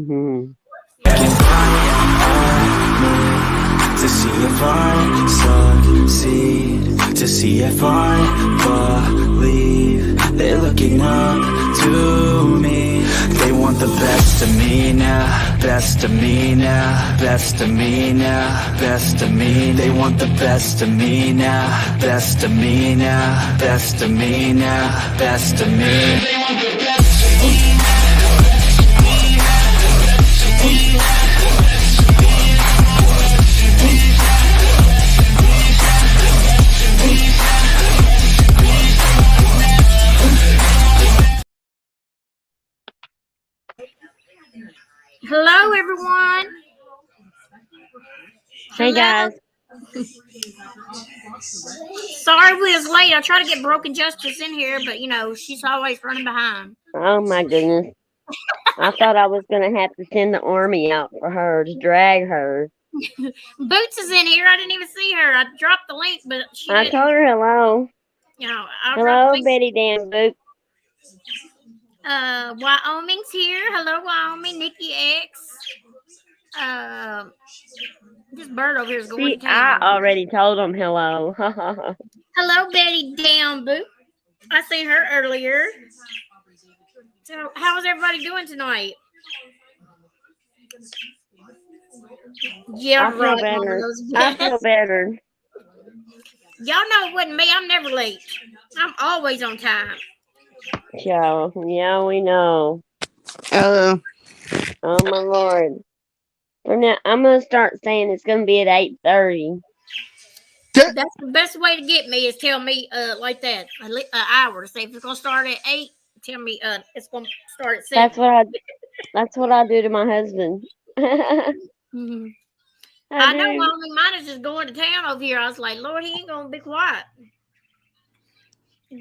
Mhm. To see if I succeed, to see if I believe they're looking up to me. They want the best of me now, best of me now, best of me now, best of me. They want the best of me now, best of me now, best of me now, best of me. They want the best of me. Hello, everyone. Hey Hello. guys. Sorry we was late. I tried to get Broken Justice in here, but she's always running behind. Oh my goodness. I thought I was gonna have to send the army out for her to drag her. Boots is in here. I didn't even see her. I dropped the link, but she I didn't. told her hello. I'll drop the Hello, link. Betty Dan Book. Wyoming's here. Hello, Wyoming. Nikki X. This bird over here is going See, to I town. already told them hello. Hello, Betty Down Boot. I seen her earlier. So, how's everybody doing tonight? Yeah, I feel right, better. Marlos. I feel better. Y'all know it wasn't me. I'm never late. I'm always on time. So, yeah, we know. Hello. Oh my lord. From now, I'm gonna start saying it's gonna be at 8:30. That's the best way to get me is tell me like that an hour. Say if it's gonna start at 8, tell me it's gonna start at 7. That's what I. That's what I do to my husband. Mm-hmm. I I know. do. Well, I mean, mine is just going to town over here. I was like, Lord, he ain't gonna be quiet.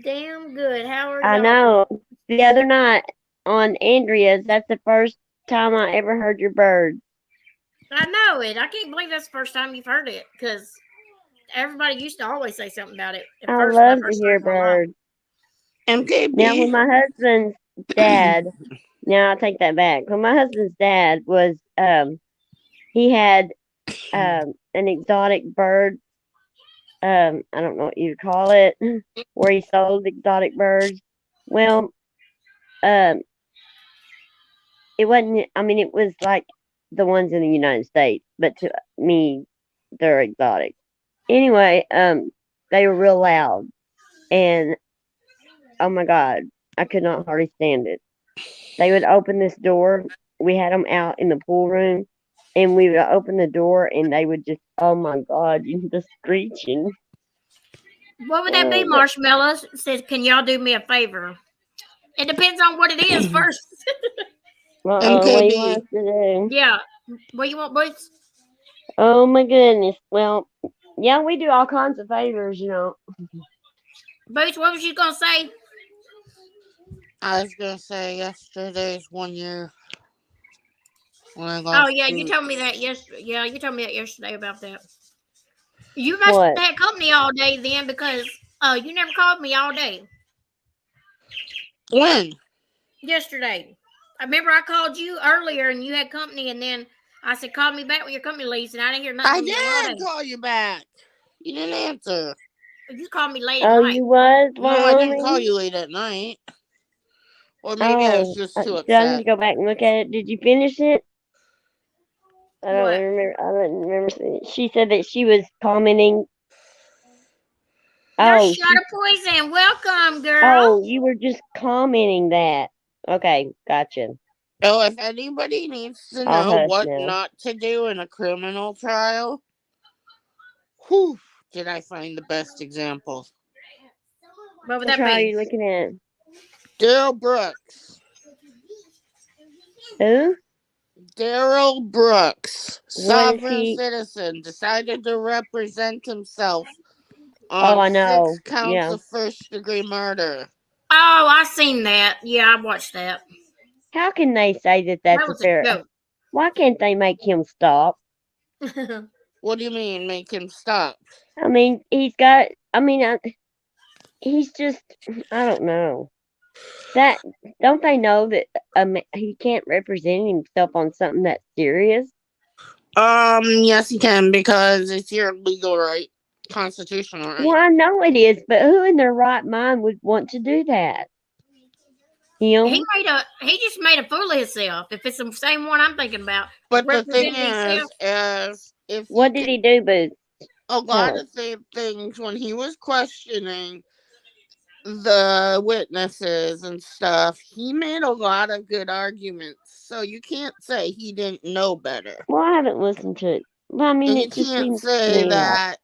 Damn good. How are I y'all? know. The other night on Andrea's, that's the first time I ever heard your bird. I know it. I can't believe that's the first time you've heard it because everybody used to always say something about it at I first when I love to first hear started my life. birds. Now, MKB. when my husband's dad, now I take that back. When my husband's dad was, he had an exotic bird. I don't know what you'd call it, where he sold exotic birds. Well, um, it wasn't. I mean, it was like the ones in the United States, but to me, they're exotic. Anyway, they were real loud, and oh my god, I could not hardly stand it. They would open this door. We had them out in the pool room, and we would open the door, and they would just, oh my god, the screeching. What would that be, But Marshmallows? Says, can y'all do me a favor? It depends on what it is first. what do you want MKB. us to do? Yeah. What you want, boys? Oh my goodness. Well, yeah, we do all kinds of favors. Boots, what was you gonna say? I was gonna say yesterday's 1 year when I Oh lost yeah, you Pete. told me that yesterday. Yeah, you told me that yesterday about that. You must What? have had company all day then because you never called me all day When? yesterday. I remember I called you earlier and you had company, and then I said call me back when your company leaves, and I didn't hear nothing I from you all did day. call you back. You didn't answer. You called me late at Oh, night. you was No, I didn't call Wyoming? you late at night. Or maybe I was Oh, just too do I need to upset. go back and look at it? Did you finish it? I don't What? remember. I don't remember. She said that she was commenting. There's Oh, shot of poison. Welcome, girl. oh, you were just commenting that. Okay, gotcha. So if anybody needs to I'll know hush what now. not to do in a criminal trial, whew, did I find the best example. What would What that trial are be? you looking at? Daryl Brooks. Who? Daryl Brooks, What is sovereign he? citizen, decided to represent himself Oh, on I six know. counts Yeah. of first-degree murder. Oh, I seen that. Yeah, I watched that. How can they say that That that's a was a fair? joke. Why can't they make him stop? What do you mean, make him stop? I mean, he's got. I mean, he's just. I don't know. That don't they know that he can't represent himself on something that's serious? Yes, you can because it's your legal right, constitutional right. Well, I know it is, but who in their right mind would want to do that? Him? He just made a fool of himself. If it's the same one I'm thinking about, But the thing representing himself. is if you What did can, he do, Booth? a Tell lot us. of things when he was questioning the witnesses and stuff, he made a lot of good arguments. So you can't say he didn't know better. Well, I haven't listened to it. Well, I mean, And you it just can't seems to say me like,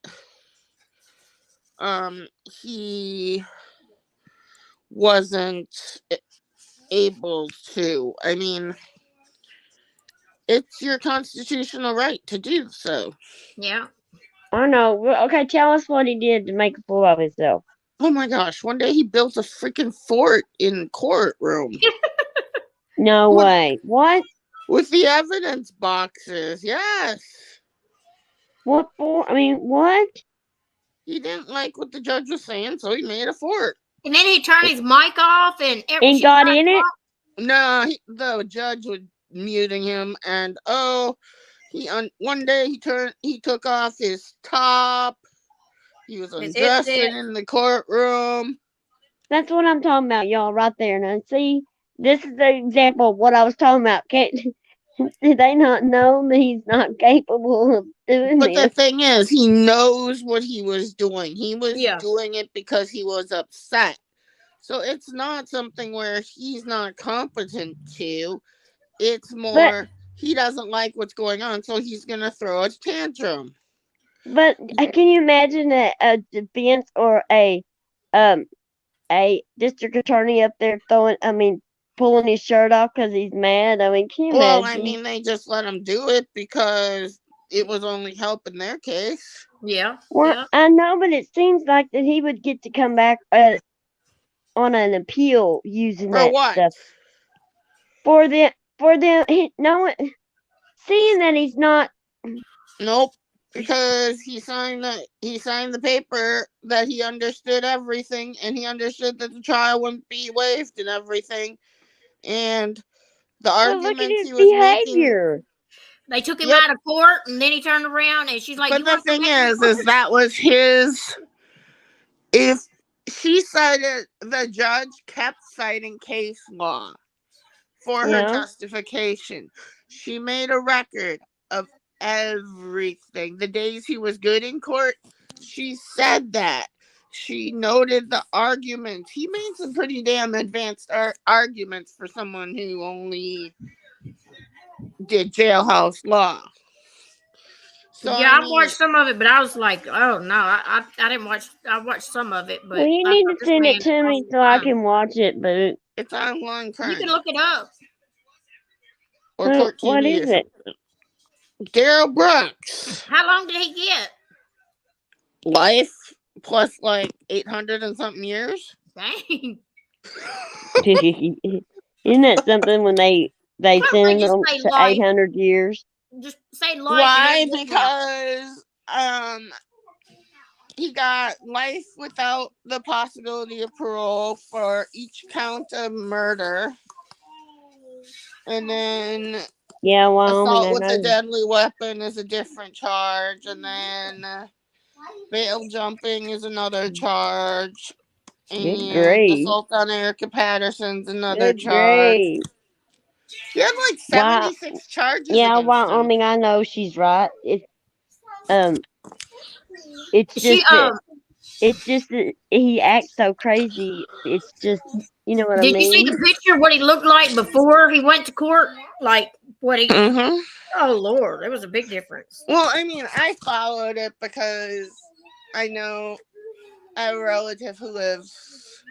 that he wasn't able to. I mean, it's your constitutional right to do so. Yeah. I don't know. Okay, tell us what he did to make a fool of himself. Oh my gosh, one day he built a freaking fort in courtroom. No with, way. What? with the evidence boxes, yes. What for? I mean, what? He didn't like what the judge was saying, so he made a fort. And then he turned his mic off, and And got in it? No, the judge was muting him, and one day he took off his top. He was undressing in the courtroom. That's what I'm talking about, y'all, right there. Now, see, this is the example of what I was talking about. Can't, did they not know that he's not capable of doing But the this? thing is, he knows what he was doing. He was Yeah. doing it because he was upset. So it's not something where he's not competent to. It's But more he doesn't like what's going on, so he's gonna throw a tantrum. but can you imagine a defense or um a district attorney up there pulling his shirt off because he's mad? I mean, can you Well, I imagine? mean, they just let him do it because it was only helping their case. Yeah. Well, Yeah. I know, but it seems like that he would get to come back on an appeal using For that what? stuff for them. No, seeing that he's not. Nope. Because he signed the paper that he understood everything, and he understood that the trial wouldn't be waived and everything. And the But look at arguments his he was making. behavior. They took him Yep. out of court, and then he turned around, and she's like, But "You the want to come thing back to is court?" that was his. If she cited, the judge kept citing case law for her Yeah. justification. She made a record of everything. The days he was good in court, she said that. She noted the arguments. He made some pretty damn advanced arguments for someone who only did jailhouse law. So Yeah, I I mean, watched some of it, but I was like, "Oh no, I didn't watch. I watched some of it, Well, but you I need thought to this send man it to me crossed the so I line. can watch it. But it's on Long You can Crime look it up. or Court what TV is or it? something. Daryl Brooks. How long did he get? Life plus like 800 and something years. Dang. Isn't that something when they Why don't they send just them say to life? 800 years? Just say life and Why? everything else. Because he got life without the possibility of parole for each count of murder, and then Yeah, Wyoming, assault I with a know. deadly weapon is a different charge, and then bail jumping is another charge, Good and grief. assault on Erica Patterson's another Good charge. grief. He had like Wow. 76 charges Yeah, against him. Wyoming, I know she's right. Um, it's She just that he acts so crazy. It's just, you know what I Did you see the mean? picture? What he looked like before he went to court? Like what he? Mm-hmm. Oh Lord, there was a big difference. Well, I mean, I followed it because I know I have a relative who lives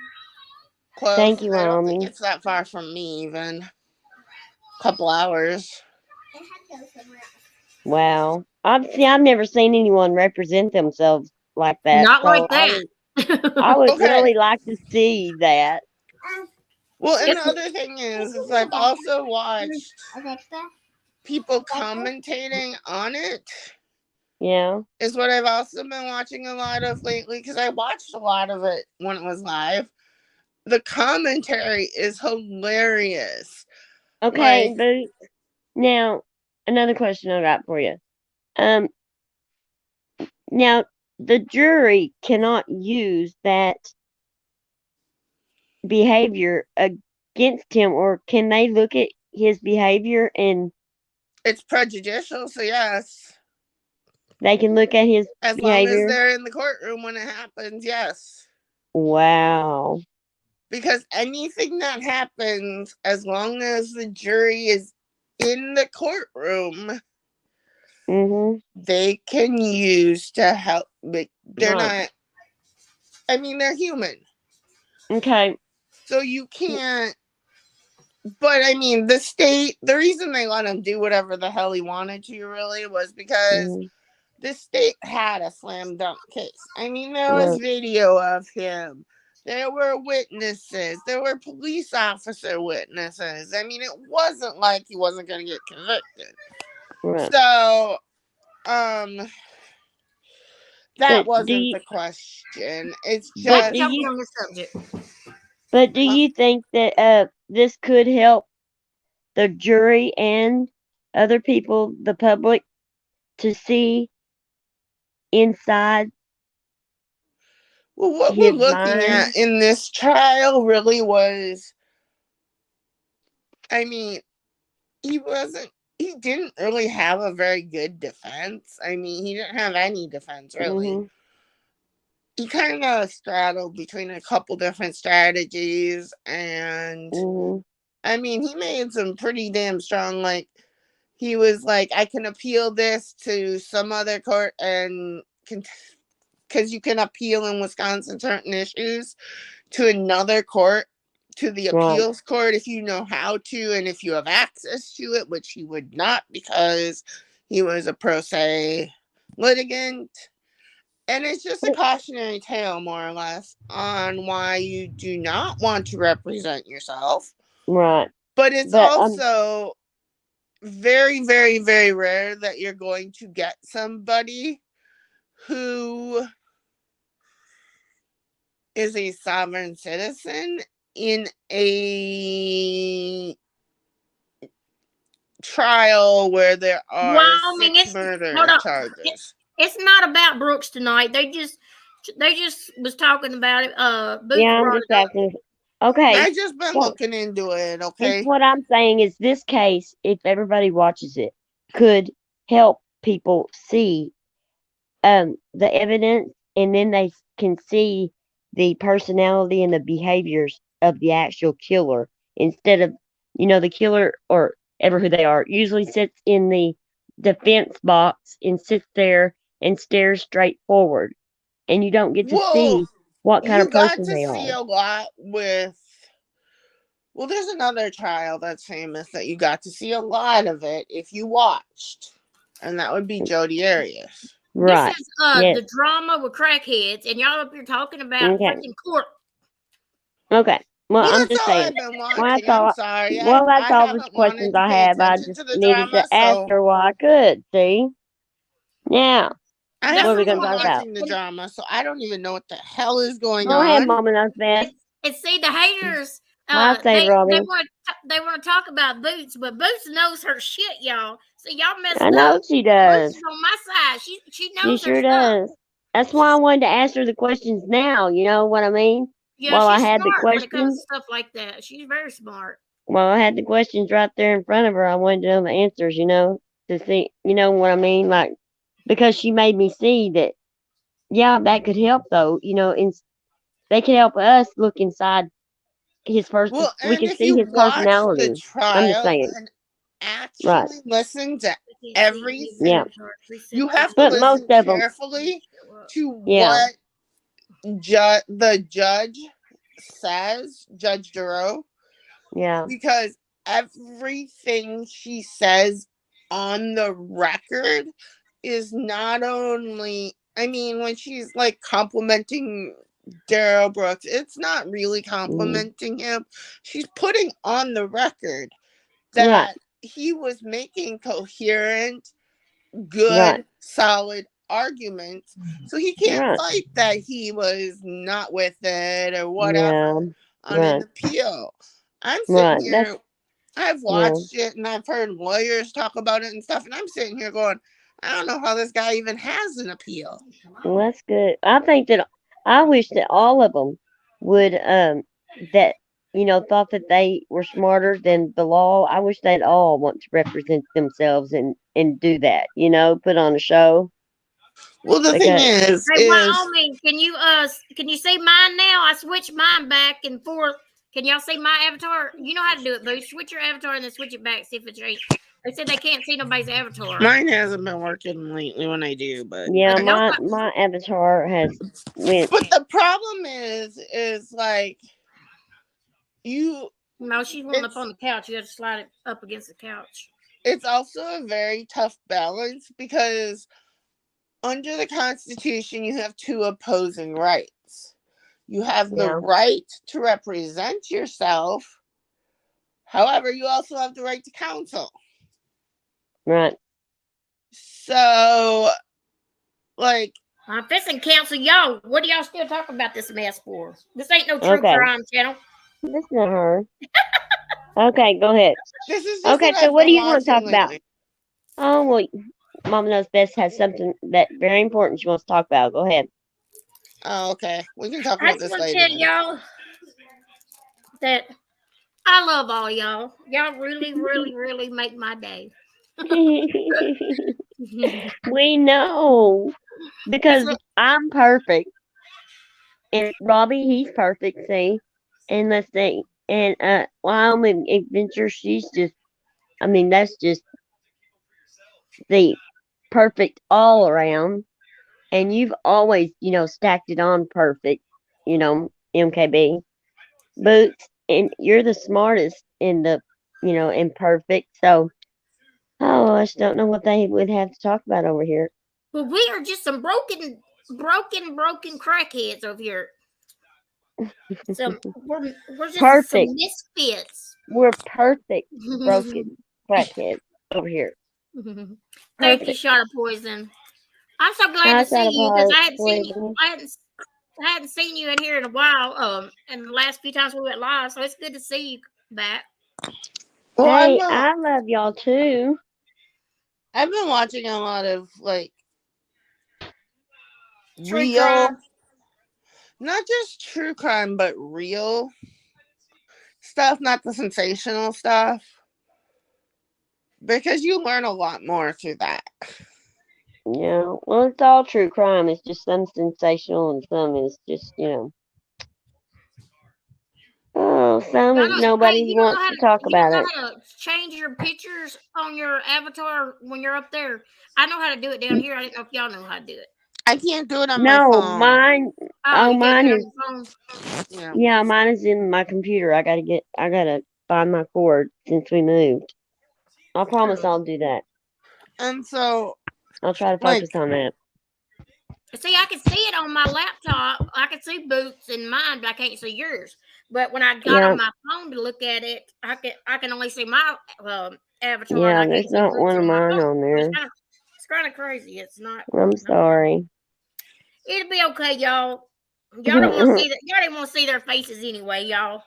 close, Thank you, and I don't think Wyoming. it's that far from me, even a couple hours. Wow. I've never seen anyone represent themselves like that. Not So like that. I would Okay. really like to see that. Well, and the It's- other thing is I've also watched people commentating on it. Yeah. Is what I've also been watching a lot of lately because I watched a lot of it when it was live. the commentary is hilarious. Okay, Boots. Now, another question I got for you. Now the jury cannot use that behavior against him, or can they look at his behavior and it's prejudicial, so yes. they can look at his As behavior? long as they're in the courtroom when it happens, yes. Wow. Because anything that happens, as long as the jury is in the courtroom, they can use to help. They're not. I mean, they're human. Okay. So you can't. But I mean, the reason they let him do whatever the hell he wanted to, really, was because the state had a slam dunk case. I mean, there was video of him. There were witnesses. There were police officer witnesses. I mean, it wasn't like he wasn't going to get convicted. Right. So, that wasn't the question. It's just. But do you think that this could help the jury and other people, the public, to see inside? Well, what we're looking at in this trial really was, I mean, he didn't really have a very good defense. I mean, he didn't have any defense, really. He kind of straddled between a couple different strategies, and I mean, he made some pretty damn strong, like, he was like, I can appeal this to some other court, and because you can appeal in Wisconsin certain issues to another court, to the appeals court, if you know how to and if you have access to it, which he would not because he was a pro se litigant. And it's just a cautionary tale, more or less, on why you do not want to represent yourself. Right. But it's also very, very, very rare that you're going to get somebody who is a sovereign citizen in a trial where there are 6 murder charges. It's not about Brooks tonight. They just was talking about it. Boots I'm just asking. Okay. I just been looking into it. Okay. What I'm saying is, this case, if everybody watches it, could help people see the evidence, and then they can see the personality and the behaviors of the actual killer, instead of, the killer, or ever who they are, usually sits in the defense box and sits there and stares straight forward, and you don't get to see what kind of person they are. You got to see a lot with. Well, there's another trial that's famous that you got to see a lot of it if you watched, and that would be Jodi Arias. Right. This is the drama with crackheads, and y'all up here talking about freaking court. Okay. Well, I'm that's just all saying. I've been watching. I'm sorry. That's all the questions I have. I just needed to ask her while I could. See. Now. I haven't been watching the drama, so I don't even know what the hell is going on. Go ahead, Mama. That's bad. And see, the haters. They want to talk about Boots, but Boots knows her shit, y'all. So y'all messed up. I know she does. Boots is on my side. She knows her stuff. Does. That's why I wanted to ask her the questions now. You know what I mean? Yeah, while she's I had smart the questions, when it comes to stuff like that. She's very smart. While I had the questions right there in front of her, I wanted to know the answers. To see. You know what I mean? Like, because she made me see that. Yeah, that could help though. They could help us look inside his person. Well, we can see his personality. The trial, I'm just saying. And actually listen to everything. You have to listen carefully to what the judge says, Judge Daryl. Yeah. Because everything she says on the record is not only, I mean, when she's like complimenting Daryl Brooks, it's not really complimenting him. She's putting on the record that he was making coherent, good, solid arguments. So he can't fight that he was not with it or whatever. on an appeal. I'm sitting here, I've watched it and I've heard lawyers talk about it and stuff, and I'm sitting here going, I don't know how this guy even has an appeal. Well, that's good. I wish that all of them would that thought that they were smarter than the law. I wish they'd all want to represent themselves and do that. Put on a show. Well, the thing is, hey, Wyoming, can you see mine now? I switched mine back and forth. Can y'all see my avatar? You know how to do it, Boo. Switch your avatar and then switch it back. See if it's right. They said they can't see nobody's avatar. Mine hasn't been working lately when I do, but yeah, my avatar has went. But the problem is like you. No, she's one up on the couch. You have to slide it up against the couch. It's also a very tough balance because under the Constitution, you have two opposing rights. You have the right to represent yourself. However, you also have the right to counsel. Right. So, like, I'm fixing counsel y'all. What do y'all still talking about this mess for? This ain't no true crime channel. This is not her. Okay, go ahead. This is just okay. So, what do you want to talk about? Oh well, Mama Knows Best has something that very important she wants to talk about. Go ahead. Oh, okay. We can talk about this later. I just want to tell y'all that I love all y'all. Y'all really, really, really make my day. We know because I'm perfect, and Robbie, he's perfect. See, and let's see, and Wyoming Adventure, she's just, that's just the perfect all around. And you've always, stacked it on perfect, MKB Boots, and you're the smartest in the, in perfect. So, I just don't know what they would have to talk about over here. Well, we are just some broken crackheads over here. We're just perfect. Some misfits. We're perfect broken crackheads over here. Thank you, Shot of Poison. I'm so glad to see you because I hadn't seen you in here in a while. And the last few times we went live, so it's good to see you back. Well, hey, I love y'all too. I've been watching a lot of like true crime. Not just true crime, but real stuff, not the sensational stuff. Because you learn a lot more through that. Yeah, well, it's all true crime. It's just some sensational and some is just, some is nobody wants to talk about it. You know how to change your pictures on your avatar when you're up there? I know how to do it down here. I didn't know if y'all know how to do it. I can't do it on my phone. Mine. Mine is. Yeah, mine is in my computer. I gotta find my cord since we moved. I promise I'll do that. And so I'll try to focus on that. See, I can see it on my laptop. I can see Boots in mine, but I can't see yours. But when I got on my phone to look at it, I can only see my avatar. Yeah, there's not one of mine on there. It's kind of crazy. It's not. I'm sorry. It'll be okay, y'all. Y'all don't want to see that. Y'all didn't want to see their faces anyway, y'all.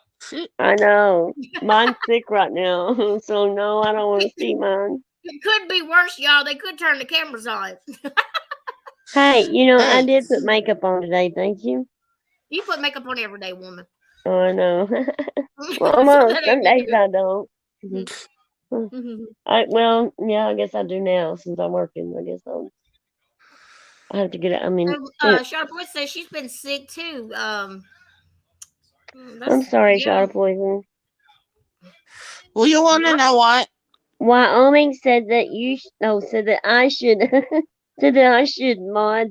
I know. Mine's sick right now, so no, I don't want to see mine. It could be worse, y'all. They could turn the cameras on. Hey, I did put makeup on today. Thank you. You put makeup on every day, woman. Oh, I know. Well, almost. Some days I don't. I guess I do now since I'm working. I guess I have to get it. Sharp Boy says she's been sick too. I'm sorry, Sharp Poison. Well, you want to know what? Wyoming said that I should mod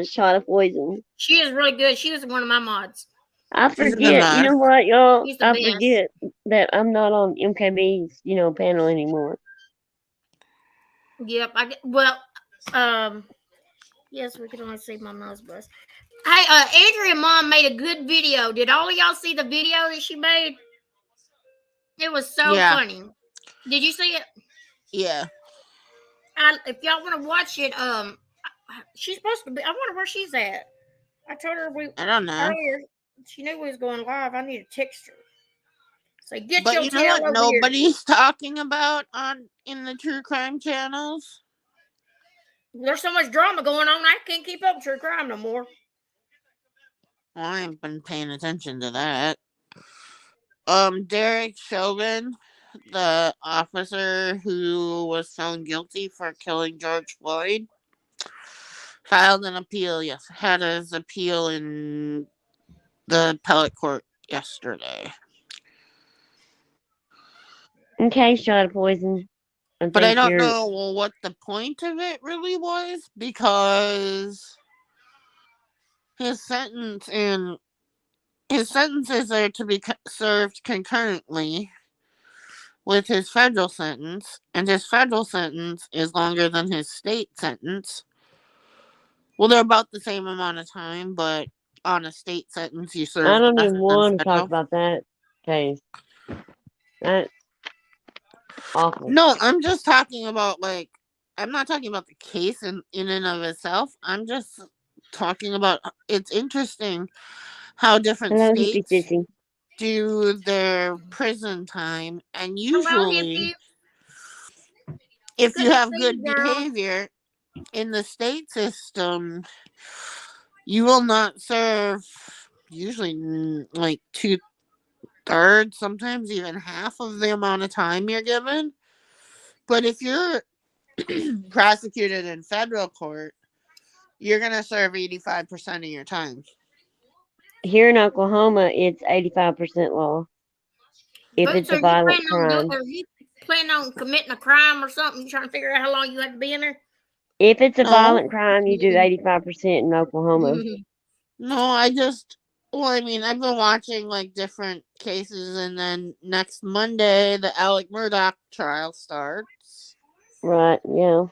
Shot of Poison. She is really good. She was one of my mods. I forget. You know what, y'all? I forget that I'm not on MKB's, panel anymore. Yep. Yes, we can only see my nose bus. Hey, Andrea Mom made a good video. Did all of y'all see the video that she made? It was so funny. Did you see it? Yeah. If y'all want to watch it, she's supposed to be. I wonder where she's at. I told her I don't know. She knew we was going live. I need to text her. Say, get But your you know tail what over here. nobody's talking about in the true crime channels? There's so much drama going on, I can't keep up with true crime no more. Well, I ain't been paying attention to that. Derek Chauvin, the officer who was found guilty for killing George Floyd, filed an appeal. Yes, had his appeal in the appellate court yesterday. Okay, shot of poison. But I don't know what the point of it really was, because his sentences are to be served concurrently with his federal sentence, and his federal sentence is longer than his state sentence. Well, they're about the same amount of time, but on a state sentence, you serve I don't less even than want to talk federal. about that case. That's awful. No, I'm just talking about, like, I'm not talking about the case in and of itself. I'm just talking about, it's interesting how different Hello, states hippie sissy. do their prison time, and Hello, usually, hippie. if Good you to have see good you, girl. behavior in the state system, you will not serve usually like 2/3, sometimes even half of the amount of time you're given. But if you're prosecuted in federal court, you're gonna serve 85% of your time. Here in Oklahoma, it's 85% law. If Boots, it's a violent crime. are you planning on committing a crime or something? You trying to figure out how long you have to be in there? If it's a No, violent crime, you do 85% in Oklahoma. no, I mean, I've been watching like different cases, and then next Monday the Alec Murdaugh trial starts. Right, yeah.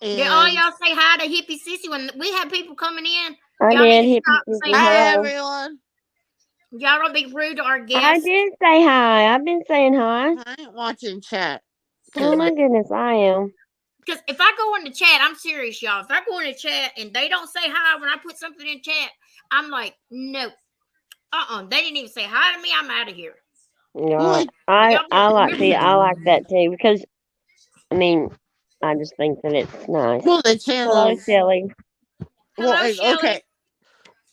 Did all And y'all say hi to Hippie Sissy when we had people coming in? I Y'all need did, to hippie stop and say sissy. hi hi. Hello. everyone. Y'all don't be rude to our I guests. did say hi. I've been saying hi. I ain't watching chat. Oh my goodness, I am. Because if I go in the chat, I'm serious, y'all. If I go in the chat and they don't say hi when I put something in chat, I'm like, no. They didn't even say hi to me. I'm out of here. Right. I like that too, because I mean, I just think that it's nice. Well, the channels. Hello, Shelly. Hello, Shelly. Okay.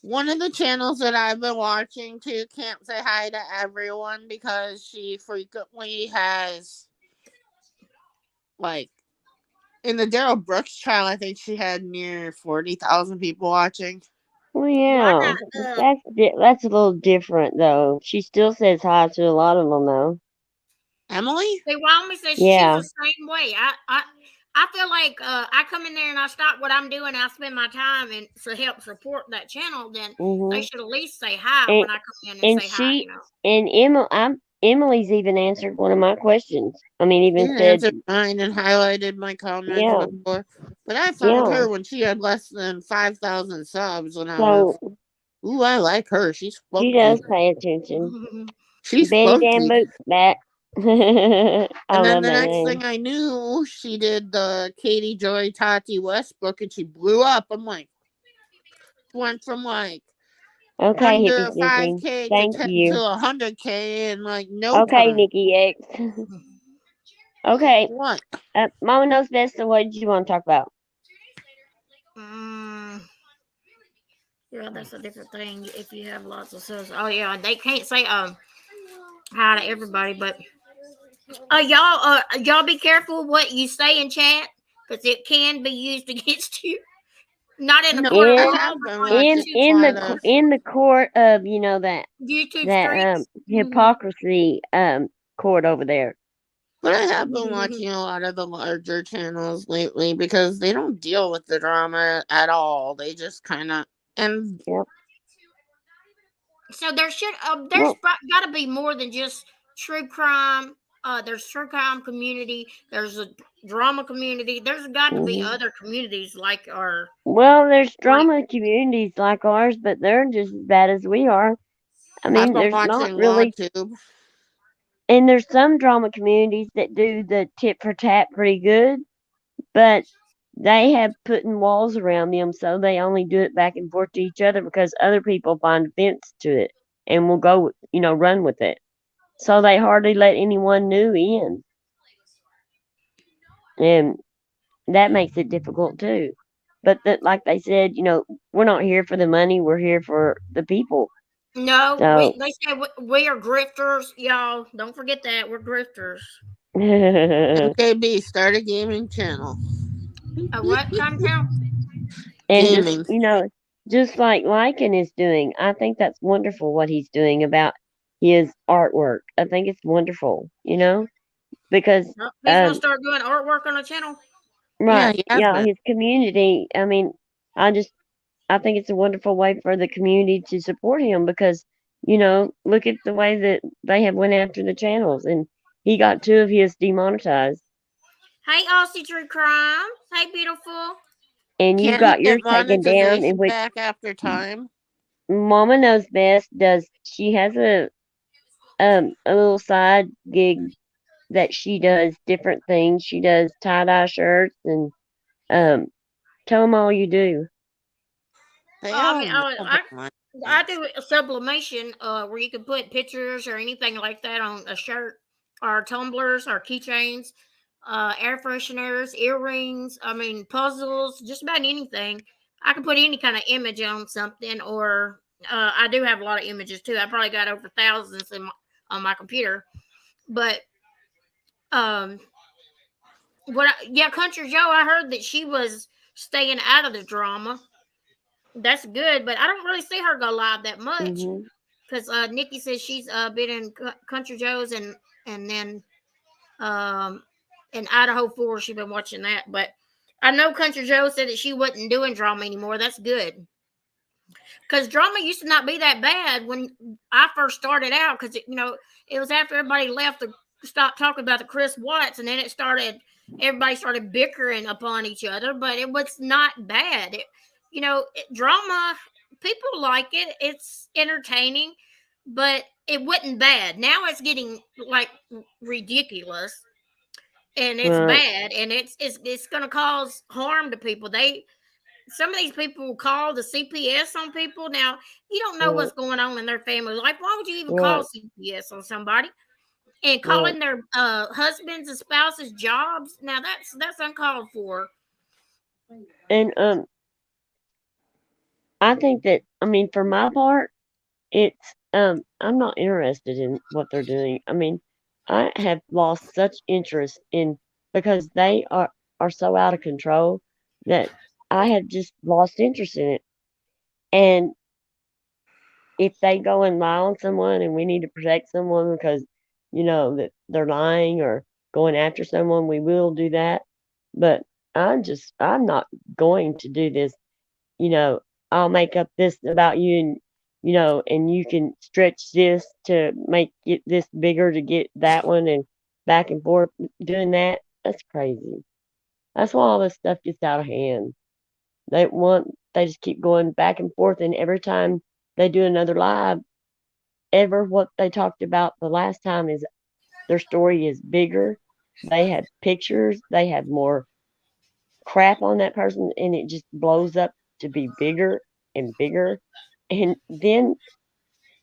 One of the channels that I've been watching too can't say hi to everyone because she frequently has, like, in the Daryl Brooks trial, I think she had near 40,000 people watching. Well, yeah, that's a little different though. She still says hi to a lot of them though. Emily? They Walmy says she's the same way. I feel like I come in there and I stop what I'm doing. I spend my time and to help support that channel. Then they should at least say hi when I come in and say hi. You know. And Emily's even answered one of my questions. I mean, even said answered mine and highlighted my comments before. But I found her when she had less than 5,000 subs. When I was, ooh, I like her. She's spunky. She does pay attention. She's Betty spunky. Dan Boots back. And then the next thing I knew, she did the Katie Joy Tati Westbrook, and she blew up. I'm like, went from like under 5K to 100K in like no time. Okay, Nikki X. Okay. What? Mama knows best. So what did you want to talk about? Yeah, that's a different thing. If you have lots of subs, oh yeah, they can't say hi to everybody, but y'all be careful what you say in chat because it can be used against you. Not in the court of law, in the court of that YouTube that hypocrisy court over there. But I have been watching a lot of the larger channels lately because they don't deal with the drama at all. They just kind of So there's got to be more than just true crime. There's true crime community. There's a drama community. There's got to be other communities like our. Well, there's drama communities like ours, but they're just as bad as we are. I mean, there's not really. And there's some drama communities that do the tit for tat pretty good, but they have putting walls around them, so they only do it back and forth to each other because other people find offense to it. and will go, run with it. So they hardly let anyone new in. And that makes it difficult too. But like they said, we're not here for the money, we're here for the people. No, So they say we are grifters, y'all. Don't forget that we're grifters. MKB, start a gaming channel. A what kind of town? and Gaming. just like Lycan is doing, I think that's wonderful what he's doing about his artwork. I think it's wonderful, because He's gonna start doing artwork on the channel. Yeah, right, he has yeah, been. his community. I mean, I think it's a wonderful way for the community to support him because, look at the way that they have went after the channels, and he got 2 of his demonetized. Hey, Aussie True Crime. Hey, beautiful. And you Can't he got yours get taken down, in monetization which back after time? Mama Knows Best does. She has a little side gig that she does different things. She does tie-dye shirts and um tell them all you do. They I all mean, know I do a sublimation where you can put pictures or anything like that on a shirt, or tumblers, or keychains, air fresheners, earrings. I mean, puzzles, just about anything. I can put any kind of image on something, or I do have a lot of images too. I probably got over thousands on my computer. But um, yeah, Country Joe. I heard that she was staying out of the drama. That's good, but I don't really see her go live that much Mhm. because Nikki says she's been in Country Joe's and then um in Idaho 4 she's been watching that. But I know Country Joe said that she wasn't doing drama anymore. That's good because drama used to not be that bad when I first started out, because it was after everybody left to stop talking about the Chris Watts, and then everybody started bickering upon each other, but it was not bad. Drama, people like it. It's entertaining, but it wasn't bad. Now it's getting like ridiculous, and it's Right. bad, and it's going to cause harm to people. Some of these people will call the CPS on people. Now, you don't know Right. what's going on in their family life. Why would you even call Right. CPS on somebody? And Right. calling their husbands and spouses jobs. Now that's uncalled for. And I think that, I mean, for my part, it's I'm not interested in what they're doing. I mean, I have lost such interest in, because they are so out of control that I have just lost interest in it. And if they go and lie on someone and we need to protect someone because that they're lying or going after someone, we will do that. But I'm not going to do this. you know I'll make up this about you, and and you can stretch this to make it this bigger to get that one, and back and forth doing that. That's crazy. That's why all this stuff gets out of hand. They just keep going back and forth, and every time they do another live, ever what they talked about the last time is their story is bigger. They have pictures, they have more crap on that person, and it just blows up to be bigger and bigger. And then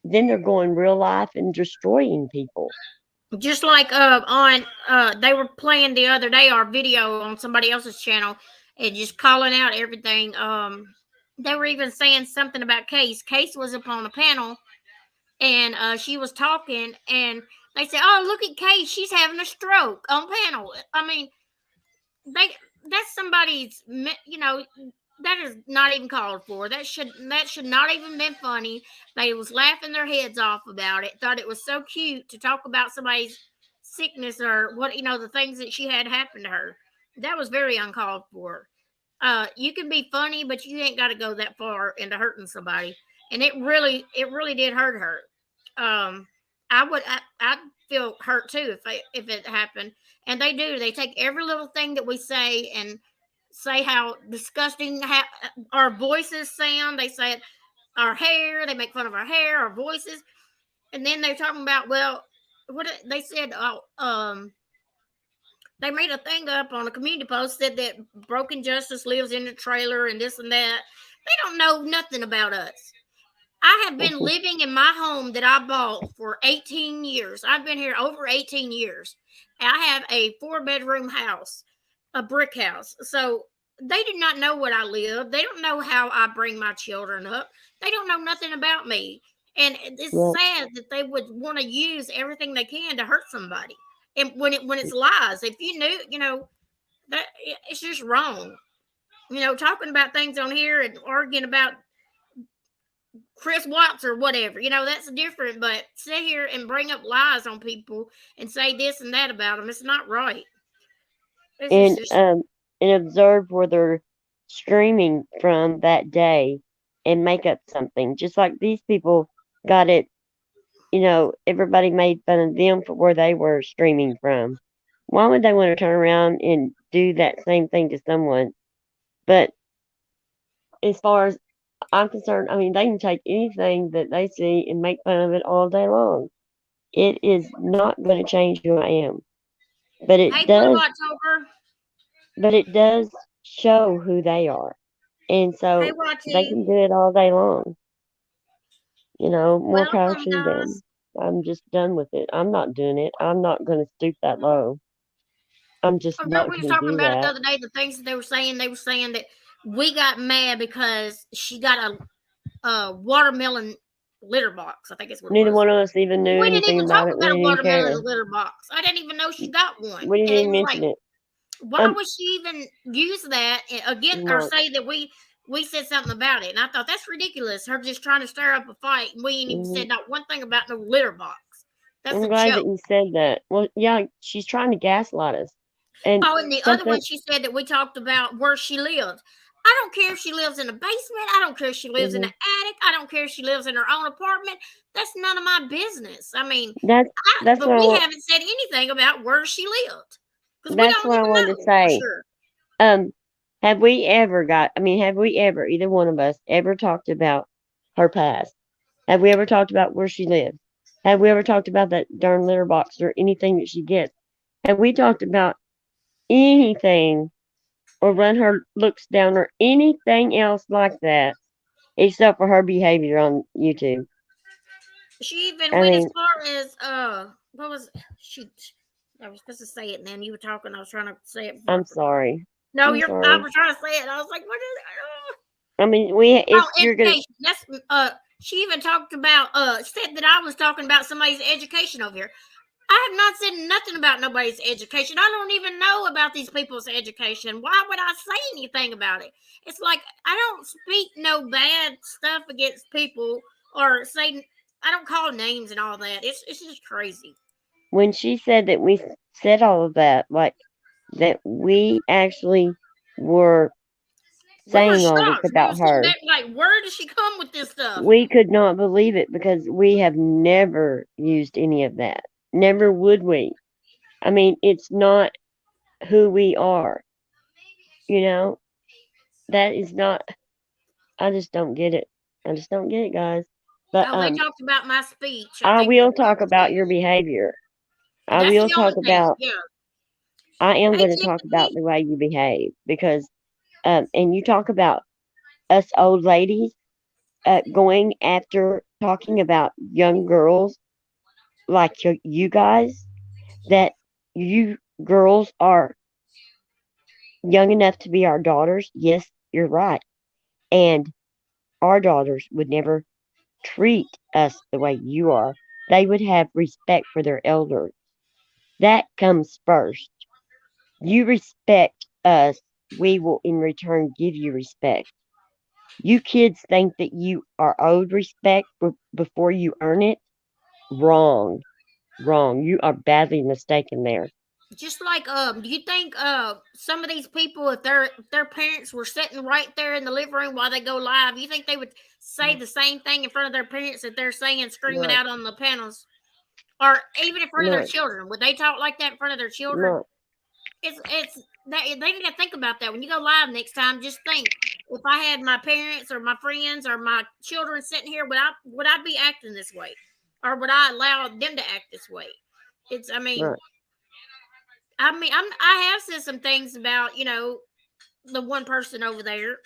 they're going real life and destroying people. Just like on they were playing the other day our video on somebody else's channel and just calling out everything. They were even saying something about Case. Case was up on the panel, and she was talking, and they said, "Oh, look at Case, she's having a stroke on panel." I mean, they that's somebody's, that is not even called for. That should not even been funny. They was laughing their heads off about it. Thought it was so cute to talk about somebody's sickness, or what, the things that she had happen to her. That was very uncalled for. You can be funny, but you ain't got to go that far into hurting somebody. And it really did hurt her. Um, I'd feel hurt too if it happened. And they do. They take every little thing that we say and say how disgusting our voices sound. They say it, our hair. They make fun of our hair, our voices, and then they're talking about, well, what they said. They made a thing up on a community post, said that Broken Justice lives in the trailer and this and that. They don't know nothing about us. I have been living in my home that I bought for 18 years. I've been here over 18 years. I have a 4-bedroom house, a brick house. So they do not know what I live. They don't know how I bring my children up. They don't know nothing about me. And it's Well, sad that they would want to use everything they can to hurt somebody. And when it's lies, if you knew, that it's just wrong. Talking about things on here and arguing about Chris Watts or whatever, that's different. But sit here and bring up lies on people and say this and that about them, it's not right. It's and just observe where they're streaming from that day, and make up something. Just like these people got it. Everybody made fun of them for where they were streaming from. Why would they want to turn around and do that same thing to someone? But as far as I'm concerned, I mean, they can take anything that they see and make fun of it all day long. It is not going to change who I am, but hey, Blue October. it does show who they are, and Hey, so they Watchy. can do it all day long. More power Welcome, to them. guys. I'm just done with it. I'm not doing it. I'm not going to stoop that low. I'm just We not were going to talking do about it the that. other day. The things that they were saying that we got mad because she got a watermelon litter box. I think it's what it Neither was. one of us even knew We didn't anything even about talk it. We about a didn't even watermelon in care. the litter box. I didn't even know she got one. We didn't And even it's like, mention it. why would she even use that again or Right. say that we said something about it? And I thought that's ridiculous. Her just trying to stir up a fight, and we ain't even Hmm. said not one thing about no litter box. That's I'm a glad joke. that you said that. Well, yeah, she's trying to gaslight us. And Oh, and the other one, something, she said that we talked about where she lived. I don't care if she lives in a basement. I don't care if she lives in an hmm attic. I don't care if she lives in her own apartment. That's none of my business. I mean, that's that's but what I we want. haven't said anything about where she lived because we That's don't what I even wanted to know for say. sure. Um, have we ever, either one of us, ever talked about her past? Have we ever talked about where she lives? Have we ever talked about that darn litter box or anything that she gets? Have we talked about anything or run her looks down or anything else like that except for her behavior on YouTube? She even I went as mean, far as what was shoot? I was supposed to say it, and then you were talking. I was trying to say it before I I'm forgot. sorry. No, I'm I sorry. was trying to say it. I was like, what is it? I mean, Oh, if you're gonna, education. That's she even talked about said that I was talking about somebody's education over here. I have not said nothing about nobody's education. I don't even know about these people's education. Why would I say anything about it? It's like I don't speak no bad stuff against people or say I don't call names and all that. It's just crazy. when she said that we said all of that, like that we actually were We were saying all this shocked. We were about sitting her, back like, where does she come with this stuff? we could not believe it because we have never used any of that. Never would we. I mean, it's not who we are. You know, that is not. I just don't get it. I just don't get it, guys. But Oh, they talked about my speech. I I think that's will what I talk was about saying. your behavior. I That's will the only talk thing. about. Yeah. I am Hey, going to talk about Tiffany. the way you behave because, and you talk about us old ladies going after talking about young girls like you guys, that you girls are young enough to be our daughters. Yes, you're right. And our daughters would never treat us the way you are. They would have respect for their elders. That comes first. You respect us, we will in return give you respect. You kids think that you are owed respect before you earn it. Wrong. Wrong. You are badly mistaken there. Just like do you think some of these people if their parents were sitting right there in the living room while they go live, you think they would say the same thing in front of their parents that they're saying screaming No, out on the panels? Or even in front of their no, children. Would they talk like that in front of their children? no. It's that they need to think about that when you go live next time. Just think, if I had my parents or my friends or my children sitting here, would I be acting this way, or would I allow them to act this way? It's Right. I have said some things about the one person over there,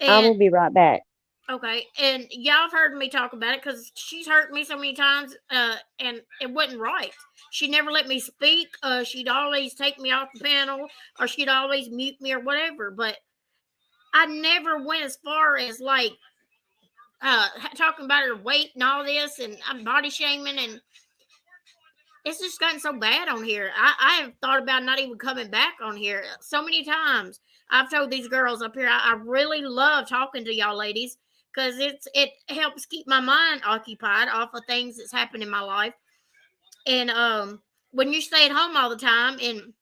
I will and be right back. Okay, and y'all have heard me talk about it because she's hurt me so many times, and it wasn't right. She never let me speak. She'd always take me off the panel, or she'd always mute me or whatever. But I never went as far as like talking about her weight and all this, and I'm body shaming, and it's just gotten so bad on here. I have thought about not even coming back on here so many times. I've told these girls up here I really love talking to y'all ladies because it helps keep my mind occupied off of things that's happened in my life. And when you stay at home all the time and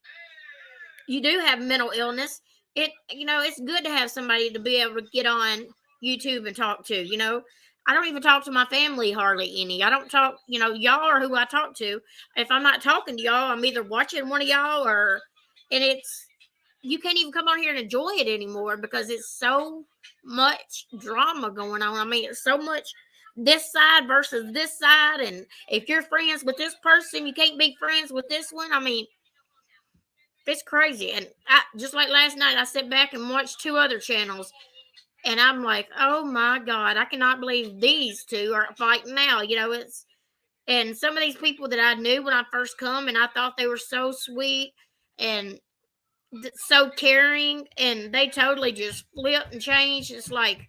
you do have mental illness, it's good to have somebody to be able to get on YouTube and talk to. I don't even talk to my family hardly any. I don't talk. Y'all are who I talk to. If I'm not talking to y'all, I'm either watching one of y'all and it's you can't even come on here and enjoy it anymore because it's so much drama going on. I mean, it's so much this side versus this side, and if you're friends with this person, you can't be friends with this one. I mean, it's crazy. And just like last night, I sat back and watched two other channels, and I'm like, oh my God, I cannot believe these two are fighting now. And some of these people that I knew when I first come, and I thought they were so sweet and so caring, and they totally just flipped and changed. It's like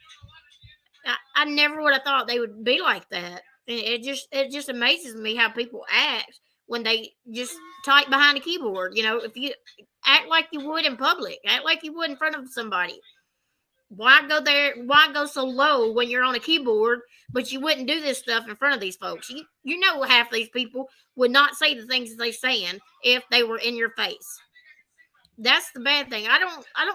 I never would have thought they would be like that. And it just amazes me how people act when they just type behind a keyboard. If you act like you would in public, act like you would in front of somebody. Why go there? Why go so low when you're on a keyboard, but you wouldn't do this stuff in front of these folks? Half these people would not say the things they're saying if they were in your face. That's the bad thing. I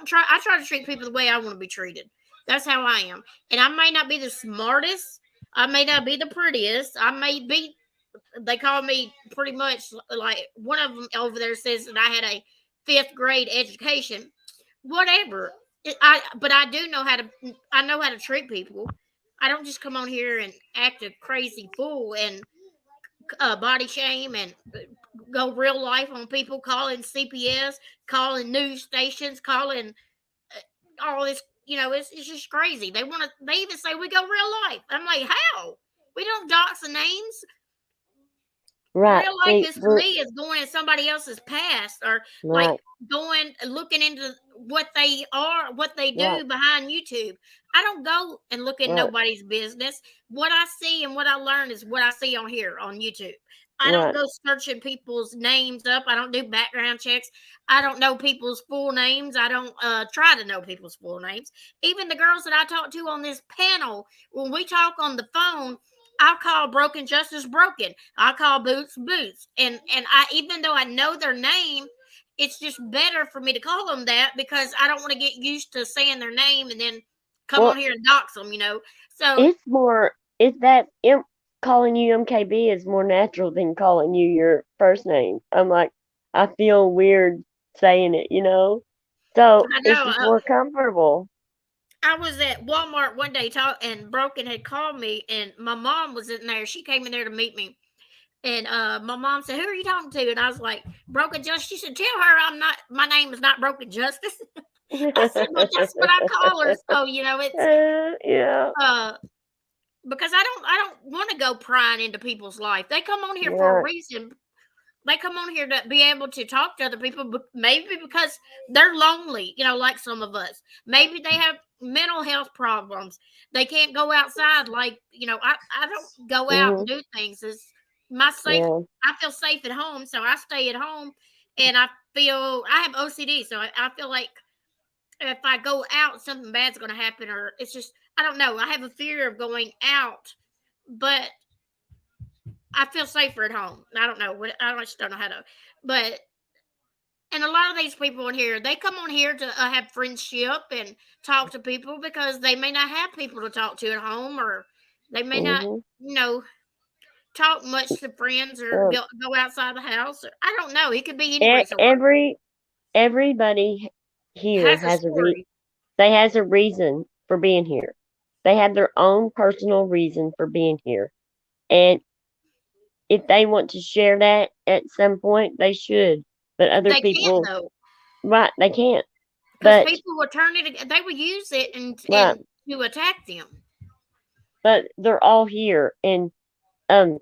try to treat people the way I want to be treated. That's how I am. And I may not be the smartest. I may not be the prettiest. They call me pretty much like one of them over there says that I had a 5th grade education. Whatever. But I know how to treat people. I don't just come on here and act a crazy fool and body shame and go real life on people, calling CPS, calling news stations, calling all this. It's just crazy. They even say we go real life. I'm like, how? We don't dox the names. Right. Real life is to me is going in somebody else's past or like looking into what they are, what they do behind YouTube. I don't go and look at nobody's business. What I see and what I learn is what I see on here on YouTube. I don't go searching people's names up. I don't do background checks. I don't know people's full names. I don't try to know people's full names. Even the girls that I talk to on this panel, when we talk on the phone, I'll call Broken Justice Broken. I'll call Boots Boots. And I, even though I know their name, it's just better for me to call them that because I don't want to get used to saying their name and then come on here and dox them, So it's more, calling you MKB is more natural than calling you your first name. I'm like, I feel weird saying it, So it's just more comfortable. I was at Walmart one day and Broken had called me, and my mom was in there. She came in there to meet me, and my mom said, "Who are you talking to?" And I was like, "Broken Justice." She said, "Tell her my name is not Broken Justice." I said, "Well, that's what I call her." So it's because I don't want to go prying into people's life. They come on here for a reason. They come on here to be able to talk to other people, maybe because they're lonely, like some of us. Maybe they have mental health problems. They can't go outside. Like, I don't go out and do things. It's my safe. I feel safe at home, so I stay at home. And I have OCD, so I feel like if I go out, something bad's going to happen, or it's just, I don't know. I have a fear of going out, but I feel safer at home. I don't know. I just don't know how to. But, and a lot of these people in here, they come on here to have friendship and talk to people because they may not have people to talk to at home, or they may not, talk much to friends or go outside the house. Or, I don't know. It could be any reason. Everybody here has a reason for being here. They have their own personal reason for being here. And if they want to share that at some point, they should. But other people, can't, though. Right, they can't. Because people will turn it. They will use it and to attack them. but they're all here, and um,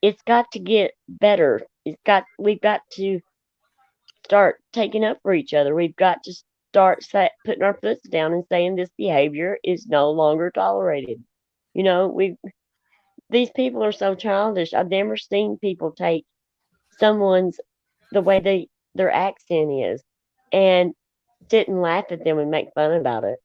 it's got to get better. We've got to start taking up for each other. We've got to start putting our foots down and saying this behavior is no longer tolerated. You know, we these people are so childish. I've never seen people take someone's the way their accent is and sit and laugh at them and make fun about it,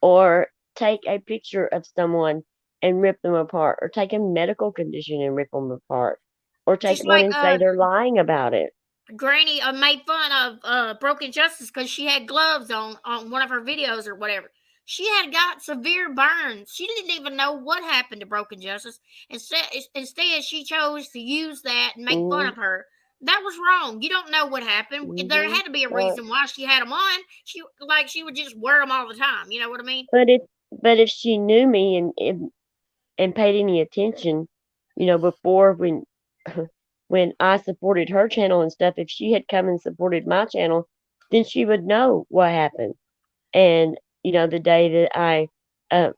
or take a picture of someone and rip them apart, or take a medical condition and rip them apart, or take Just one like and say they're lying about it. Granny made fun of Broken Justice because she had gloves on one of her videos or whatever. She had got severe burns. She didn't even know what happened to Broken Justice. Instead, she chose to use that and make fun Hmm. of her. That was wrong. You don't know what happened. There Hmm. had to be a Right. reason why she had them on. She would just wear them all the time. You know what I mean? But if she knew me and paid any attention, before when I supported her channel and stuff, if she had come and supported my channel, then she would know what happened. And the day that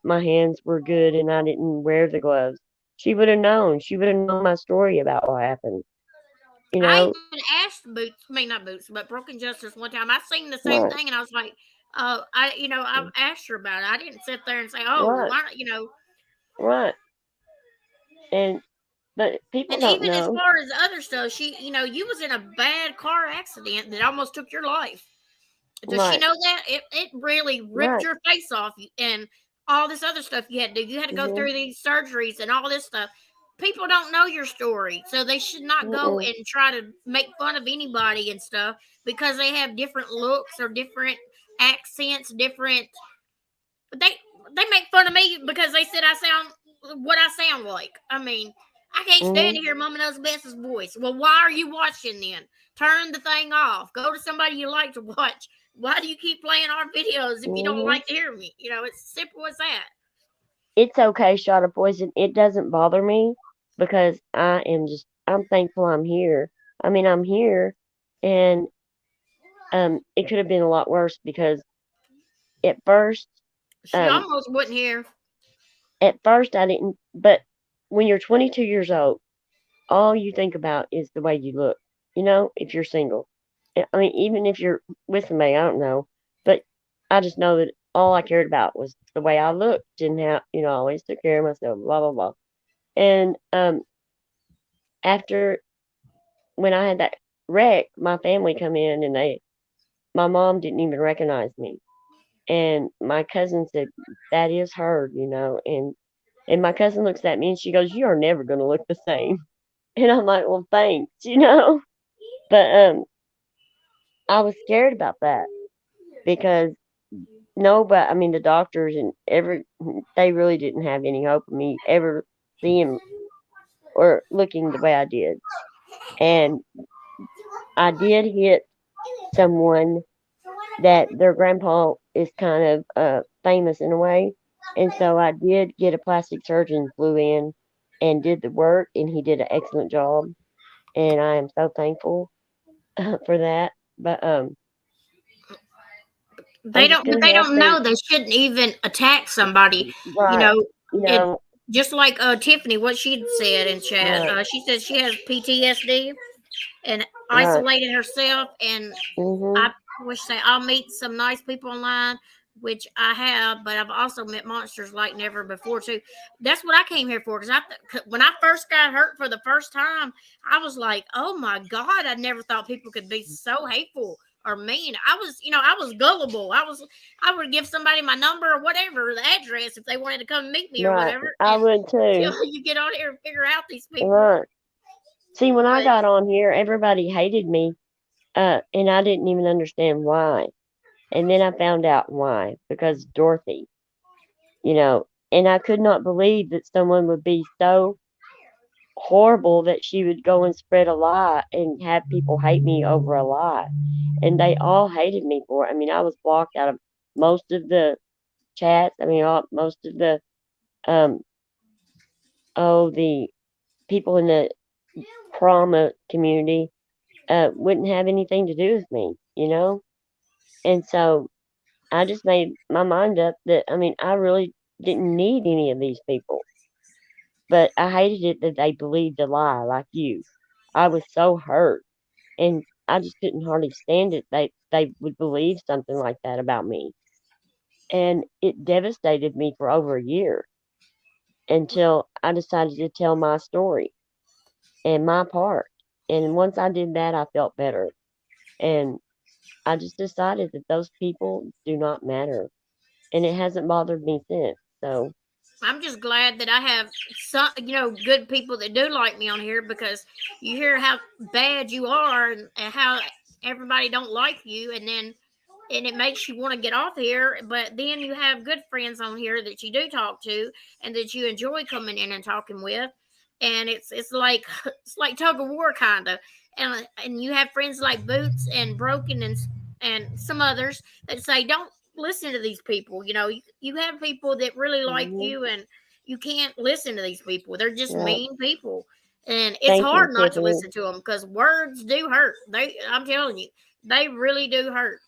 my hands were good and I didn't wear the gloves, she would have known. She would have known my story about what happened. You I know, even asked Boots, I mean not Boots, but Broken Justice one time. I seen the same right, thing, and I was like, I've asked her about it. I didn't sit there and say, oh, well, right, why. right. And but people And don't even as know. far as other stuff, you was in a bad car accident that almost took your life. Does she Right, know that? It really ripped right. your face off, and all this other stuff you had to do. You had to go Mhm. through these surgeries and all this stuff. People don't know your story, so they should not go Mm-mm. and try to make fun of anybody and stuff because they have different looks or different accents, different. They they make fun of me because they said I sound what I sound like. I mean, I can't stand to Mhm. hear Mama Knows Best's voice. Well, why are you watching then? Turn the thing off. Go to somebody you like to watch. Why do you keep playing our videos if you don't Mhm. like to hear me? It's simple as that. It's okay, shot of poison. It doesn't bother me because I'm thankful I'm here. I mean, I'm here, and it could have been a lot worse because at first, She um, almost wasn't here. I didn't. But when you're 22 years old, all you think about is the way you look. If you're single, I mean, even if you're with somebody, I don't know, but I just know that all I cared about was the way I looked and how I always took care of myself. Blah blah blah. And after when I had that wreck, my family come in and my mom didn't even recognize me. And my cousin said, "That is her," and my cousin looks at me and she goes, "You are never gonna look the same." And I'm like, "Well, thanks." But I was scared about that because I mean the doctors and they really didn't have any hope of me ever seeing or looking the way I did. And I did hit someone that their grandpa is kind of famous in a way. And so I did get a plastic surgeon flew in and did the work, and he did an excellent job. And I am so thankful for that. But I'm just But gonna they have don't to, know they shouldn't even attack somebody. You right, know, you it know, just like Tiffany, what she said in chat. right, She said she has PTSD and right, isolated herself. And mhm, I wish say I'll meet some nice people online, which I have, but I've also met monsters like never before too. That's what I came here for because when I first got hurt for the first time, I was like, oh my god, I never thought people could be so hateful or mean. I was gullible. I would give somebody my number or whatever, the address if they wanted to come meet me or right. whatever. I And would too, till you get on here and figure out these people, right. See, when I but got on here, everybody hated me, and I didn't even understand why. And then I found out why, because Dorothy, and I could not believe that someone would be so horrible that she would go and spread a lie and have people hate me over a lie. And they all hated me for it. I mean, I was blocked out of most of the chats. I mean, most of um, the people in the trauma community wouldn't have anything to do with me. And so I just made my mind up that, I mean, I really didn't need any of these people. But I hated it that they believed a lie like you. I was so hurt, and I just couldn't hardly stand it. They would believe something like that about me, and it devastated me for over a year until I decided to tell my story and my part. And once I did that, I felt better. And I just decided that those people do not matter. And it hasn't bothered me since. So, I'm just glad that I have some, good people that do like me on here, because you hear how bad you are and how everybody don't like you, and it makes you want to get off here. But then you have good friends on here that you do talk to and that you enjoy coming in and talking with, and it's like it's like tug of war kind of. And you have friends like Boots and Broken and some others that say don't listen to these people. You have people that really like mhm, you, and you can't listen to these people. They're just yeah. mean people, and it's Thank you, hard not to Tiffany. listen to them because words do hurt. I'm telling you, they really do hurt.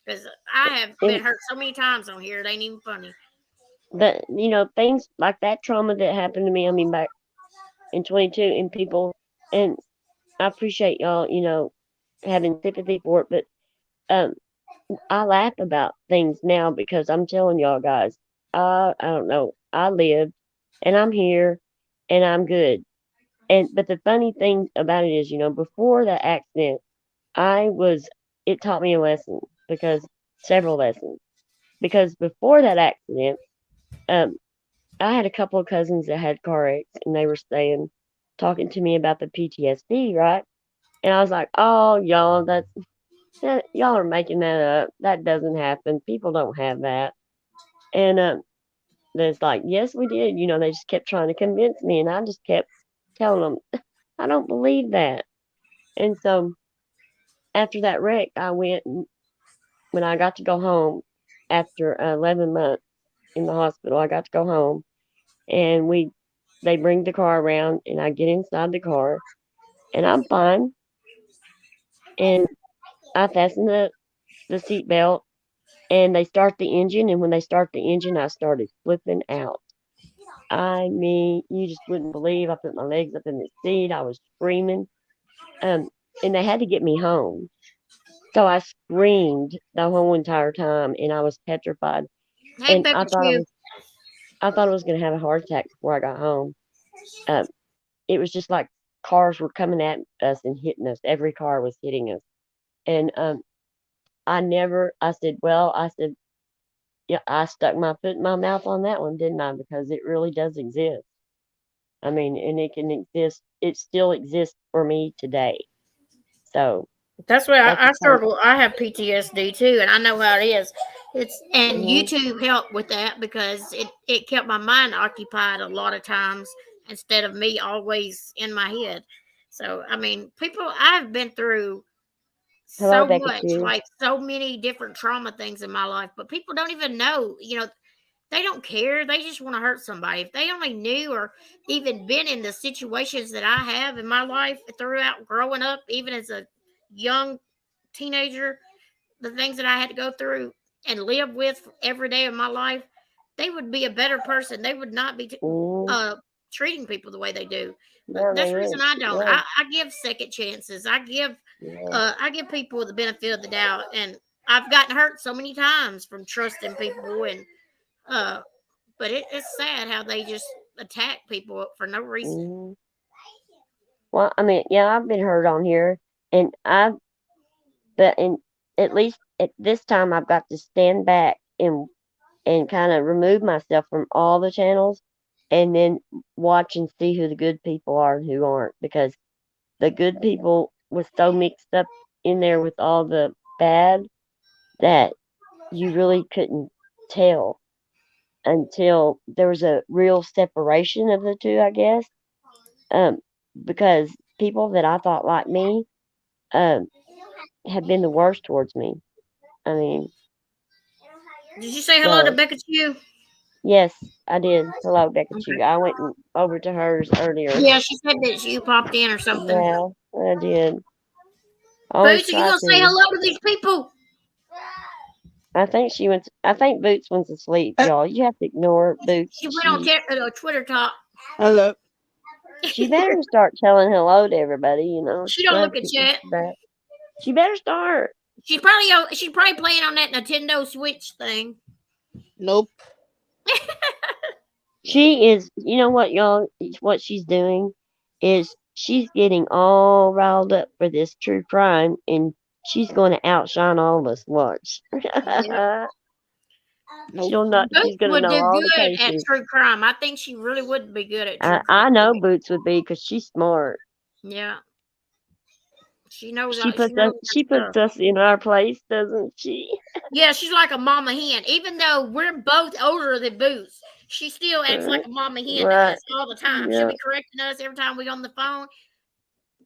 Because I have been And hurt so many times on here, it ain't even funny. things like that trauma that happened to me, I mean, back in 22, and people, and I appreciate y'all, having sympathy for it, but um, I laugh about things now because I'm telling y'all guys, I don't know, I lived, and I'm here, and I'm good. And but the funny thing about it is, before the accident, I was it taught me a lesson because several lessons. Because before that accident, um, I had a couple of cousins that had car wrecks, and they were talking to me about the PTSD, right? And I was like, "Oh, y'all are making that up. That doesn't happen. People don't have that." And it's like, "Yes, we did." They just kept trying to convince me, and I just kept telling them, "I don't believe that." And so after that wreck, when I got to go home after 11 months in the hospital. I got to go home, and they bring the car around, and I get inside the car, and I'm fine, and I fasten the seat belt, and they start the engine, and when they start the engine, I started flipping out. I mean, you just wouldn't believe. I put my legs up in the seat. I was screaming, um, and they had to get me home. So I screamed the whole entire time, and I was petrified. Hey, And Pepper Chew. I thought I was going to have a heart attack before I got home. Um, it was just like cars were coming at us and hitting us. Every car was hitting us. And I said, well, yeah, I stuck my foot in my mouth on that one, didn't I? Because it really does exist. I mean, and it can exist. It still exists for me today. So That's why that's I the part. struggle. I have PTSD too, and I know how it is. And Mhm. YouTube helped with that because it kept my mind occupied a lot of times instead of me always in my head. So I mean, people, I've been through Hello, so Becca much, Chew. like so many different trauma things in my life, but people don't even know. They don't care. They just want to hurt somebody. If they only knew or even been in the situations that I have in my life throughout growing up, even as a young teenager, the things that I had to go through and live with every day of my life, they would be a better person. They would not be Mhm. treating people the way they do. But Yeah, that's they the reason would. I don't. Yeah, I give second chances. yeah. I give people the benefit of the doubt, and I've gotten hurt so many times from trusting people, and uh, but it's sad how they just attack people for no reason. Mhm. Well, I mean, yeah, I've been hurt on here, and but in at least at this time, I've got to stand back and kind of remove myself from all the channels, and then watch and see who the good people are and who aren't, because the good people was so mixed up in there with all the bad that you really couldn't tell until there was a real separation of the two, I guess. Um, because people that I thought like me um have been the worst towards me. I mean, Did you say hello to so Becca Chew? yes, I did. Hello, Becca Chew. Okay. I went over to hers earlier. Yeah, she said that you popped in or something. Yeah, I did. I always Boots, are you try gonna say to. hello to these people? I think she went. I think Boots went to sleep, y'all. You have to ignore Boots. She went on Twitter talk. Hello. She better start telling hello to everybody. She She's don't glad look at to chat. back. She better start. She's probably playing on that Nintendo Switch thing. Nope. She is. You know what, y'all? What she's doing is she's getting all riled up for this true crime, and she's going to outshine all of us. Watch. Yep. Nope. She's going to would know do all the good at cases. true crime. I think she really would be good at true crime. I know Boots would be because she's smart. Yeah. She knows. She puts us in our place, doesn't she? Yeah, she's like a mama hen. Even though we're both older than Boots, she still acts like a mama hen to us all the time. She'll be correcting us every time we on the phone.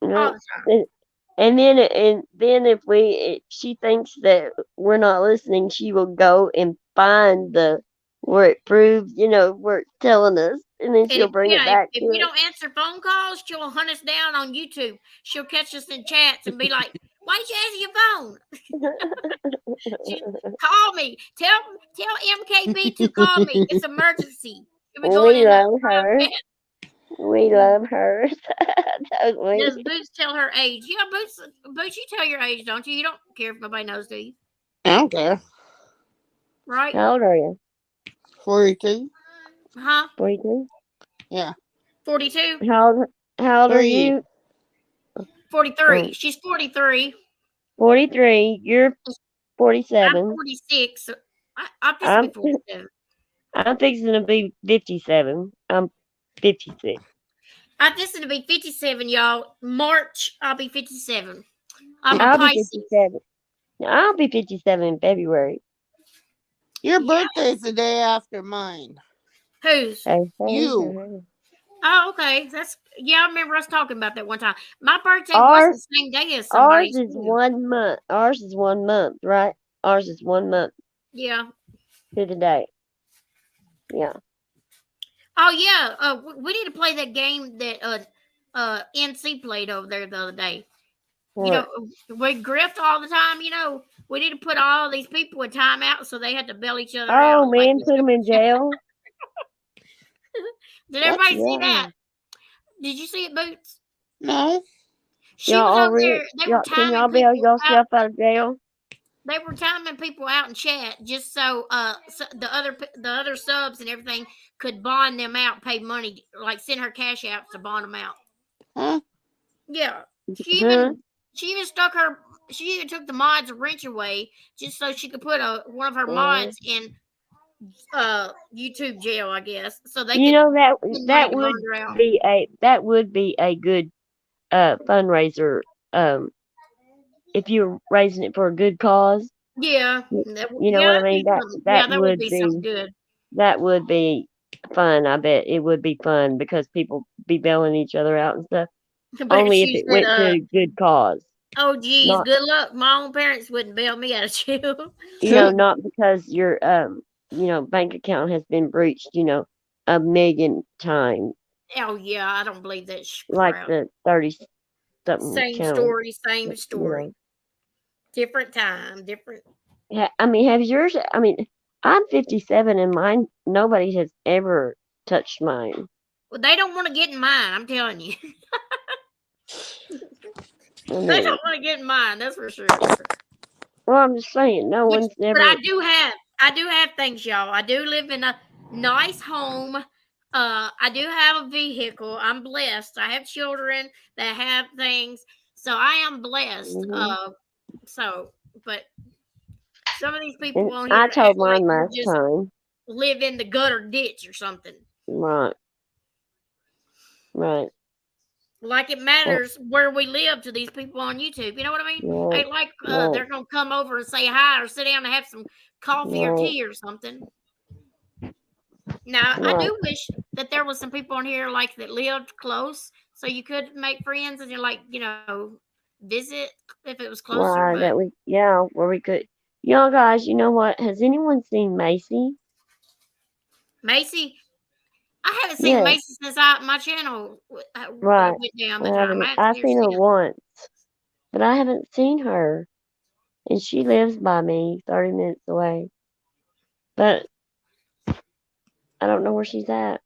All the time. And then if she thinks that we're not listening, she will go and find where it proves, where it's telling us, and then she'll bring it back. If we don't answer phone calls, she'll hunt us down on YouTube. She'll catch us in chats and be like, "Why did you answer your phone? Call me. Tell MKB to call me. It's emergency." We love her. We love her. Totally. Does Boots tell her age? Yeah, Boots, you tell your age, don't you? You don't care if nobody knows, do you? I don't care. Right? How old are you? 42. Huh? 42? Yeah. 42? How old are you? 43. She's 43. 43. You're 47. I'm 46. So I'm fixing to be 47. I'm fixing to be 57. I'm 56. I'm fixing to be 57, y'all. March, I'll be 57. I'm a I'll Pisces. be 57. I'll be 57 in February. Your birthday's the day after mine. Whose? You. Oh, okay. I remember us talking about that one time. My birthday was the same day as somebody's. Ours is 1 month. Ours is 1 month, right? Ours is 1 month. Yeah. To the day. Yeah. Oh yeah. We need to play that game that NC played over there the other day. What? We grift all the time. We need to put all these people in timeout so they had to bail each other out. Oh man, put them in jail. Did everybody see that? Did you see it, Boots? No. She was over there. They were can y'all bail yourself out of jail? They were timing people out in chat just so the other subs and everything could bond them out, pay money, like send her cash out to bond them out. Huh? Yeah. She even took the mods wrench away just so she could put one of her mods in YouTube jail, I guess. So they that would be a good fundraiser if you're raising it for a good cause. Yeah. You know what I mean? That would be something good. That would be fun. I bet it would be fun because people be bailing each other out and stuff. But only if it went to a good cause. Oh geez, good luck. My own parents wouldn't bail me out of jail. Not because your bank account has been breached, 1,000,000 times. Oh yeah, I don't believe that. Like the 30-something. Same story. Different time, different. I mean, have yours? I mean, I'm 57 and mine. Nobody has ever touched mine. Well, they don't want to get in mine. I'm telling you. They don't want to get in mine. That's for sure. Well, I'm just saying, one's never. But I do have things, y'all. I do live in a nice home. I do have a vehicle. I'm blessed. I have children that have things, so I am blessed. But some of these people on here, I told mine last time, live in the gutter ditch or something. Right. Like it matters where we live to these people on YouTube. You know what I mean? Right. Ain't like they're gonna come over and say hi or sit down and have some coffee or tea or something. Now I do wish that there was some people on here like that lived close, so you could make friends and visit if it was closer. Where we could. Y'all guys, you know what? Has anyone seen Macy? Macy? I haven't seen Macy since my channel went down the time. I've seen her once, but I haven't seen her and she lives by me, 30 minutes away. But I don't know where she's at.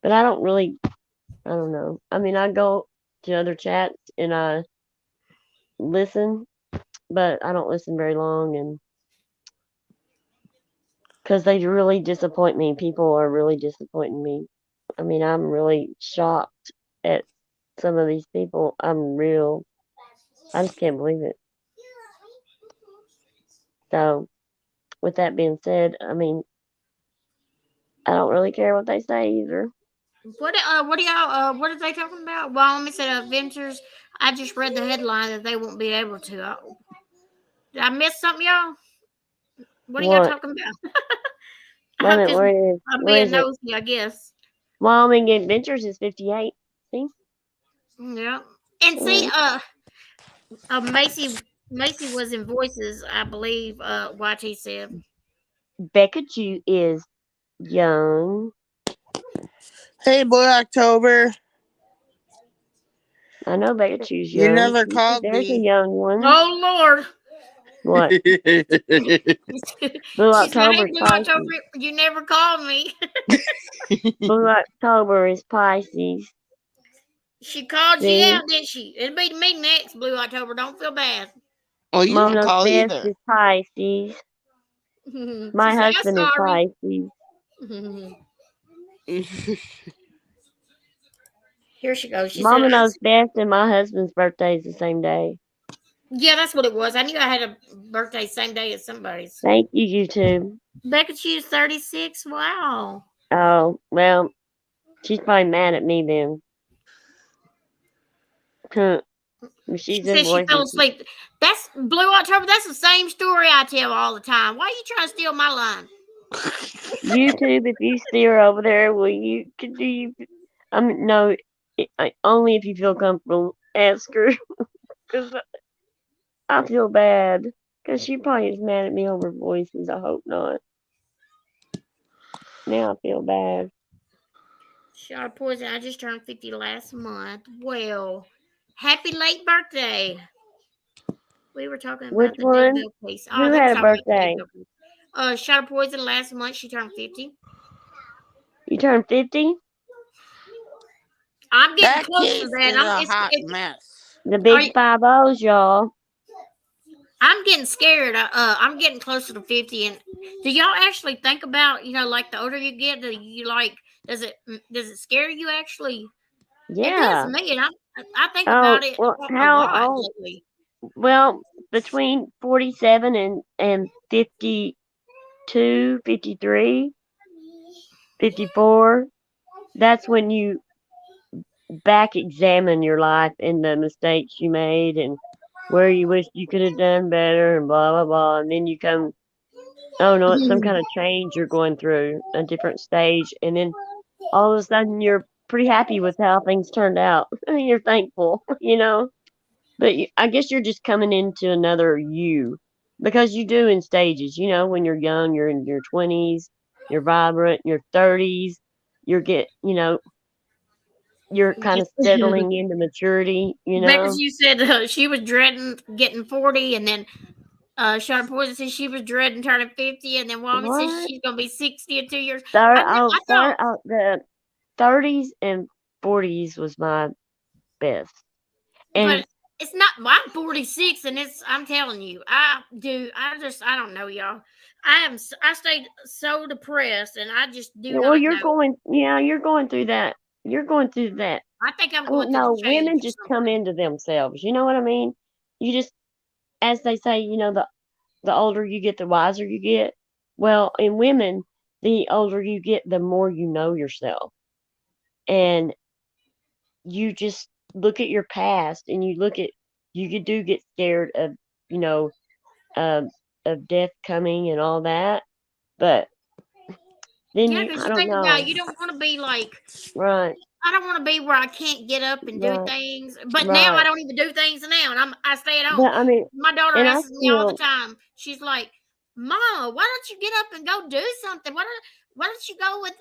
But I don't know. I mean, I go to other chats and I listen, but I don't listen very long, and because they really disappoint me. People are really disappointing me. I mean, I'm really shocked at some of these people. I just can't believe it. So, with that being said, I mean, I don't really care what they say either. What do y'all what are they talking about? Wyoming said Adventures. I just read the headline that they won't be able to. Did I miss something, y'all? What are y'all What? talking about? Wait a I'm minute, just I'm where being is it? nosy, I guess. Wyoming Adventures is 58. See? Yeah. And see, Mm. Macy was in Voices, I believe. YT said. Becca Jew is young. Hey, boy, October. I know Becca Chew's You young. never called There's a me. young one. Oh Lord. What? Blue She said, October "Hey, is Blue October, Pisces. you never called me." Blue October is Pisces. She called you See? out, didn't she? It'll be me next, Blue October. Don't feel bad. Oh, you Mom didn't knows call best either. is Pisces. She My said, "I'm husband is sorry." Pisces. Here she goes. She said, Mama knows best, and my husband's birthday is the same day. "Yeah, that's what it was. I knew I had a birthday same day as somebody's." Thank you, YouTube. Becca Chu's 36. Wow. Oh, well, she's probably mad at me then. She She's in said she fell voices. asleep. That's Blue October. That's the same story I tell all the time. Why are you trying to steal my line? YouTube, if you see her over there, could you, no, only if you feel comfortable, ask her, because I feel bad, because she probably is mad at me over voices. I hope not. Now I feel bad. Shot of poison. I just turned 50 last month. Well, happy late birthday. We were talking Which about the one? Danville case. Oh, Who they were had a talking about the birthday? Danville case. Shot of poison last month. She turned 50. You turned 50? I'm getting That close to case that. is a hot mess. The Are big 5-0s, y'all. I'm getting scared. I'm getting closer to 50. And do y'all actually think about, like the older you get, do you like, does it scare you actually? It does Yeah. me. And I think Oh, about it well, a lot how old? lately. Well, between 47 and 52, 53, 54, that's when you back examine your life and the mistakes you made and where you wish you could have done better and blah, blah, blah. And then you come, oh no, it's some kind of change you're going through, a different stage. And then all of a sudden you're pretty happy with how things turned out. You're thankful, But I guess you're just coming into another you because you do in stages. When you're young, you're in your 20s, you're vibrant, your 30s, you're kind of settling into maturity. Because you said she was dreading getting 40, and then Sean Poison said she was dreading turning 50, and then Woman said What? she's gonna be 60 in 2 years. The 30s and 40s was my best. But And it's not. I'm 46, and I'm telling you, I don't know, y'all. I stayed so depressed, and I just do well, not know. you're going through that. You're going through that. I think I'm I going don't through the know. change Women or just come something. into themselves. You know what I mean? You just, as they say, the older you get, the wiser you get. Well, in women, the older you get, the more you know yourself. And you just look at your past and you do get scared of, you know, um, of death coming and all that. But then Yeah, because I you don't think about know. it, you don't want to be like. Right, I don't want to be where I can't get up and do right, things. But now I right. don't even do things now, and I stay at home. But I mean, My daughter and I asks me all the still, time. She's like, Mama, why don't you get up and go do something? Why don't you go with?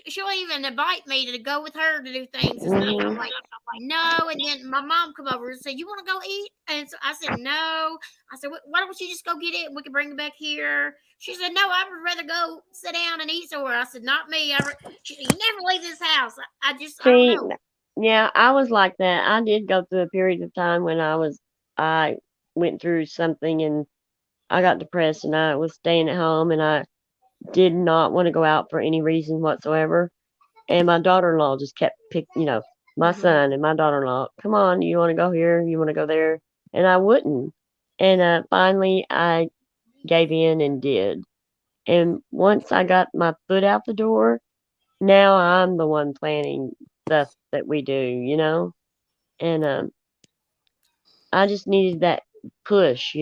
She'll even invite me to go with her to do things and stuff. And I'm Mhm. like, no. And then my mom come over and said, you want to go eat? And so I said, no. I said, why don't you just go get it and we can bring it back here? She said, no, I would rather go sit down and eat somewhere. I said, not me. She said, you never leave this house. I don't See, know. yeah, I was like that. I did go through a period of time when I went through something and I got depressed and I was staying at home and I did not want to go out for any reason whatsoever. And my daughter-in-law just kept my Mm-hmm. son and my daughter-in-law, come on, you want to go here? You want to go there? And I wouldn't. And finally, I gave in and did. And once I got my foot out the door, now I'm the one planning stuff that we do. And I just needed that push.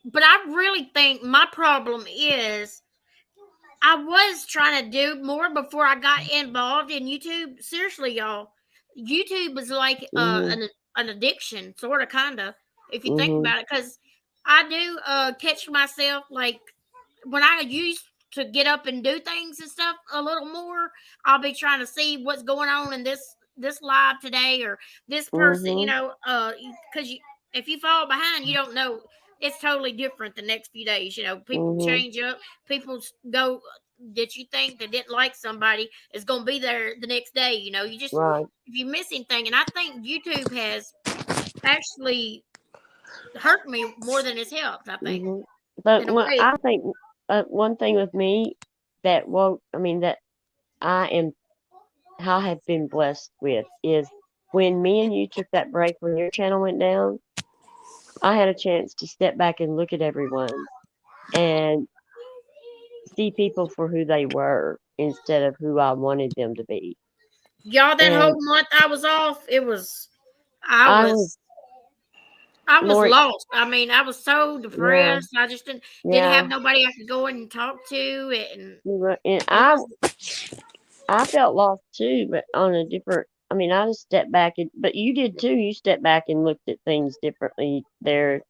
But I really think my problem is I was trying to do more before I got involved in YouTube. Seriously, y'all, YouTube was like Mhm. an addiction, sort of, kind of, if you think Mhm. about it. Because I do catch myself like when I used to get up and do things and stuff a little more. I'll be trying to see what's going on in this live today or this person, Mhm. because if you fall behind, you don't know. It's totally different the next few days. People Mhm. change up. People go that you think that didn't like somebody is going to be there the next day. You just Right. if you miss anything, and I think YouTube has actually hurt me more than it's helped. I think Mhm. But in a what way. I think one thing with me that I am I have been blessed with is when me and you took that break when your channel went down, I had a chance to step back and look at everyone and see people for who they were instead of who I wanted them to be. Y'all, that whole And month I was off, I I was was I was more lost. I mean, I was so yeah, depressed. I just didn't have yeah. nobody I could go in and talk to, and And it was I felt lost too, but on a different. I mean, I just stepped back, but you did too. You stepped back and looked at things differently. There,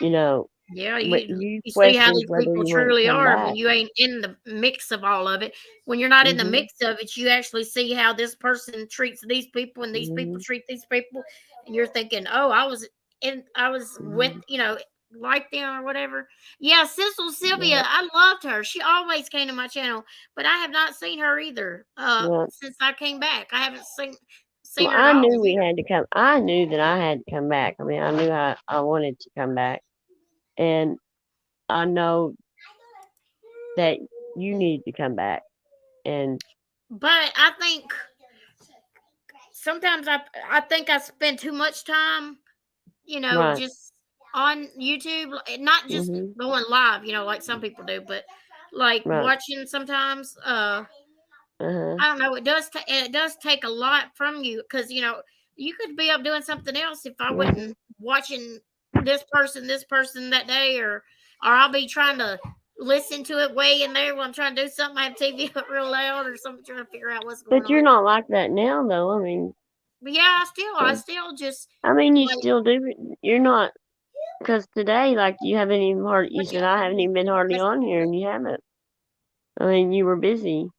you know, yeah. what You you you see how questioned these whether people you wanted to truly come are when back. you ain't in the mix of all of it. When you're not in the Mhm, mix of it, you actually see how this person treats these people, and these people mhm, treat these people, and you're thinking, oh, I was with mhm. like them or whatever. Yeah, Sister Sylvia, Yeah, I loved her. She always came to my channel, but I have not seen her either. yeah. Since I came back, I haven't seen Well, her at I all knew we here. had to come. I knew that I had to come back. I mean, I knew I wanted to come back, and I know that you needed to come back. And But I think sometimes I think I spend too much time, right, just on YouTube, not just mhm, going live, like some people do, but like right, watching sometimes. uh-huh, I don't know. It does take a lot from you because you could be up doing something else if I mhm. wasn't watching this person that day, or I'll be trying to listen to it way in there while I'm trying to do something. I have TV up real loud or something, trying to figure out what's going But you're on. not like that now, though. I mean, But yeah, I 'cause still just you like. still do. You're not, because today, like, you haven't even you But said I haven't even been hardly that's, on here, and you haven't. I mean, you were busy.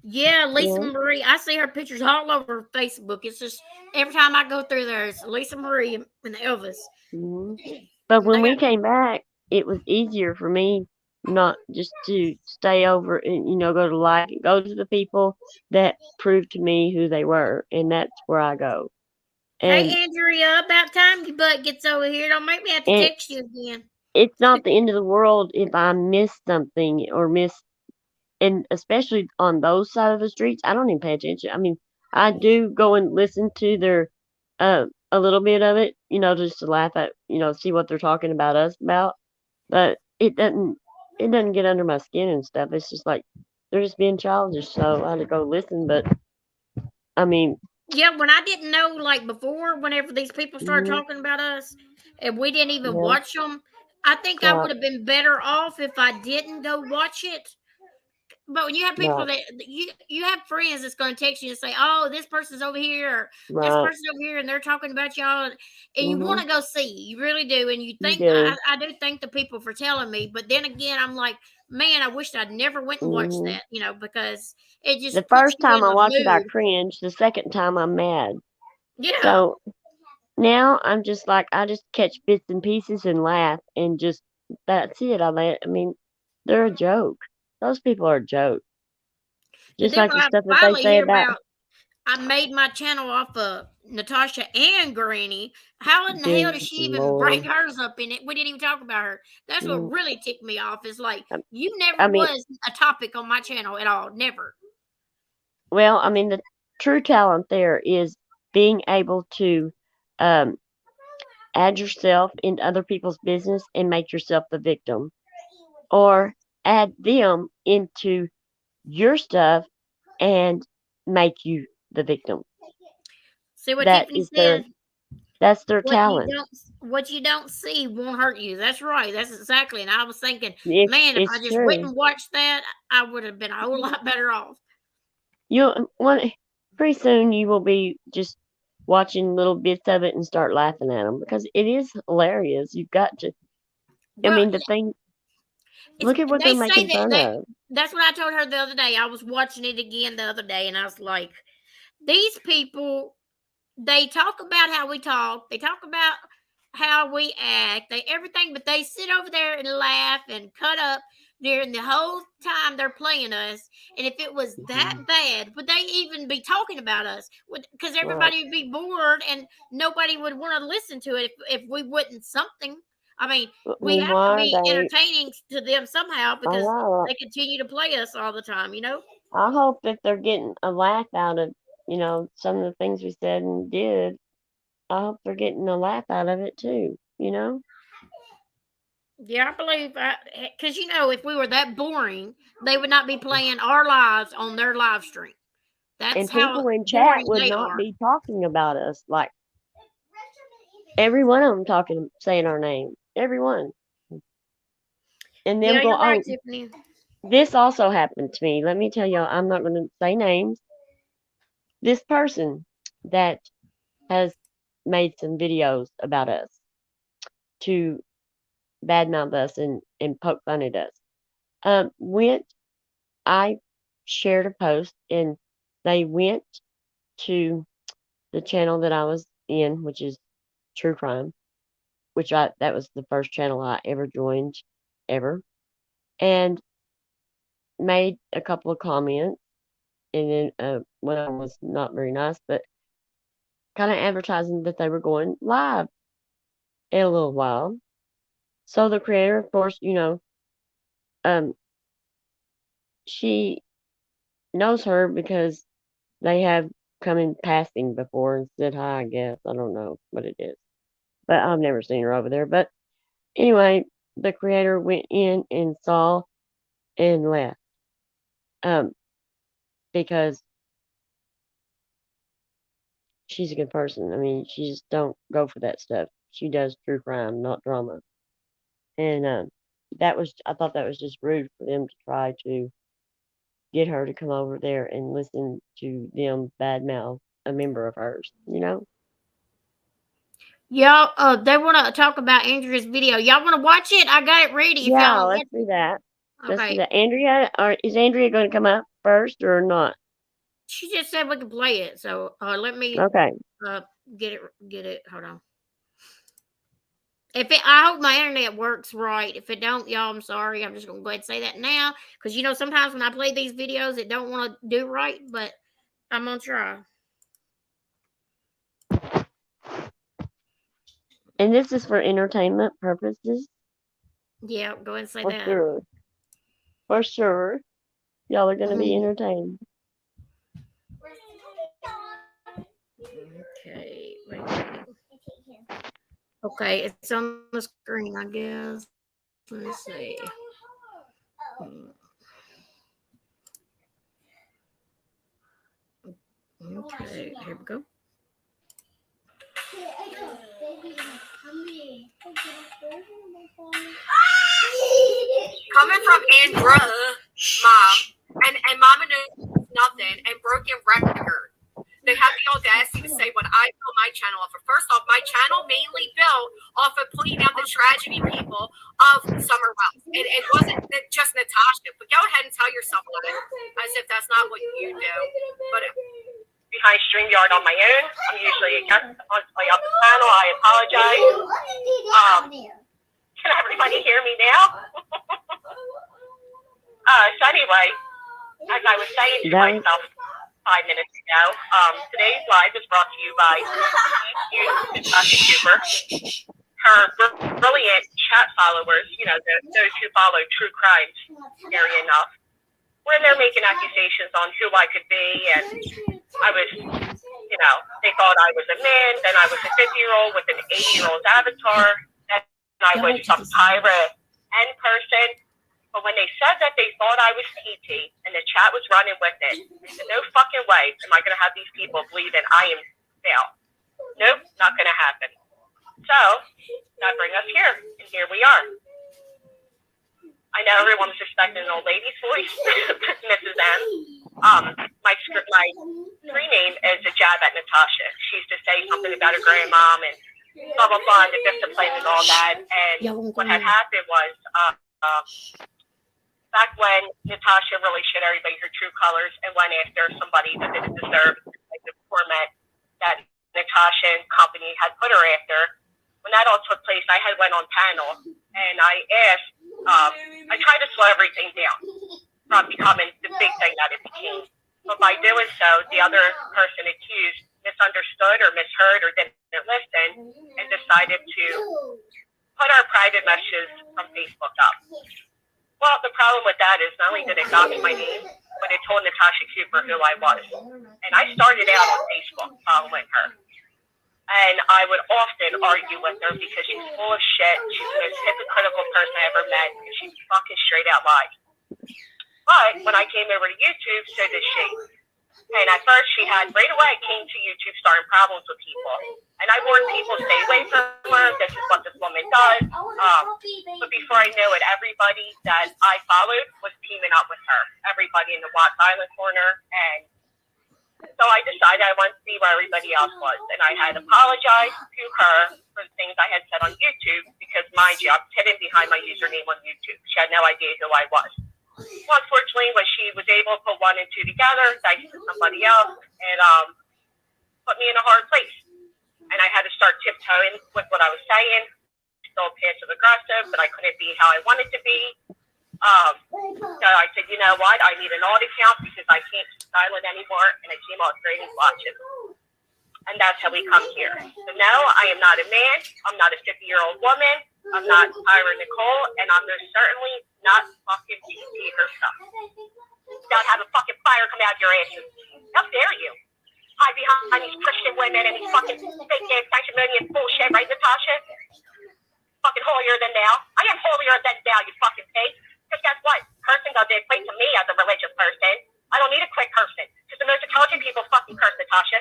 yeah, Lisa Yeah. Marie. I see her pictures all over Facebook. It's just every time I go through there, it's Lisa Marie and Elvis. Hmm. But And when they we got came back, it was easier for me not just to stay over and, go to the people that proved to me who they were, and that's where I go. And Hey, Andrea, about time your butt gets over here. Don't make me have to and text you again. it's not the end of the world if I miss something or miss, and especially on those side of the streets, I don't even pay attention. I mean, I do go and listen to their a little bit of it, just to laugh at, see what they're talking about us about, but it doesn't get under my skin and stuff. It's just like they're just being childish, so I had to go listen. But I mean, Yeah, when I didn't know, like before, whenever these people started mhm, talking about us, and we didn't even yeah, watch them, I think I right, would have been better off if I didn't go watch it But when you have people that you have friends that's going to text you and say, "Oh, this person's over here, or this person's over here," and they're talking about y'all, and you want to go see. You really do, and you think I do thank the people for telling me. But then again, I'm like, man, I wish I'd never went and watched that, because it just the first time I watched it, I cringed. The second time, I'm mad. Yeah. So now I'm just like, I just catch bits and pieces and laugh, and just that's it. I mean, they're a joke. Those people are a joke. Just like the stuff that they say about. I made my channel off of Natasha and Granny. How in the hell did she even bring hers up in it? We didn't even talk about her. That's what really ticked me off. Is like you never was a topic on my channel at all. Never. Well, I mean, the true talent there is being able to add yourself into other people's business and make yourself the victim, or add them into your stuff and make you the victim. See what Tiffany said? That's their talent. What you don't see won't hurt you. That's right. That's exactly. And I was thinking, man, if I just went and watched that, I would have been a whole lot better off. Pretty soon you will be just watching little bits of it and start laughing at them, because it is hilarious. You've got to. Well, I mean, the thing. Look at what they're making fun of. That's what I told her the other day. I was watching it again the other day, and I was like, these people. They talk about how we talk. They talk about how we act. Everything, but they sit over there and laugh and cut up during the whole time they're playing us. And if it was that bad, would they even be talking about us? Because everybody would be bored and nobody would want to listen to it if we wouldn't something. I mean, we have to be entertaining to them somehow, because they continue to play us all the time, I hope that they're getting a laugh out of some of the things we said and did. I hope they're getting a laugh out of it too, Yeah, I believe, because if we were that boring, they would not be playing our lives on their live stream. And people in chat would not be talking about us. Like, every one of them saying our name. Everyone. And them go, right, Tiffany. This also happened to me. Let me tell y'all, I'm not going to say names. This person that has made some videos about us to badmouth us and poke fun at us. I shared a post, and they went to the channel that I was in, which is True Crime, that was the first channel I ever joined, ever, and made a couple of comments, and then one of them was not very nice, but kind of advertising that they were going live in a little while. So the creator, of course, she knows her because they have come in passing before and said hi, I guess. I don't know what it is, but I've never seen her over there. But anyway, the creator went in and saw and left, because she's a good person. I mean, she just don't go for that stuff. She does true crime, not drama. And I thought that was just rude for them to try to get her to come over there and listen to them badmouth a member of hers, Y'all, they want to talk about Andrea's video. Y'all want to watch it? I got it ready. Yeah, let's do that. Okay. Let's do that. Andrea, is Andrea going to come up first or not? She just said we can play it. So let me get it. Hold on. I hope my internet works right. If it don't, y'all, I'm sorry. I'm just gonna go ahead and say that now, because sometimes when I play these videos, it don't want to do right, but I'm gonna try. And this is for entertainment purposes. Yeah, go ahead and say that. Sure. For sure, y'all are gonna be entertained. Okay, wait. Okay, it's on the screen, I guess. Let's see. Okay, here we go. Coming from Andrea, Mom, tragedy, people, of Summer Wells. It wasn't just Natasha, but go ahead and tell yourself that as if that's not what you do. But behind StreamYard on my own, I'm usually a guest on the other panel. I apologize. Can everybody hear me now? So anyway, as I was saying to myself 5 minutes ago, today's live is brought to you by Natasha Cooper. Her brilliant chat followers, those who follow true crimes, scary enough, when they're making accusations on who I could be, and I was, they thought I was a man, then I was a 50-year-old with an 80-year-old avatar, then I was some pirate end person. But when they said that they thought I was TT and the chat was running with it, I said, no fucking way am I going to have these people believing I am Dale. Nope, not going to happen. So that brings us here, and here we are. I know everyone was expecting an old lady's voice, Mrs. M. My screen name is a jab at Natasha. She used to say something about her grandmom and blah, blah, blah, and the discipline and all that. And what had happened was, back when Natasha really showed everybody her true colors and went after somebody that didn't deserve like the torment that Natasha and company had put her after, when that all took place, I had went on panel and I asked, I tried to slow everything down from becoming the big thing that it became. But by doing so, the other person accused misunderstood or misheard or didn't listen and decided to put our private messages from Facebook up. Well, the problem with that is not only did it dox my name, but it told Natasha Cooper who I was. And I started out on Facebook following her. And I would often argue with her because she's full of shit. She's the most hypocritical person I ever met, and she's fucking straight out lies. But when I came over to YouTube, so did she. And at first, she had right away came to YouTube starting problems with people. And I warned people, stay away from her. This is what this woman does. But before I knew it, everybody that I followed was teaming up with her. Everybody in the Watts Island corner. And so I decided I wanted to see where everybody else was. And I had apologized to her for the things I had said on YouTube because, mind you, I'm hidden behind my username on YouTube. She had no idea who I was. Well, unfortunately, when she was able to put 1 and 2 together, thanks to somebody else, and put me in a hard place. And I had to start tiptoeing with what I was saying, still passive aggressive, but I couldn't be how I wanted to be. So I said, you know what? I need an alt account because I can't keep silent anymore, and I came out straight and watching. And that's how we come here. So no, I am not a man. I'm not a 50-year-old woman. I'm not Ira Nicole, and I'm certainly not fucking TT herself. Don't have a fucking fire come out of your asses. How dare you? Hide behind these Christian women and these fucking fake ass sanctimonious bullshit, right, Natasha? Fucking holier than thou. I am holier than thou, you fucking pig. Because guess what? Cursing doesn't equate to me as a religious person. I don't need to quit cursing. Because the most intelligent people fucking curse, Natasha.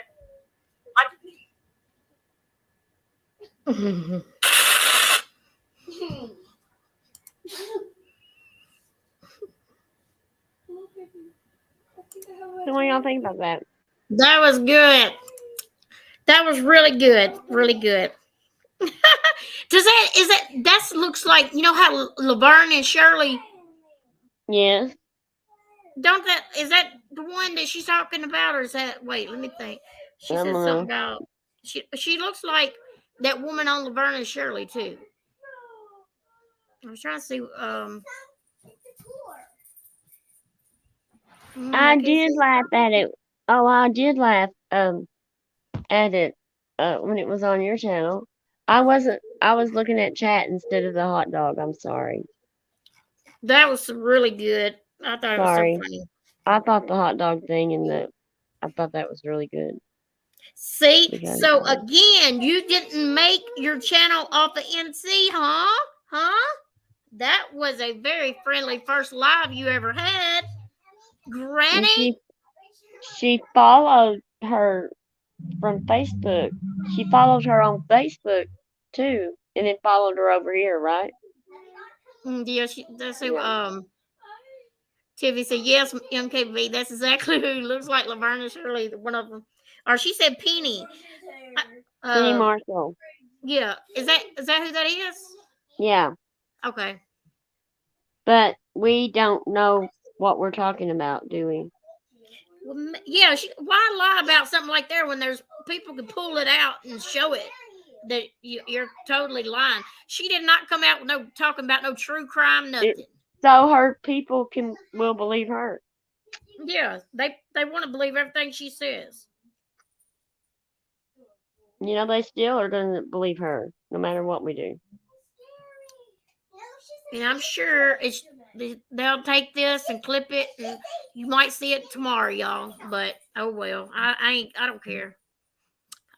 So what do y'all think about that? That was good. That was really good. Really good. That looks like, you know how Laverne and Shirley. Yes. Is that the one that she's talking about, or is that, wait, let me think. She said something about, she looks like that woman on Laverne and Shirley too. I was trying to see, I did laugh at it. Oh, I did laugh at it when it was on your channel. I was looking at chat instead of the hot dog. I'm sorry. That was really good. I thought it was so funny. I thought the hot dog thing I thought that was really good. See, so again, you didn't make your channel off the NC, huh? That was a very friendly first live you ever had. Granny? She followed her from Facebook. She followed her on Facebook too, and then followed her over here, right? Yeah, that's who. Tiffy said yes, MKB. That's exactly who looks like Laverne and Shirley. One of them, or she said Penny. Penny Marshall. Yeah, is that who that is? Yeah. Okay. But we don't know what we're talking about, do we? Well, yeah. Why lie about something like that when there's people can pull it out and show it that you're totally lying? She did not come out with no talking about no true crime, nothing. So her people will believe her. Yeah, they want to believe everything she says. They still are going to believe her, no matter what we do. And I'm sure they'll take this and clip it, and you might see it tomorrow, y'all. But oh well, I don't care.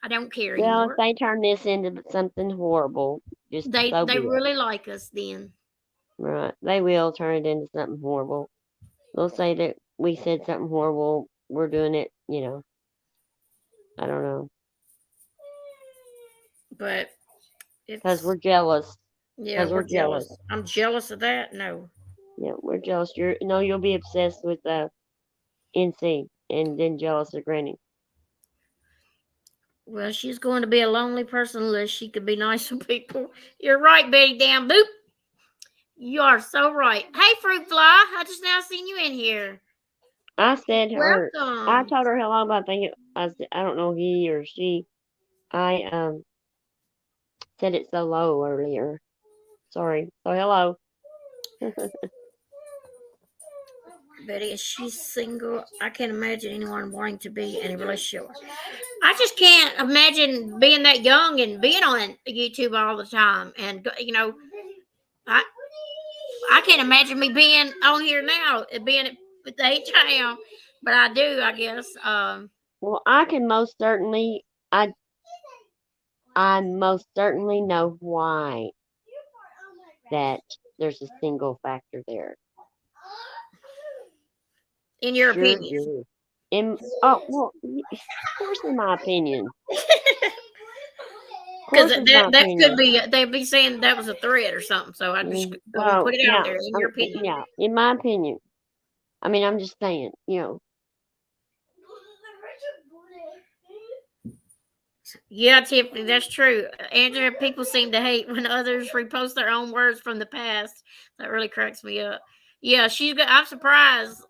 I don't care Well, if anymore. they turn this into something horrible, just They so be it. really like us then. Right. They will turn it into something horrible. They'll say that we said something horrible. We're doing it, I don't know. But Because we're jealous. Yeah, we're jealous. I'm jealous of that. No. Yeah, we're jealous. You'll be obsessed with NC and then jealous of Granny. Well, she's going to be a lonely person unless she could be nice to people. You're right, Betty Damn Boop. You are so right. Hey, Fruit Fly. I just now seen you in here. I said her. Welcome. I told her hello, but I don't know he or she. I said it so low earlier. Sorry. So hello. Betty, is she single? I can't imagine anyone wanting to be in a relationship. I just can't imagine being that young and being on YouTube all the time. And I can't imagine me being on here now, being at the age I am. But I do, I guess. Well, I can most certainly. I most certainly know why that there's a single factor there. In your opinion. Well, of course, in my opinion. Because that could be, they'd be saying that was a threat or something. So I just put it out there in your opinion. Yeah, in my opinion. I mean, I'm just saying, Yeah, Tiffany, that's true. Andrea, people seem to hate when others repost their own words from the past. That really cracks me up. Yeah, I'm surprised.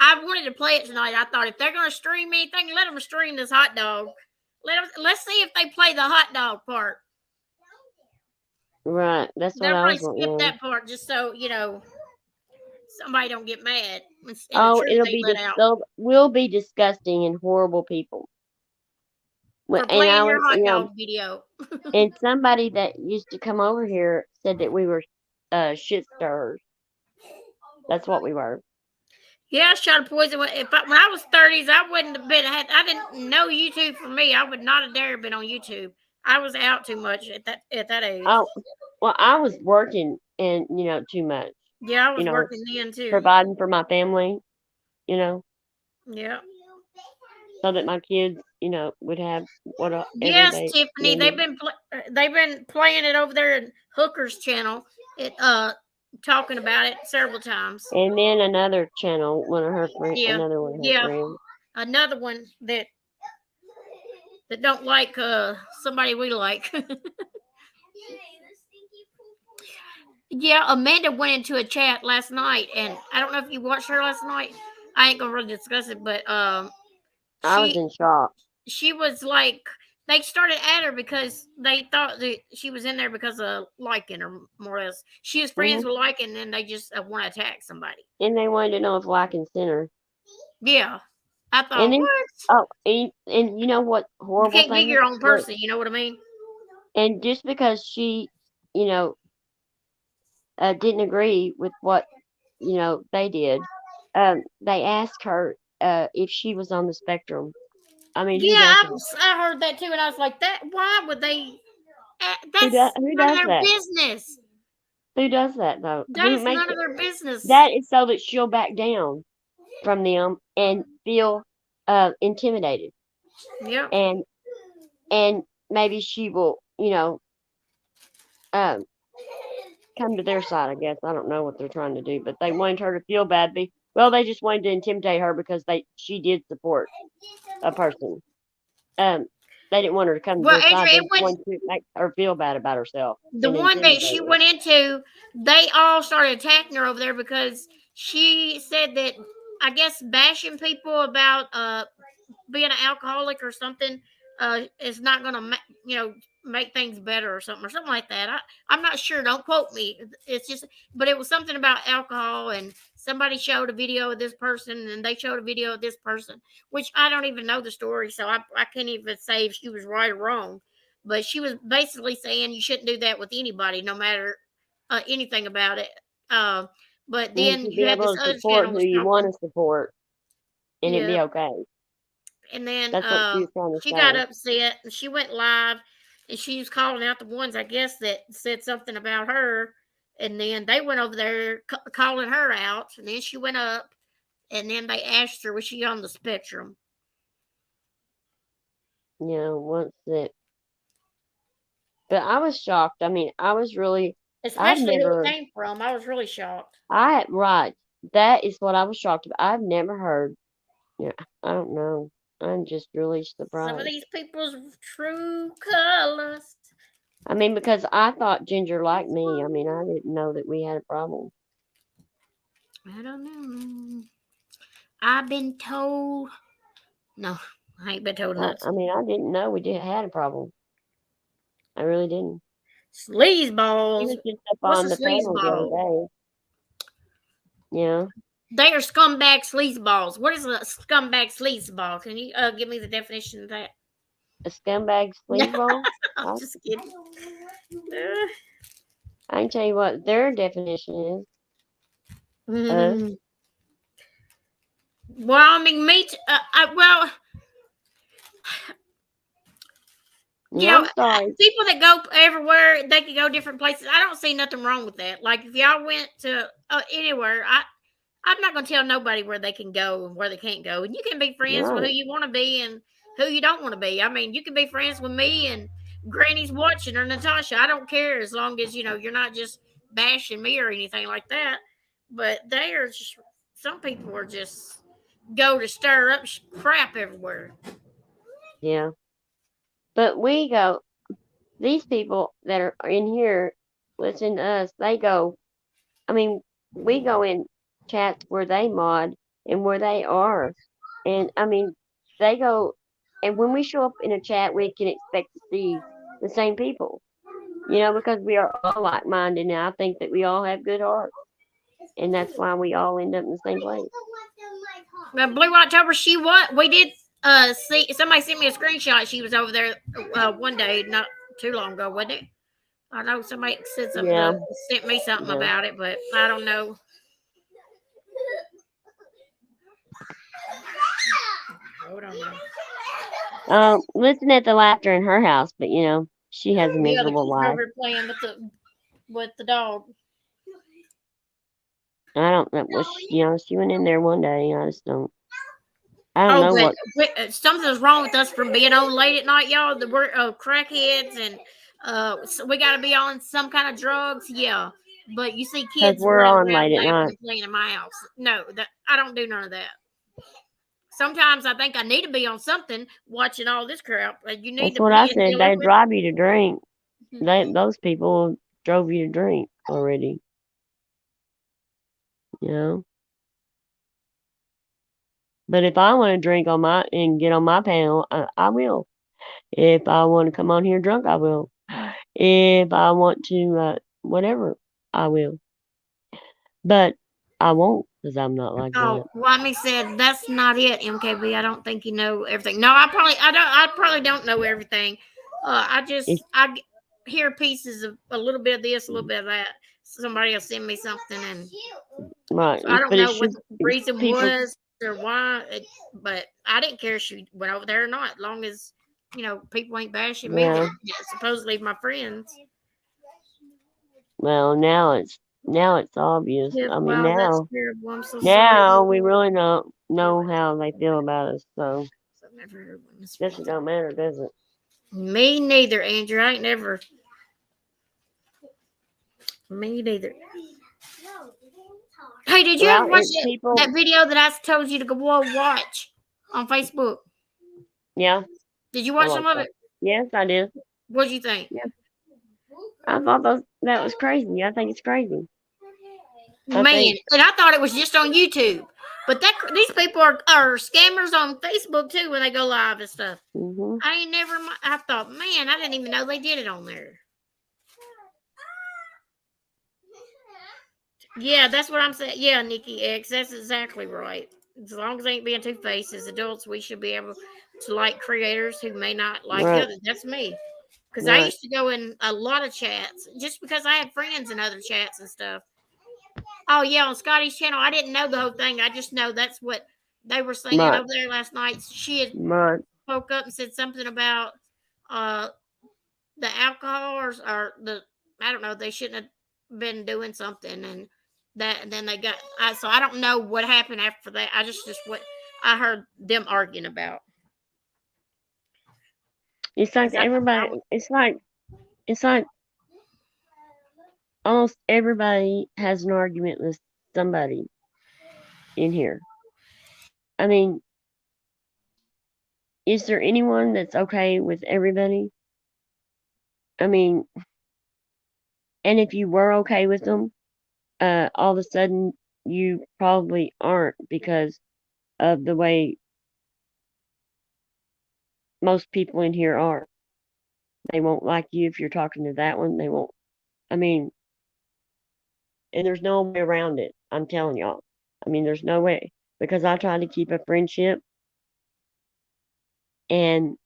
I wanted to play it tonight. I thought if they're going to stream anything, let them stream this hot dog. Let's see if they play the hot dog part. Right, that's what I was wanting. They'll probably skip that part just so somebody don't get mad. We'll be disgusting and horrible people. For playing your hot dog video. And somebody that used to come over here said that we were shit stirrers. That's what we were. Yeah, I shot a poison. When I was 30s, I wouldn't have been. I didn't know YouTube for me. I would not have dared been on YouTube. I was out too much at that age. Oh, well, I was working and too much. Yeah, I was working then too. Providing for my family, Yeah. So that my kids, would have what. Yes, Tiffany, they've been playing it over there in Hooker's channel. Talking about it several times. And then another channel, one of her friends, another one of her friends. Another one that don't like somebody we like. Yeah, Amanda went into a chat last night, and I don't know if you watched her last night. I ain't gonna really discuss it, but I was in shock. She was like, they started at her because they thought that she was in there because of liking her, more or less. she was friends with liking, and they just want to attack somebody. And they wanted to know if liking sent her. Yeah, I thought, what? Oh, and you know what horrible you can't be your own person. You know what I mean? And just because she, didn't agree with what they did, they asked her if she was on the spectrum. I mean, I heard that too, and I was like, "That? Why would they? That's none of their business." Who does that though? That's none of their business. That is so that she'll back down from them and feel intimidated. Yeah. And maybe she will, come to their side, I guess. I don't know what they're trying to do, but they wanted her to feel bad. Well, they just wanted to intimidate her because she did support a person. They they didn't want her to come to Well, their side. Andrew, They wanted to make her feel bad about herself. The and one that intimidate she her. went into, they all started attacking her over there because she said that, I guess, bashing people about being an alcoholic or something is not going to make things better or something like that. I'm not sure. Don't quote me. It's just, but it was something about alcohol, and somebody showed a video of this person, and they showed a video of this person, which I don't even know the story, so I can't even say if she was right or wrong. But she was basically saying you shouldn't do that with anybody, no matter anything about it. But You then should you be had able this to other support channel who was you want talking. to support, and it'd Yeah. be okay. And then That's what she was trying to she say. got upset and she went live and she was calling out the ones, I guess, that said something about her. And then they went over there calling her out. And then she went up and then they asked her, was she on the spectrum? Once it. But I was shocked. I mean, I was really. Especially who it came from. I was really shocked. Right. That is what I was shocked about. I've never heard. Yeah, I don't know. I'm just really surprised. Some of these people's true colors. I mean, because I thought Ginger liked me. I mean, I didn't know that we had a problem. I don't know. I've been told. No, I ain't been told nothing. I mean, I didn't know we had a problem. I really didn't. Sleazeballs. He was just up What's on a the panel the other sleazeball? day. Yeah. They are scumbag sleazeballs. What is a scumbag sleazeball? Can you give me the definition of that? A scumbag sleazeball? I'm just kidding. I can tell you what their definition is. Well, I mean, I'm sorry. people that go everywhere, they can go different places. I don't see nothing wrong with that. Like, if y'all went to anywhere, I'm not going to tell nobody where they can go and where they can't go. And you can be friends with who you want to be and who you don't want to be. I mean, you can be friends with me and Granny's watching or Natasha. I don't care as long as, you're not just bashing me or anything like that. But some people are just go to stir up crap everywhere. Yeah. But these people that are in here listening to us, they go, I mean, we go in chats where they mod and where they are. And I mean, they go, and when we show up in a chat, we can expect to see the same people, because we are all like minded. And I think that we all have good hearts. And that's why we all end up in the same place. Blue October, we did see, somebody sent me a screenshot. She was over there one day, not too long ago, wasn't it? I know somebody said something, sent me something about it, but I don't know. Hold on. Listen at the laughter in her house, but she has a miserable life. Over playing with the dog. I don't know. She went in there one day. I just don't. I don't know what. Something's wrong with us from being on late at night, y'all. We're crackheads, and so we got to be on some kind of drugs. Yeah, but you see kids we're on late at night playing in my house. No, I don't do none of that. Sometimes I think I need to be on something watching all this crap. That's what I said. They drive you to drink. Those people drove you to drink already. But if I want to drink and get on my panel, I will. If I want to come on here drunk, I will. If I want to, whatever, I will. But I won't, because I'm not like that. Oh, Rodney said that's not it, MKB. I don't think you know everything. No, I probably don't know everything. I hear pieces of a little bit of this, a little bit of that. Somebody will send me something, and right. So I don't know what the reason was or why, but I didn't care if she went over there or not, as long as people ain't bashing me. Supposedly my friends. Well, now it's obvious. Yeah, I mean, that's terrible. I'm so now sorry. we really don't know how they feel about us. So guess it don't matter, does it? Me neither, Andrew. I ain't never. Me neither. Hey, did you ever watch that video that I told you to go watch on Facebook? Yeah. Did you watch some of it? Yes, I did. What'd you think? Yeah. I thought that was crazy. I think it's crazy. Man, and I thought it was just on YouTube. But these people are scammers on Facebook too when they go live and stuff. Mm-hmm. I thought, man, I didn't even know they did it on there. Yeah, that's what I'm saying. Yeah, Nikki X, that's exactly right. As long as they ain't being two-faced, as adults, we should be able to like creators who may not like others. That's me. Because I used to go in a lot of chats just because I had friends in other chats and stuff. Oh, yeah, on Scotty's channel, I didn't know the whole thing. I just know that's what they were saying over there last night. She had spoke up and said something about the alcohol or I don't know, they shouldn't have been doing something. And then they got, so I don't know what happened after that. I just what I heard them arguing about. It's like everybody, it's like almost everybody has an argument with somebody in here. I mean, is there anyone that's okay with everybody? I mean, and if you were okay with them, all of a sudden you probably aren't because of the way most people in here are. They won't like you if you're talking to that one. They won't. I mean, and there's no way around it. I'm telling y'all. I mean, there's no way because I try to keep a friendship and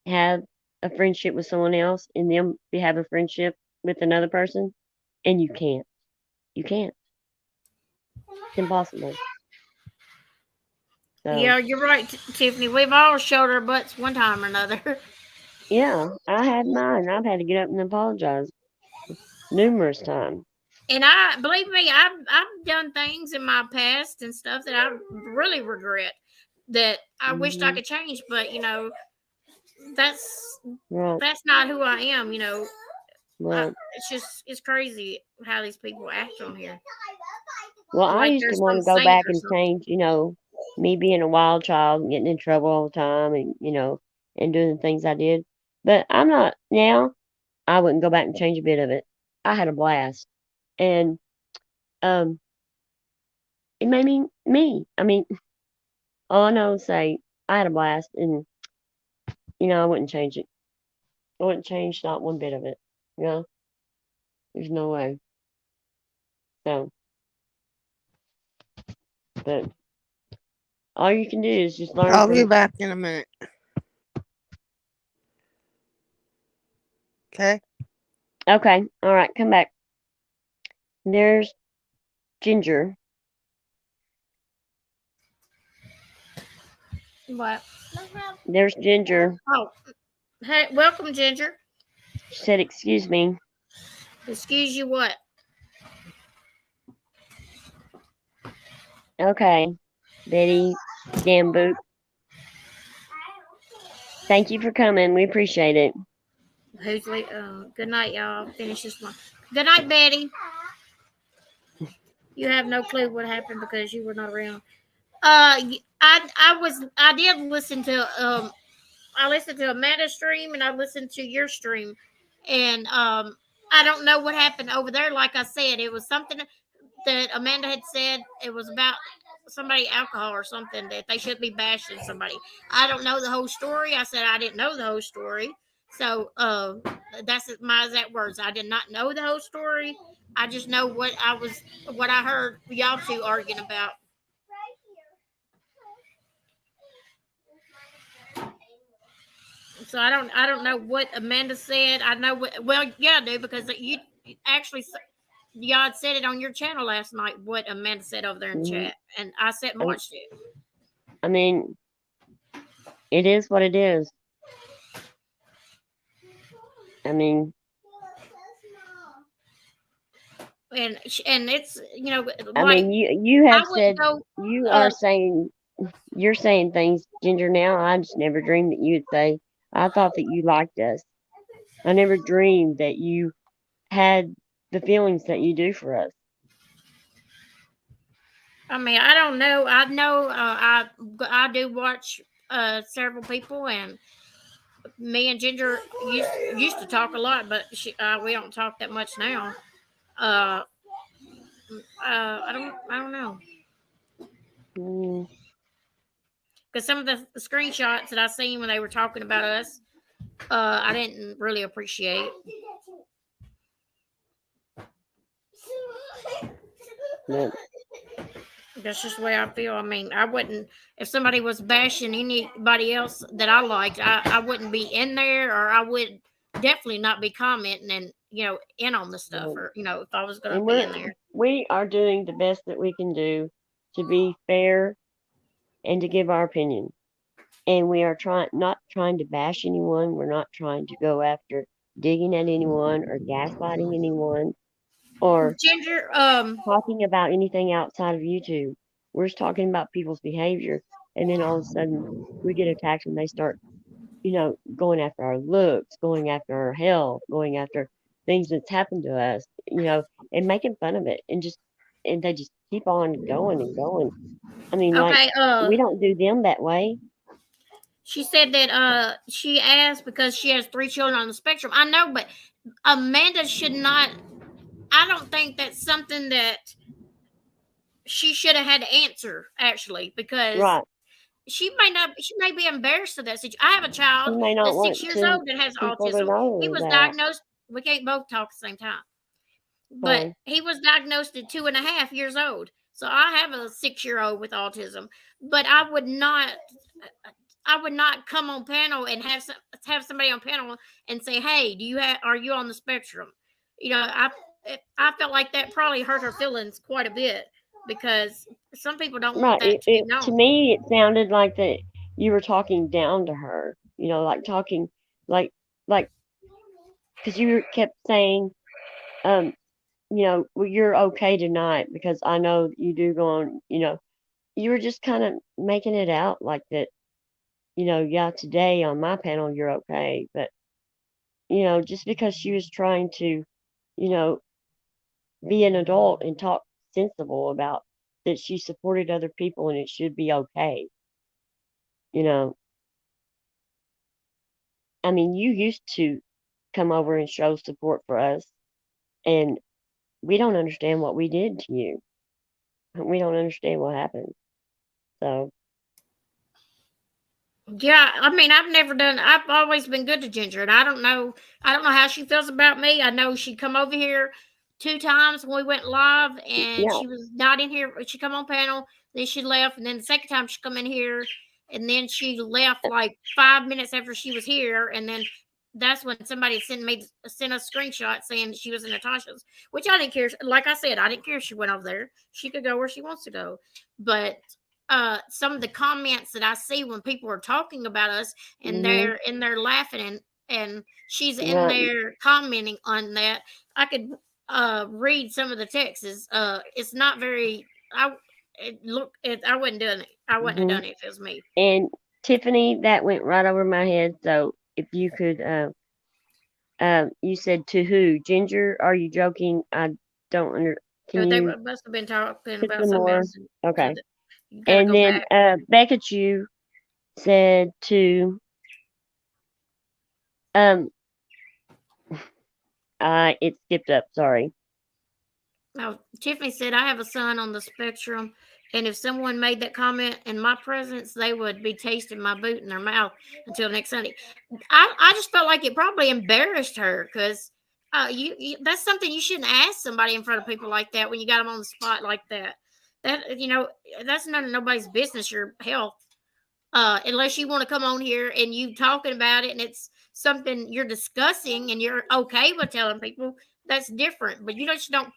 have a friendship with someone else and them have a friendship with another person, and you can't. You can't. It's impossible. So, yeah, you're right, Tiffany. We've all showed our butts one time or another. Yeah, I had mine. I've had to get up and apologize numerous times. And believe me, I've done things in my past and stuff that I really regret that I wished I could change, but that's not who I am. It's crazy how these people act on here. Well, I used to want to go back and change, me being a wild child and getting in trouble all the time and, and doing the things I did. But I'm not now. I wouldn't go back and change a bit of it. I had a blast. And it made me. I mean, all I know is say I had a blast and I wouldn't change it. I wouldn't change not one bit of it. There's no way. So but all you can do is just learn. I'll be back in a minute. Okay. Okay. All right. Come back. There's Ginger. What? There's Ginger. Oh, hey, welcome, Ginger. She said, "Excuse me." Excuse you, what? Okay, Betty Gamboot. Thank you for coming. We appreciate it. Who's late? Good night, y'all. Finish this one. Good night, Betty. You have no clue what happened because you were not around. I did listen to I listened to Amanda's stream and I listened to your stream, and I don't know what happened over there. Like I said, it was something that Amanda had said. It was about somebody alcohol or something that they should be bashing somebody. I don't know the whole story. I said I didn't know the whole story. So that's my exact words. I did not know the whole story. I just know what I heard y'all two arguing about. So I don't know what Amanda said. I know well, yeah, I do because you actually y'all had said it on your channel last night. What Amanda said over there in chat, and I sat and watched it. I mean, it is what it is. I mean, and it's I mean, you have said you are saying you're saying things, Ginger. Now I just never dreamed that you would say. I thought that you liked us. I never dreamed that you had the feelings that you do for us. I mean, I don't know. I know I do watch several people, and me and Ginger used to talk a lot, but we don't talk that much now. Uh, I don't know. Because some of the screenshots that I seen when they were talking about us, I didn't really appreciate. Yeah. That's just the way I feel. I mean, I wouldn't, if somebody was bashing anybody else that I liked, I wouldn't be in there, or I would definitely not be commenting and, in on the stuff, or, if I was going to be in there. We are doing the best that we can do to be fair and to give our opinion. And we are not trying to bash anyone. We're not trying to go after digging at anyone or gaslighting anyone or Ginger, talking about anything outside of YouTube. We're just talking about people's behavior, and then all of a sudden we get attacked and they start, going after our looks, going after our health, going after things that's happened to us, and making fun of it, and they just keep on going and going. I mean, okay, we don't do them that way. She said that she asked because she has 3 children on the spectrum. I know, but Amanda should not. I don't think that's something that she should have had to answer, actually, because Right. she may be embarrassed of that situation. I have a child that's 6 years old that has autism. He was diagnosed. We can't both talk at the same time, but he was diagnosed at 2.5 years old. So I have a 6-year-old with autism, but I would not come on panel and have somebody on panel and say, "Hey, are you on the spectrum?" I felt like that probably hurt her feelings quite a bit, because some people don't want that to be known. To me, it sounded like that you were talking down to her. Like talking like because you kept saying, well, you're okay tonight because I know you do go on. You were just kind of making it out like that. Yeah, today on my panel you're okay, but just because she was trying to, be an adult and talk sensible about that she supported other people and it should be okay. I mean, you used to come over and show support for us, and we don't understand what we did to you. We don't understand what happened. So. Yeah, I mean, I've always been good to Ginger, and I don't know how she feels about me. I know she come over here 2 times when we went live, and she was not in here. She come on panel, then she left, and then the second time she come in here, and then she left like 5 minutes after she was here, and then that's when somebody sent us a screenshot saying she was in Natasha's, which I didn't care. Like I said, I didn't care if she went over there. She could go where she wants to go, but some of the comments that I see when people are talking about us and they're in there laughing and she's in there commenting on that, I could read some of the texts. It's not very. I wasn't doing it. I wouldn't have done it if it was me. And Tiffany, that went right over my head. So if you could, you said to who? Ginger? Are you joking? I don't under. They must have been talking about something else. Okay. And then Becca Chu said to it skipped up, sorry. Now, Tiffany said, I have a son on the spectrum, and if someone made that comment in my presence, they would be tasting my boot in their mouth until next Sunday. I just felt like it probably embarrassed her, because that's something you shouldn't ask somebody in front of people like that when you got them on the spot like that. That's none of nobody's business, your health. Unless you want to come on here and you talking about it and it's something you're discussing and you're okay with telling people, that's different. But you just don't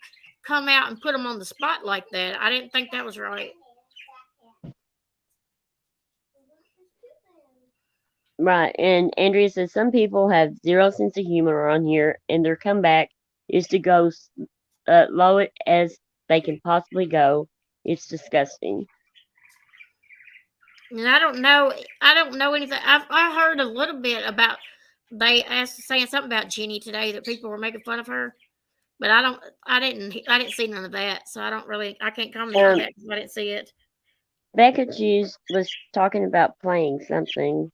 come out and put them on the spot like that. I didn't think that was right. Right. And Andrea says some people have zero sense of humor on here, and their comeback is to go low as they can possibly go. It's disgusting. And I don't know anything. I heard a little bit about saying something about Jenny today, that people were making fun of her, but I didn't see none of that, so I can't comment on that because I didn't see it. Becca Cheese was talking about playing something.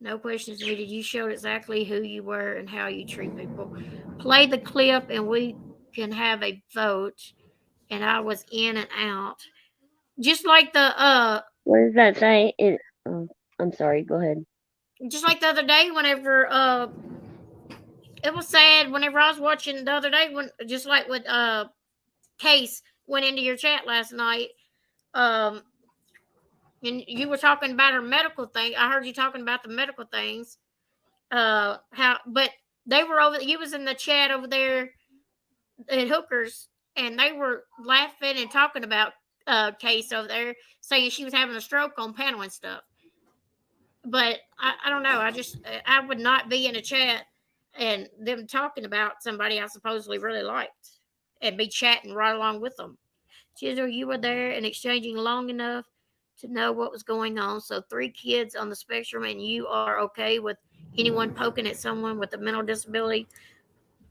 No questions needed. You showed exactly who you were and how you treat people. Play the clip and we can have a vote. And I was in and out. Just like What does that say? I'm sorry. Go ahead. just like the other day whenever it was sad whenever I was watching the other day when just like with Case went into your chat last night. Um and you were talking about her medical thing. I heard you talking about the medical things. How but they were over you was in the chat over there at Hookers and they were laughing and talking about Case over there saying she was having a stroke on panel and stuff. But I don't know. I would not be in a chat and them talking about somebody I supposedly really liked and be chatting right along with them. Chisel, you were there and exchanging long enough to know what was going on. So 3 kids on the spectrum and you are okay with anyone poking at someone with a mental disability.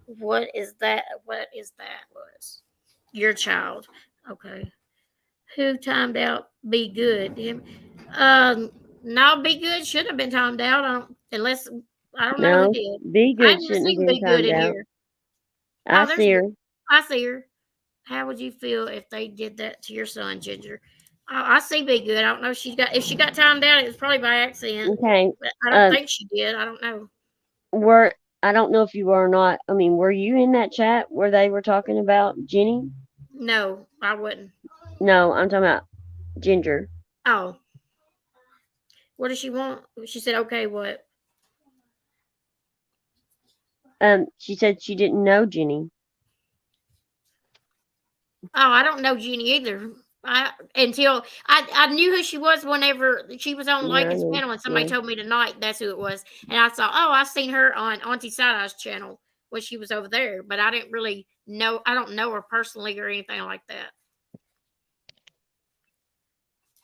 What is that? What is that? Was your child? Okay. Who timed out? Be good. Him. No, be good should have been timed out. Unless I don't know who No, did. Be I Good haven't shouldn't have seen been Be Good timed in out. here. I Oh, there's. see her. I see her. How would you feel if they did that to your son, Ginger? Oh, I see Be Good. I don't know if she got timed out. It was probably by accident. Okay. But I don't think she did. I don't know. I don't know if you were or not. I mean, were you in that chat where they were talking about Jenny? No, I wouldn't. No, I'm talking about Ginger. Oh, what does she want? She said, "Okay, what?" She said she didn't know Jenny. Oh, I don't know Jeannie either. I knew who she was whenever she was on Yeah, I Lincoln's know. panel, and somebody Yeah. told me tonight that's who it was. And I saw, oh, I seen her on Auntie Side-Eye's channel when she was over there, but I didn't really know. I don't know her personally or anything like that.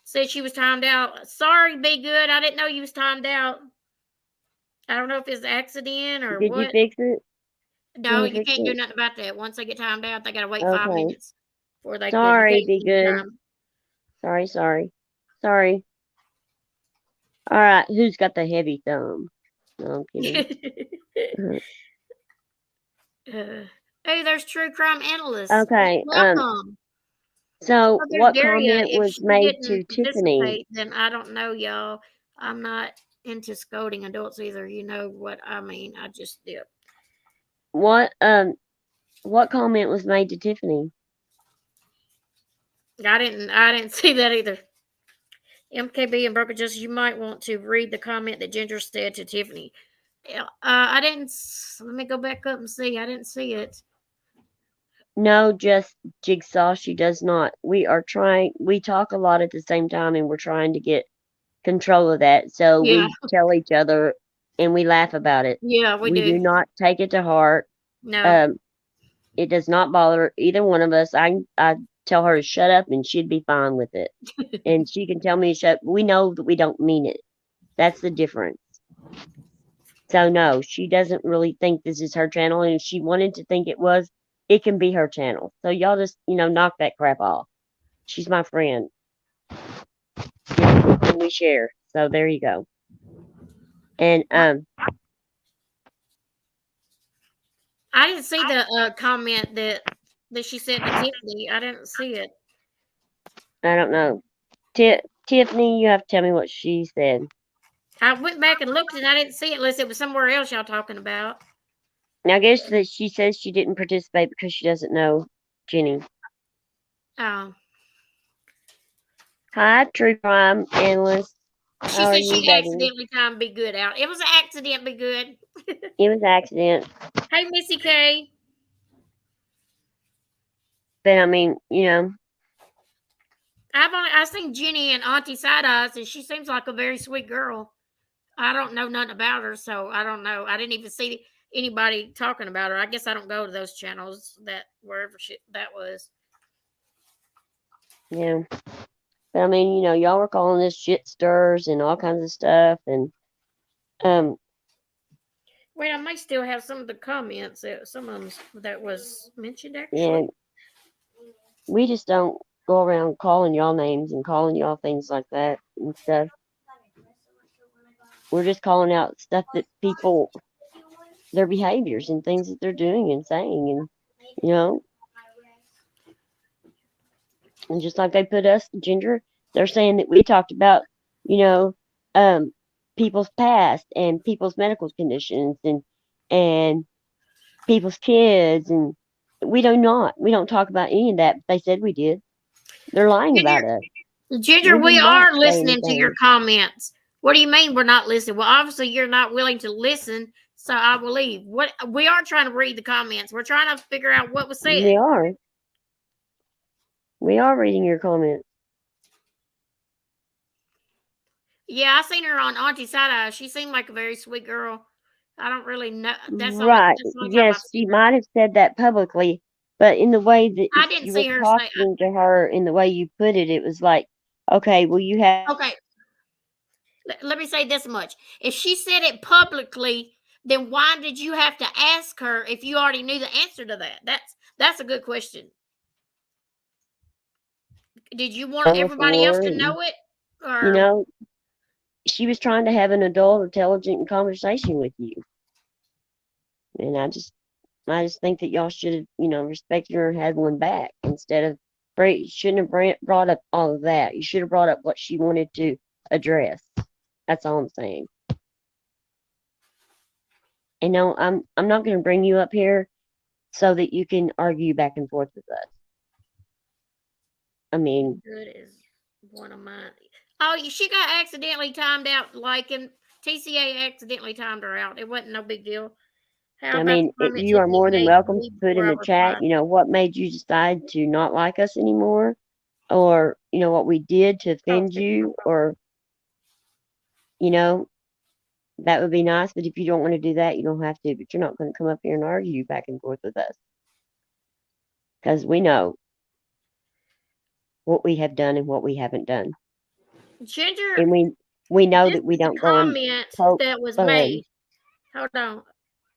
Said she was timed out. Sorry, Be Good. I didn't know you was timed out. I don't know if it's an accident or Did you what. fix it? Can No, you you fix can't do it? nothing about that. Once they get timed out, they gotta wait 5 Okay. minutes before they can. You Sorry, can't Be see the Good. time. Sorry. All right, who's got the heavy thumb? No, I'm kidding. Hey, there's true crime analysts. Okay. Welcome. So Oh, there's what Daria. comment If was she made didn't to Tiffany? participate, then I don't know, y'all. I'm not into scolding adults either. You know what I mean. I just dip. What comment was made to Tiffany? I didn't see that either. MKB and Broker Justice, you might want to read the comment that Ginger said to Tiffany. I didn't. Let me go back up and see. I didn't see it. No, just Jigsaw. She does not. We talk a lot at the same time and we're trying to get control of that. So Yeah. we tell each other and we laugh about it. Yeah, we We do do. not take it to heart. No. It does not bother either one of us. I tell her to shut up and she'd be fine with it. And she can tell me to shut. We know that we don't mean it. That's the difference. So no, she doesn't really think this is her channel, and if she wanted to think it was, it can be her channel. So y'all just, knock that crap off. She's my friend. And we share. So there you go. And I didn't see the comment that she said to Tiffany. I didn't see it. I don't know. Tiffany, you have to tell me what she said. I went back and looked and I didn't see it unless it was somewhere else y'all talking about. Now, I guess that she says she didn't participate because she doesn't know Jenny. Oh. Hi, True Crime Analyst. She How are said you, she baby? accidentally timed Be Good out. It was an accident, Be Good. It was an accident. Hey, Missy K. But I mean, I've seen Jenny and Auntie Side Eyes, and she seems like a very sweet girl. I don't know nothing about her, so I don't know. I didn't even see anybody talking about her. I guess I don't go to those channels that wherever that was. yeah. But I mean, y'all were calling this shit stirs and all kinds of stuff, and Wait, I may still have some of the comments some of them that was mentioned actually. yeah, we just don't go around calling y'all names and calling y'all things like that and stuff. We're just calling out stuff that people, their behaviors and things that they're doing and saying, and you know, and just like they put us, Ginger, they're saying that we talked about, you know, um, people's past and people's medical conditions and people's kids, and we do not. We don't talk about any of that. But they said we did. They're lying about us. Ginger, we did not are say listening to your anything. comments. What do you mean we're not listening? Well, obviously you're not willing to listen, so I will leave. What we are trying to read the comments. We're trying to figure out what was said. We are. We are reading your comments. Yeah, I seen her on Auntie Side Eye. She seemed like a very sweet girl. I don't really know. That's Right. the only time I've Yes, she seen her. might have said that publicly, but in the way that I didn't you were see her say. talking to her, in the way you put it, it was like, okay, well, you have. Okay, let me say this much. If she said it publicly, then why did you have to ask her if you already knew the answer to that? That's a good question. Did you want everybody else to know it? Or You know, she was trying to have an adult, intelligent conversation with you, and I just think that y'all should have, respected her and had one back instead of. Shouldn't have brought up all of that. You should have brought up what she wanted to address. That's all I'm saying. And no, I'm not going to bring you up here so that you can argue back and forth with us. I mean, good is one of mine. Oh, she got accidentally timed out. Like in TCA accidentally timed her out. It wasn't no big deal. I mean, you are more than welcome to put in the chat, what made you decide to not like us anymore, or what we did to offend you, or that would be nice. But if you don't want to do that, you don't have to. But you're not going to come up here and argue back and forth with us, because we know what we have done and what we haven't done. Ginger, and we know that we don't go and poke that was fun. made. Hold on.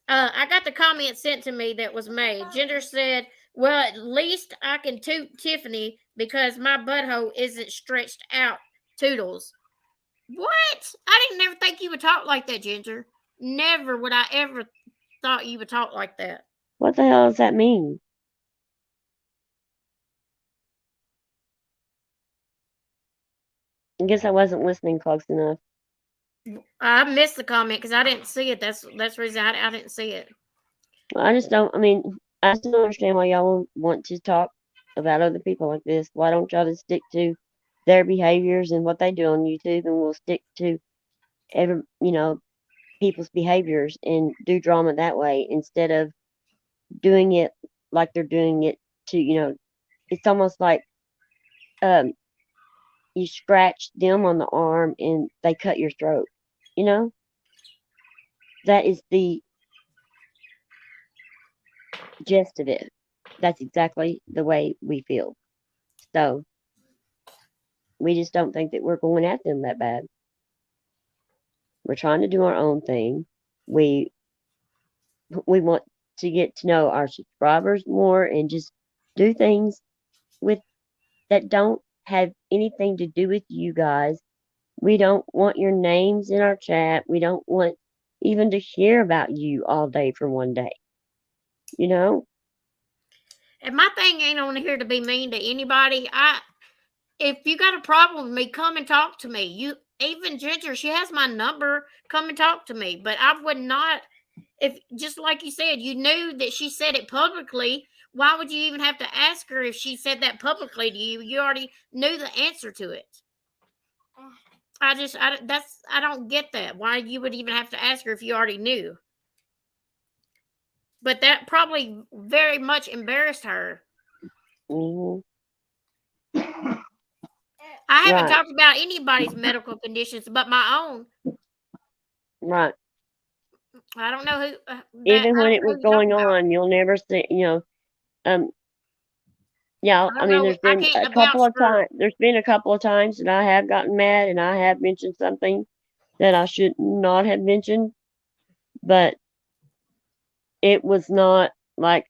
I got the comment sent to me that was made. Ginger said, well, at least I can toot Tiffany because my butthole isn't stretched out. Toodles. What? I didn't never think you would talk like that, Ginger. Never would I ever thought you would talk like that. What the hell does that mean? I guess I wasn't listening close enough. I missed the comment because I didn't see it. That's the reason I didn't see it. Well, I just don't understand why y'all want to talk about other people like this. Why don't y'all just stick to their behaviors and what they do on YouTube, and we'll stick to people's behaviors and do drama that way instead of doing it like they're doing it to, it's almost like you scratch them on the arm and they cut your throat. That is the gist of it. That's exactly the way we feel. So we just don't think that we're going at them that bad. We're trying to do our own thing. We want to get to know our subscribers more and just do things that don't have anything to do with you guys. We don't want your names in our chat. We don't want even to hear about you all day for one day. And my thing ain't on here to be mean to anybody. If you got a problem with me, come and talk to me. Even Ginger, she has my number. Come and talk to me. But I would not, if just like you said, you knew that she said it publicly. Why would you even have to ask her if she said that publicly to you? You already knew the answer to it. I don't get that. Why you would even have to ask her if you already knew. But that probably very much embarrassed her. Mm-hmm. I haven't talked about anybody's medical conditions but my own. Right. I don't know who. Even when it was going on, you'll never see. Yeah. I mean, there's been a couple of times. There's been a couple of times that I have gotten mad and I have mentioned something that I should not have mentioned, but it was not like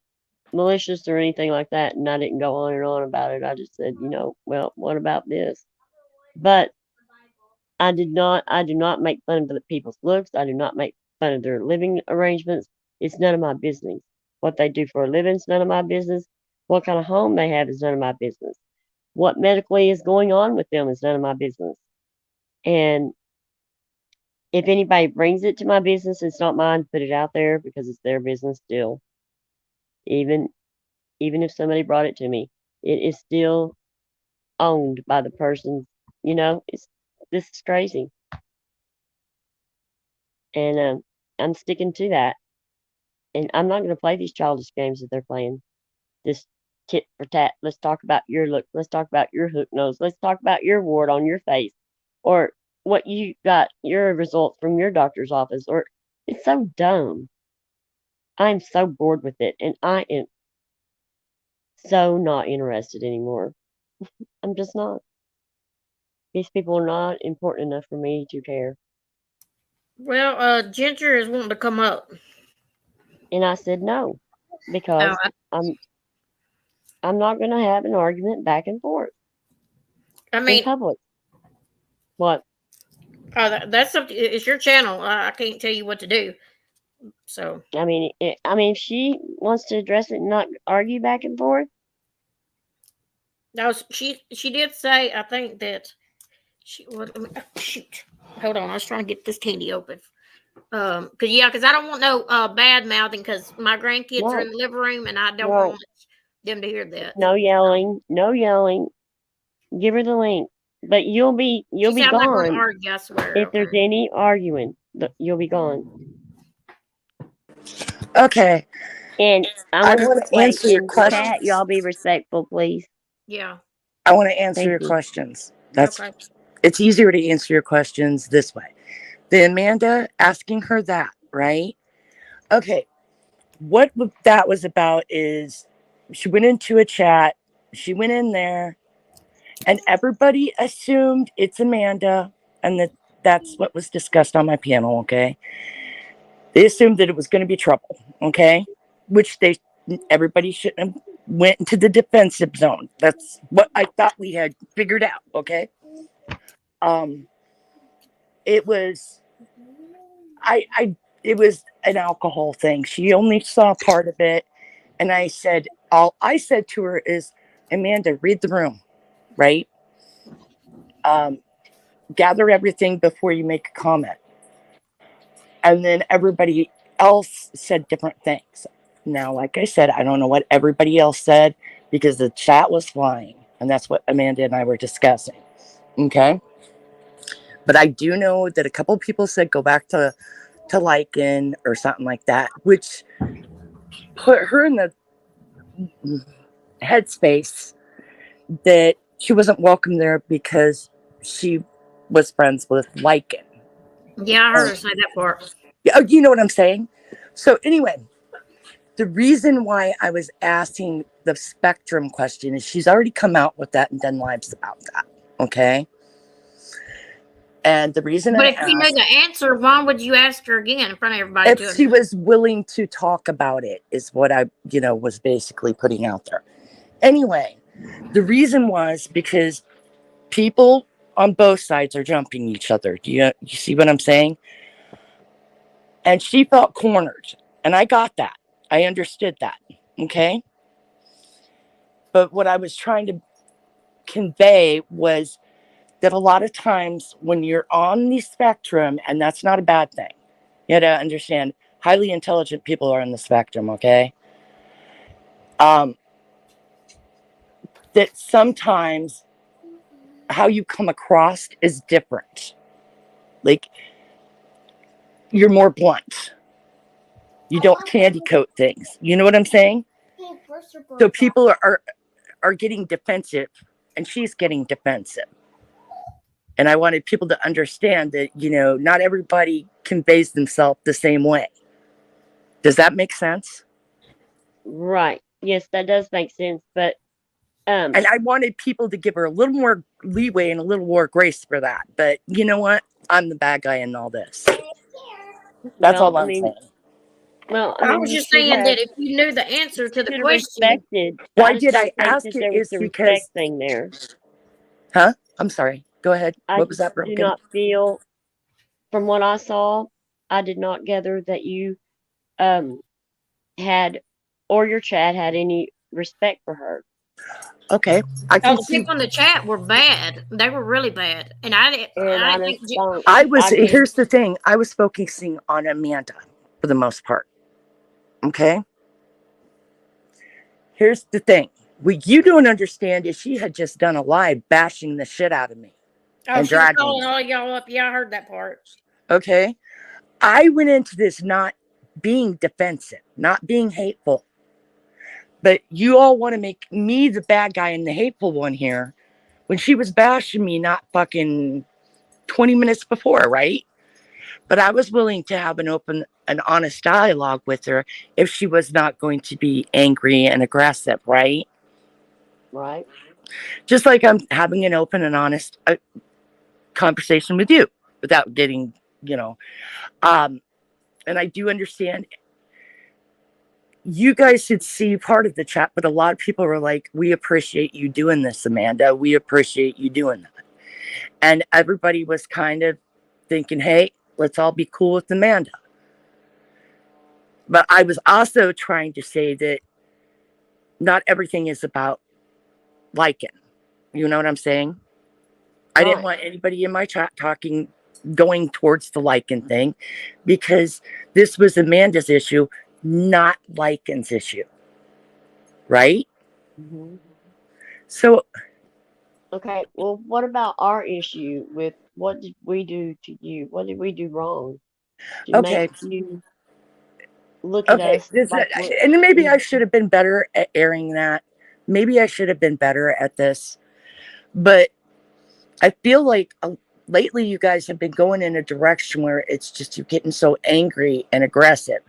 malicious or anything like that, and I didn't go on and on about it. I just said, well, what about this? But I do not make fun of the people's looks. I do not make fun of their living arrangements. It's none of my business. What they do for a living is none of my business. What kind of home they have is none of my business. What medically is going on with them is none of my business. And if anybody brings it to my business, it's not mine to put it out there because it's their business still. Even if somebody brought it to me, it is still owned by the person. This is crazy, and I'm sticking to that. And I'm not going to play these childish games that they're playing. This tit for tat. Let's talk about your look. Let's talk about your hook nose. Let's talk about your wart on your face, or what you got your results from your doctor's office. Or it's so dumb. I'm so bored with it, and I am so not interested anymore. I'm just not. These people are not important enough for me to care. Well, Ginger is wanting to come up. And I said no, because I'm not going to have an argument back and forth in public. What? That's up to, it's your channel. I can't tell you what to do. So I mean, if she wants to address it and not argue back and forth. No, she did say, I think that she was. Shoot, hold on. I was trying to get this candy open. Because I don't want no bad mouthing because my grandkids are in the living room and I don't want them to hear that. No yelling, no yelling. Give her the link, but you'll be gone. Argue, I swear. If there's any arguing, you'll be gone. Okay. And I want to answer your question. Y'all be respectful, please. Yeah. I want to answer your questions. It's easier to answer your questions this way. The Amanda asking her that, right? Okay. What that was about is she went into a chat. She went in there and everybody assumed it's Amanda and that's what was discussed on my panel, okay? They assumed that it was going to be trouble, okay? Which everybody shouldn't have went into the defensive zone. That's what I thought we had figured out, okay? It was it was an alcohol thing. She only saw part of it, and all I said to her is, Amanda, read the room, right? Gather everything before you make a comment. And then everybody else said different things. Now, like I said, I don't know what everybody else said because the chat was flying, and that's what Amanda and I were discussing. Okay. But I do know that a couple people said go back to Lycan or something like that, which put her in the headspace that she wasn't welcome there because she was friends with Lycan. Yeah, I heard her say that part. You know what I'm saying? So anyway, the reason why I was asking the spectrum question is she's already come out with that and done lives about that. Okay. And the reason if you know the answer, why would you ask her again in front of everybody? If she was willing to talk about it is what I, was basically putting out there. Anyway, the reason was because people on both sides are jumping each other. Do you see what I'm saying? And she felt cornered. And I got that. I understood that. Okay. But what I was trying to convey was that a lot of times when you're on the spectrum, and that's not a bad thing, you gotta understand, highly intelligent people are on the spectrum, okay? That sometimes how you come across is different. Like, you're more blunt. You don't candy coat things. You know what I'm saying? So people are getting defensive, and she's getting defensive. And I wanted people to understand that, not everybody conveys themselves the same way. Does that make sense? Right. Yes, that does make sense. But and I wanted people to give her a little more leeway and a little more grace for that. But you know what? I'm the bad guy in all this. That's all I'm saying. Well, I was just saying that if you knew the answer to the question, why did I ask it? Is because thing there. Huh? I'm sorry. Go ahead. I What was just that, do Broken? not feel, from what I saw, I did not gather that you um had, or your chat had any respect for her. Okay, I Oh, can the see. people in the chat were bad. They were really bad, and I didn't. And I I didn't think. just don't. I was. I just Here's the thing. I was focusing on Amanda for the most part. Okay. Here's the thing. What you don't understand is she had just done a live bashing the shit out of me Oh, and she was dragging calling me. all y'all up. Yeah, I heard that part. Okay. I went into this not being defensive, not being hateful. But you all want to make me the bad guy and the hateful one here when she was bashing me not fucking 20 minutes before, right? But I was willing to have an open and honest dialogue with her if she was not going to be angry and aggressive, right? right. Just like I'm having an open and honest conversation with you without getting, you know, um, and I do understand you guys should see part of the chat, but a lot of people were like, we appreciate you doing this, Amanda. We appreciate you doing that. And everybody was kind of thinking, hey, let's all be cool with Amanda. But I was also trying to say that not everything is about liking. You know what I'm saying? I didn't Right. want anybody in my chat going towards the liking thing because this was Amanda's issue, not Likens' issue. Right? Hmm. So, Okay. Well, what about our issue with what did we do to you? What did we do wrong to make okay. you look at Okay. us like And maybe we? I should have been better at airing that. Maybe I should have been better at this. But I feel like lately you guys have been going in a direction where it's just you're getting so angry and aggressive.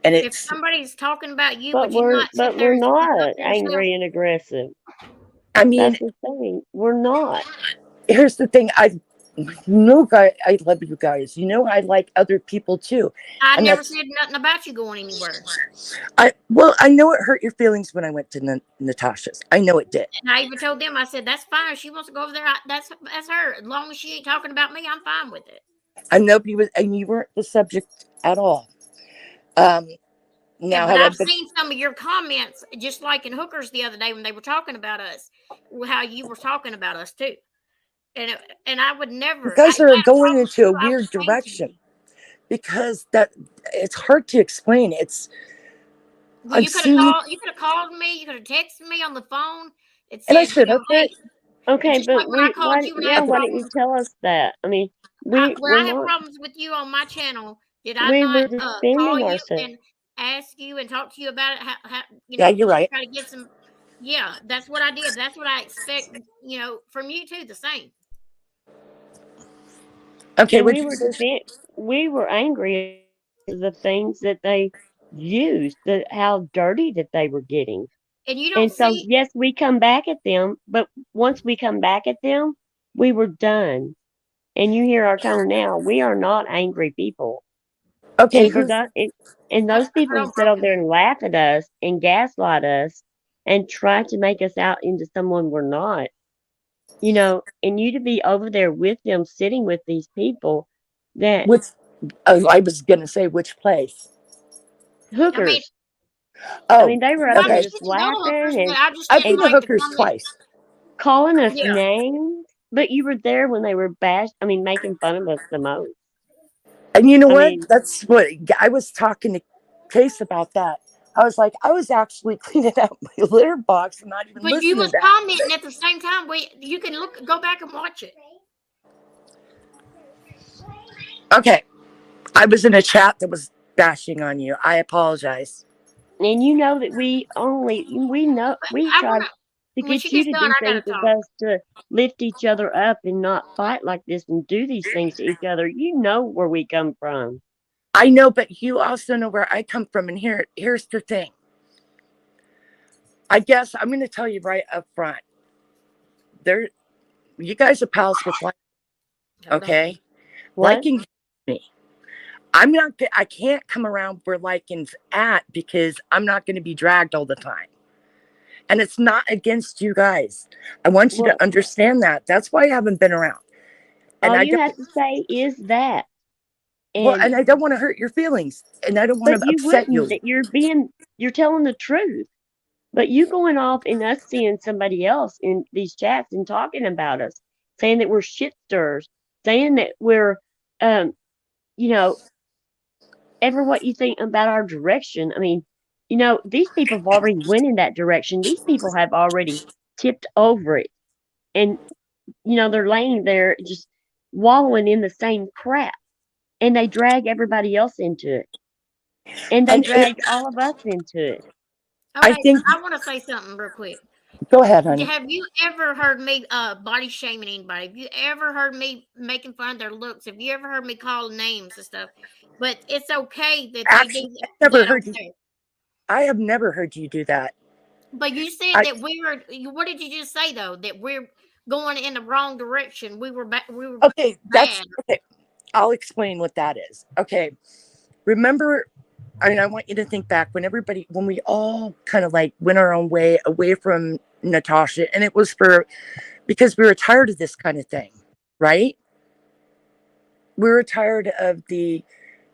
And If it's, somebody's talking about you, But would you we're not sit but there we're and speak up not for yourself? angry and aggressive. I mean, That's the thing. We're not. here's the thing. I love you guys. You know, I like other people too. I And never that's, said nothing about you going anywhere. I know it hurt your feelings when I went to Natasha's. I know it did. And I even told them, I said, that's fine. If she wants to go over there, that's her. As long as she ain't talking about me, I'm fine with it. And nobody was, and you weren't the subject at all. Um, And now, but I've however, seen some of your comments, just like in Hookers the other day when they were talking about us, how you were talking about us too. And I would you never. guys If I are had a going problem with into a you, I would weird explain to direction you. because that it's hard to explain. It's Well, I'm you could have seeing, called. You could have called me. You could have texted me on the phone. It and I said, should have. hey, Okay, just like but when I we called why you when I yeah, had Okay, why didn't you problems. tell us that? I mean, Where we're I had not, problems with you on my channel, did I we not were call defending you ourselves. and ask you and talk to you about it? yeah, you're right. Try to get some. Yeah, that's what I did. That's what I expect. From you too. The same. Okay, And would we you were say? we were angry at the things that they used, how dirty that they were getting. And you don't And so see. yes, we come back at them, but once we come back at them, we were done. And you hear our tone now. We are not angry people. Okay, And for who's that, and I those people don't who sit over broken. there and laugh at us and gaslight us and try to make us out into someone we're not, and you to be over there with them, sitting with these people that which? I was gonna say which place. I mean, hookers. I Oh, mean, they were up well, I there mean, okay. she just can go to Hookers, laughing but and I just I've didn't been and to like the Hookers comment. twice, calling us Yeah, names. But you were there when they were making fun of us the most. and you know I what? mean, That's what I was talking to Case about that. I was like, I was actually cleaning out my litter box and not even but you listening was to half of commenting it. at the same time. You can go back and watch it. Okay, I was in a chat that was bashing on you. I apologize. and you know that we I try wanna to when get she you gets to done, do I things gotta with talk. us to lift each other up and not fight like this and do these things to each other. You know where we come from. I know, but you also know where I come from. And here's the thing. I guess I'm going to tell you right up front. There, you guys are pals with like, Hold on. okay? What? Liking me. I'm not. I can't come around where liking's at because I'm not going to be dragged all the time. And it's not against you guys. I want you to Well, understand that. That's why I haven't been around. And all I you don't have to say is that. well, And and I don't want to hurt your feelings. And I don't want but to you upset wouldn't. you. That you're telling the truth. But you going off and us seeing somebody else in these chats and talking about us, saying that we're shit stirrers, saying that we're, um, you know, ever what you think about our direction. I mean, these people have already went in that direction. These people have already tipped over it, and they're laying there just wallowing in the same crap, and they drag everybody else into it, and they And dragged all of us into it. I Okay, think, I want to say something real quick. go ahead, honey. Have you ever heard me body shaming anybody? Have you ever heard me making fun of their looks? Have you ever heard me calling names and stuff? But it's okay that they Actually, do I never that heard over you. there. I have never heard you do that. But you said I that we were. What did you just say though? That we're going in the wrong direction. We were We were okay, that's bad. okay. I'll explain what that is. Okay. Remember, I mean, I want you to think back when we all kind of like went our own way away from Natasha, and it was because we were tired of this kind of thing, right? We were tired of the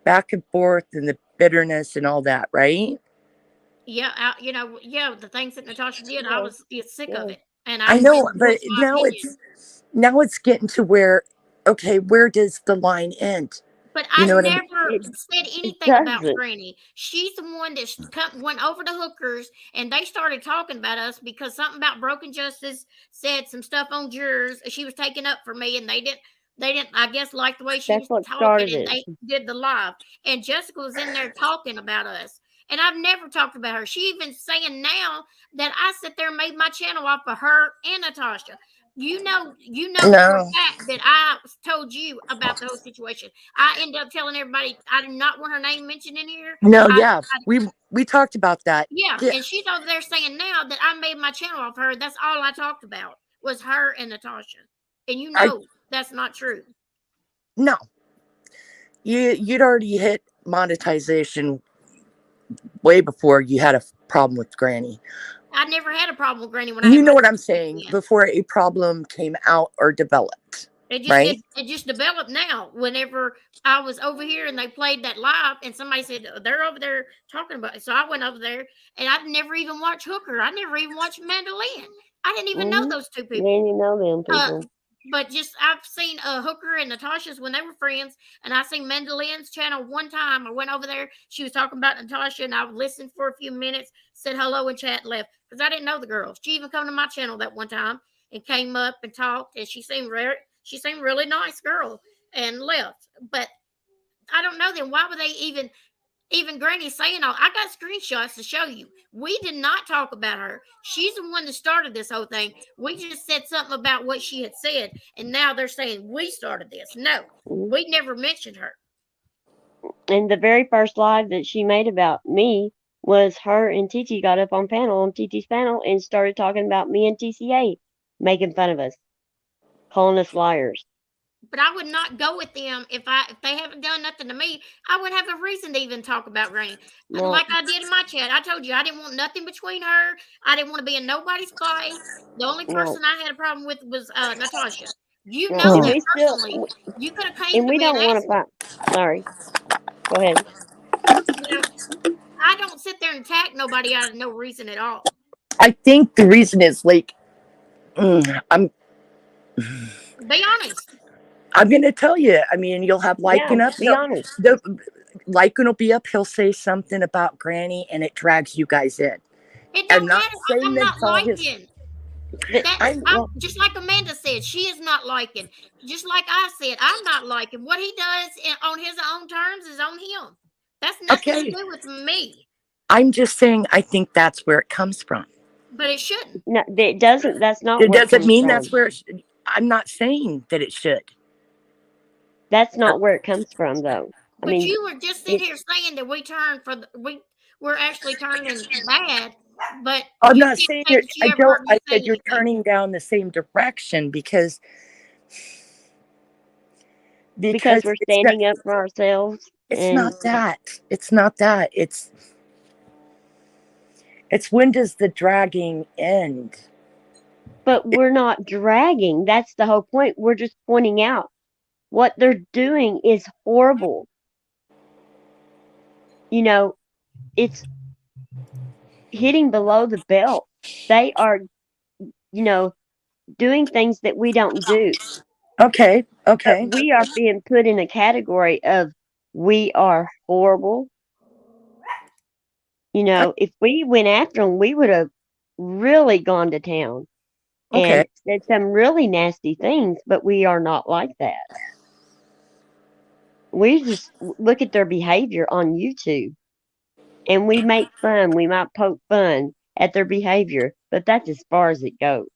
back and forth and the bitterness and all that, right? Yeah, yeah. The things that Natasha did, I Yeah, was sick of yeah. it, and I I know, but voiced my opinion. now it's getting to where, okay, where does the line end? But You I know what I mean? never It said it anything about doesn't. Granny. She's the one that went over to hookers, and they started talking about us because something about broken justice said some stuff on jurors. She was taking up for me, and they didn't, I guess, like the way she That's was what talking, started and it. they did the live. And Jessica was in there talking about us, and I've never talked about her. She even saying now that I sit there and made my channel off of her and Natasha. You know for a No, fact that I told you about the whole situation. I ended up telling everybody I do not want her name mentioned in here. no, I, yeah, I we talked about that. yeah, Yeah, and she's over there saying now that I made my channel off her. That's all I talked about was her and Natasha, and I that's not true. no, you'd already hit monetization way before you had a problem with Granny. I never had a problem with Granny when I You had my know what I'm back saying? then. Before a problem came out or developed, It just right? it just developed now. Whenever I was over here and they played that live, and somebody said they're over there talking about it, so I went over there and I'd never even watched Hooker. I never even watched Mandolin. I didn't even know Mhm. those two You people. ain't even know them Uh, people. but just I've seen Hooker and Natasha's when they were friends, and I seen Mandolin's channel one time. I went over there. She was talking about Natasha, and I listened for a few minutes, said hello in chat, and left because I didn't know the girl. She even come to my channel that one time and came up and talked, and she seemed really nice girl and left. But I don't know then why would they even Granny saying all I got screenshots to show you. We did not talk about her. She's the one that started this whole thing. We just said something about what she had said, and now they're saying we started this. No, Mhm. we never mentioned her. And the very first live that she made about me was her and Titi got up on Titi's panel and started talking about me and TCA, making fun of us, calling us liars. But I would not go with them if they haven't done nothing to me. I would have a reason to even talk about Granny. Well, Like I did in my chat. I told you I didn't want nothing between her. I didn't want to be in nobody's fight. The only well, person I had a problem with was Natasha. You well, know and that Mm. we still, personally. You could have came and to we me and don't want to asked me. fight. Sorry, go ahead. You know, I don't sit there and attack nobody out of no reason at all. I think the reason is like, I'm Be honest. I'm gonna tell you. I mean, you'll have Yeah, Lycan up. be honest. The Lycan will be up. He'll say something about Granny, and it drags you guys in. It I'm don't not matter. saying I'm that not it's all his. liking. That I I'm Well, just like Amanda said, she is not liking. Just like I said, I'm not liking what he does on his own terms is on him. That's nothing to okay. do with me. I'm just saying. I think that's where it comes from. But it shouldn't. no, it doesn't. That's not It where it doesn't comes mean that's from. where. I'm not saying that it should. That's not where it comes from, though. I But mean, you were just sitting it's here saying that we turned for we're actually turning bad. But I'm you not can't saying say it. that I you ever don't. heard me I say said you're anything. turning down the same direction because because we're it's not. standing up for ourselves, It's and not that. It's not that. It's when does the dragging end? But we're not dragging. That's the whole point. We're just pointing out what they're doing is horrible. You know, it's hitting below the belt. They are, doing things that we don't do. Okay. But Okay. we are being put in a category of we are horrible. If we went after them, we would have really gone to town Okay. and said some really nasty things, but we are not like that. We just look at their behavior on YouTube and we make fun. We might poke fun at their behavior, but that's as far as it goes.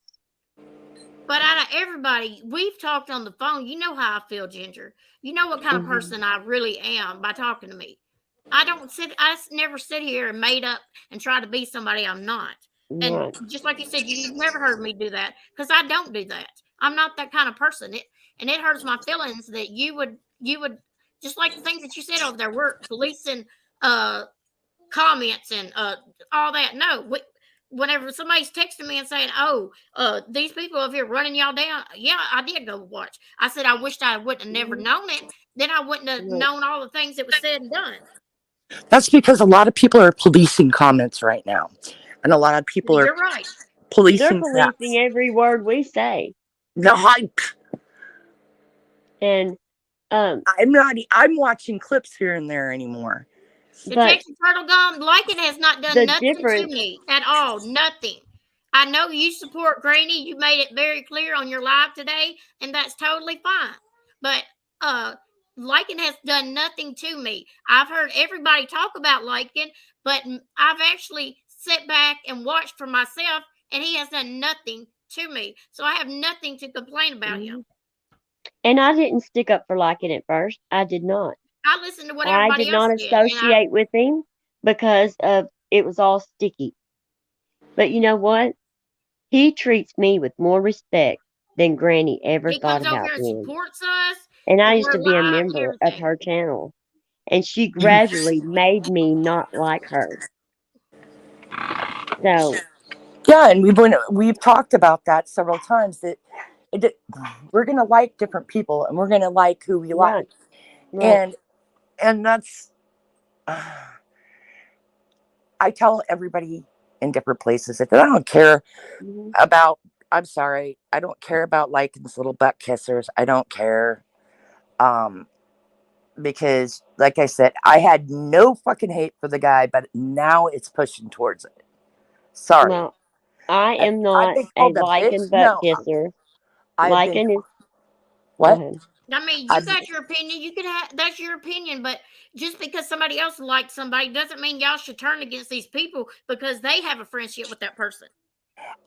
But out of everybody, we've talked on the phone. You know how I feel, Ginger. You know what kind of person I really am by talking to me. I never sit here and made up and try to be somebody I'm not. And Right. just like you said, you've never heard me do that because I don't do that. I'm not that kind of person. It hurts my feelings that you would just like the things that you said over there. We're policing comments and all that. No, whenever somebody's texting me and saying, "Oh, these people over here running y'all down," yeah, I did go watch. I said I wished I wouldn't have never known it. Then I wouldn't have known all the things that was said and done. That's because a lot of people are policing comments right now, and a lot of people are You're right. They're policing policing every word we say. the hype. And I'm watching clips here and there anymore. Detective Turtle Gum, Lycan has not done the nothing to difference, me at all. Nothing. I know you support Granny. You made it very clear on your live today, and that's totally fine. But Lycan has done nothing to me. I've heard everybody talk about Lycan, but I've actually sat back and watched for myself, and he has done nothing to me. So I have nothing to complain about him. And I didn't stick up for Lycan at first. I did not. I listened to what I everybody did else not did. associate with him because of it was all sticky. But you know what? He treats me with more respect than Granny ever he thought comes over about here and me. supports us. And I And used we're to be a live and member of everything. her channel. And she gradually made me not like her. So Yeah, and we've talked about that several times that we're gonna like different people and we're gonna like who we like, right. and that's I tell everybody in different places if I don't care about. I'm sorry, I don't care about Lycan's little butt kissers. I don't care, because like I said, I had no fucking hate for the guy, but now it's pushing towards it. Sorry. Well, I am I've not been a called a bitch. Lycan butt No, kisser. I've been. Lycan is. What? Go ahead. I mean, you got your opinion. You can have that's your opinion, but just because somebody else likes somebody doesn't mean y'all should turn against these people because they have a friendship with that person.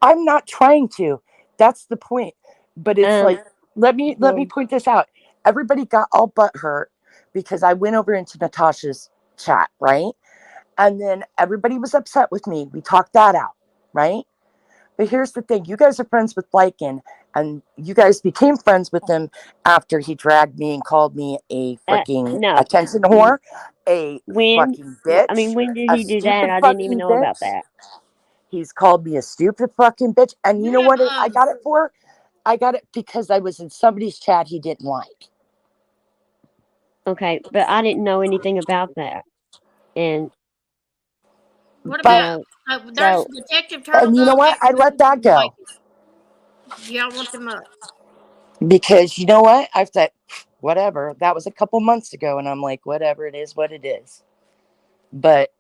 I'm not trying to. That's the point. But it's like, let me point this out. Everybody got all but hurt because I went over into Natasha's chat, right? And then everybody was upset with me. We talked that out, right? But here's the thing. You guys are friends with Lycan, and you guys became friends with him after he dragged me and called me a freaking attention whore, a fucking bitch. I mean, when did a he do that? I didn't even know about that. He's called me a stupid fucking bitch. And you know what I got it for? I got it because I was in somebody's chat he didn't like. Okay, but I didn't know anything about that. And what about there's Detective Turtle? And you know what? I let that go. Y'all want them up? Because you know what? I've said, whatever. That was a couple months ago, and I'm like, whatever, it is what it is. But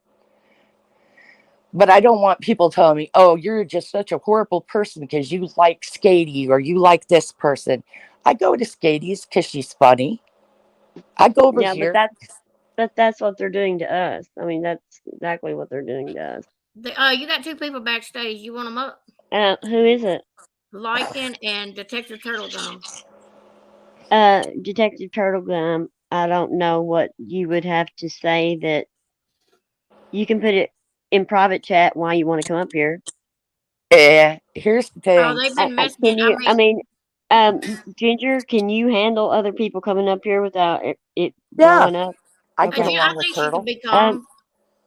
I don't want people telling me, oh, you're just such a horrible person because you like Skady or you like this person. I go to Skady's because she's funny. I go over here. But that's what they're doing to us. I mean, that's exactly what they're doing to us. You got two people backstage. You want them up? Who is it? Lycan and Detective Turtlegum. Detective Turtlegum, I don't know what you would have to say that you can put it in private chat why you want to come up here. Yeah, here's the thing. Oh, they've been messaging. Ginger, can you handle other people coming up here without it blowing up? I get along with Turtle.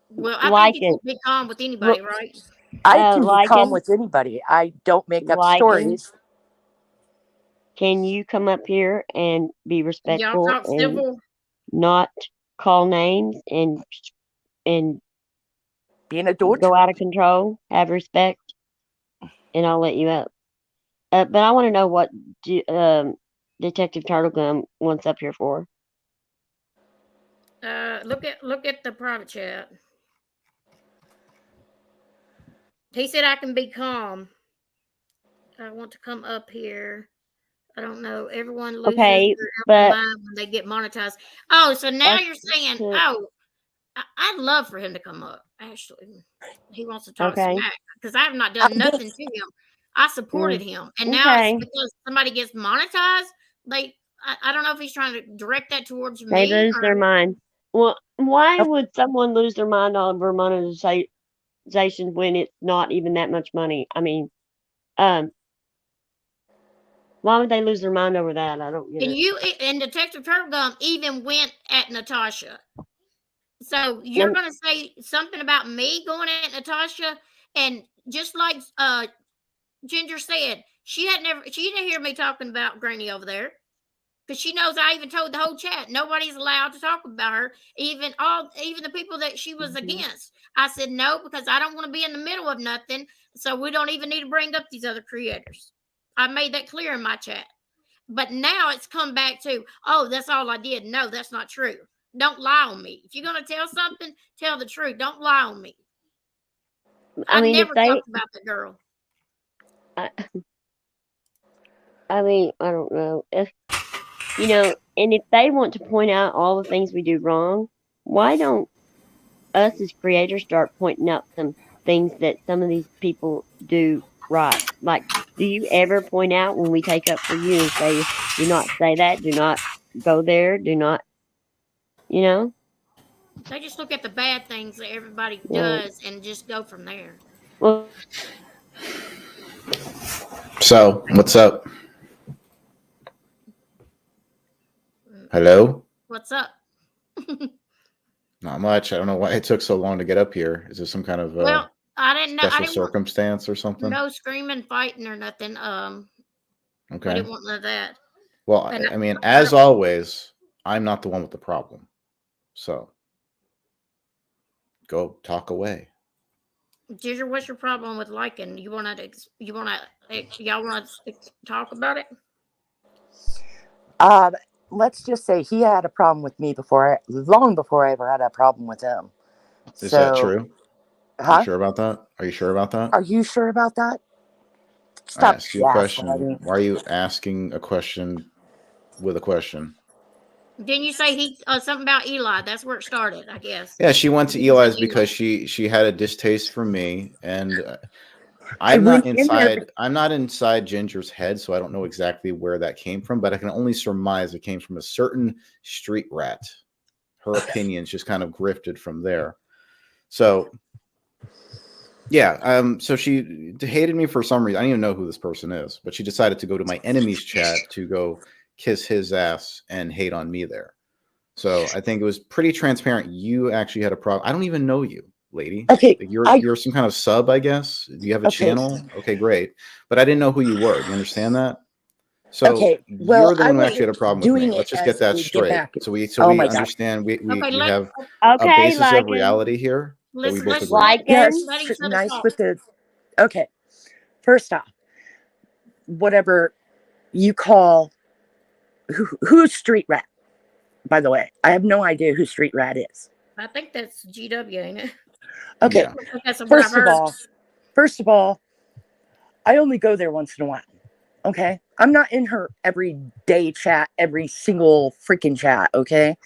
Well, I think you Lycan. can be calm with anybody, right? I can be calm Lycan. with anybody. I don't make up Lycan. stories. Can you come up here and be Y'all respectful talk and civil. not call names and Being a adult. go out of control? Have respect, and I'll let you up. But I want to know what Detective Turtlegum wants up here for. Look at the private chat. He said I can be calm. I want to come up here. I don't know. Everyone loses Okay, their but mind when they get monetized. Oh, so now us you're saying, to- oh, I'd love for him to come up. Actually, he wants to talk okay. smack because I have not done nothing to him. I supported him, and now it's Okay. because somebody gets monetized. I don't know if he's trying to direct that towards They me lose their mind. Well, why Oh. would someone lose their mind over monetization when it's not even that much money? I mean, why would they lose their mind over that? I don't get And it. you and Detective Turtlegum even went at Natasha. So you're gonna say something about me going at Natasha, and just like Ginger said, she didn't hear me talking about Granny over there. Because she knows I even told the whole chat nobody's allowed to talk about her, even the people that she was against. I said no because I don't want to be in the middle of nothing. So we don't even need to bring up these other creators. I made that clear in my chat. But now it's come back to, oh, that's all I did. No, that's not true. Don't lie on me. If you're gonna tell something, tell the truth. Don't lie on me. I mean, never talked about the girl. I mean, I don't know. If and if they want to point out all the things we do wrong, why don't us as creators start pointing out some things that some of these people do right? Like, do you ever point out when we take up for you and say, do not say that, do not go there, do not, you know? They just look at the bad things that everybody Well, does and just go from there. well, So, what's up? Hello? What's up? Not much. I don't know why it took so long to get up here. Is this some kind of Well, I didn't know. I special didn't want circumstance or something? no screaming, fighting, or nothing. We Okay. didn't want none of that. Well, And I mean, as always, I'm not the one with the problem. So, go talk away. Ginger, what's your problem with liking? Y'all want to talk about it? Let's just say he had a problem with me long before I ever had a problem with him. Is that true? Huh? Are you sure about that? Are you sure about that? Are you sure about that? I Stop asked you a question. gaslighting. Why are you asking a question with a question? Didn't you say something about Eli? That's where it started, I guess. Yeah, she went to Eli's because she had a distaste for me, and I'm not inside Ginger's head, so I don't know exactly where that came from, but I can only surmise it came from a certain street rat. Her opinions just kind of grifted from there. So yeah, so she hated me for some reason. I don't even know who this person is, but she decided to go to my enemy's chat to go kiss his ass and hate on me there. So I think it was pretty transparent. You actually had a problem. I don't even know you, lady. Okay, Like you're some kind of sub, I guess. Do you have a channel? Okay, great. But I didn't know who you were. Do you understand that? So you're the one who actually had a problem with me. Let's just get that straight. So we understand we have a basis of reality here that we both agree. Yes, nice with the. Okay, first off, whatever you call who's street rat. By the way, I have no idea who street rat is. I think that's GW, ain't it? Okay. Yeah. First of all, I only go there once in a while. Okay. I'm not in her everyday chat, every single freaking chat. Okay.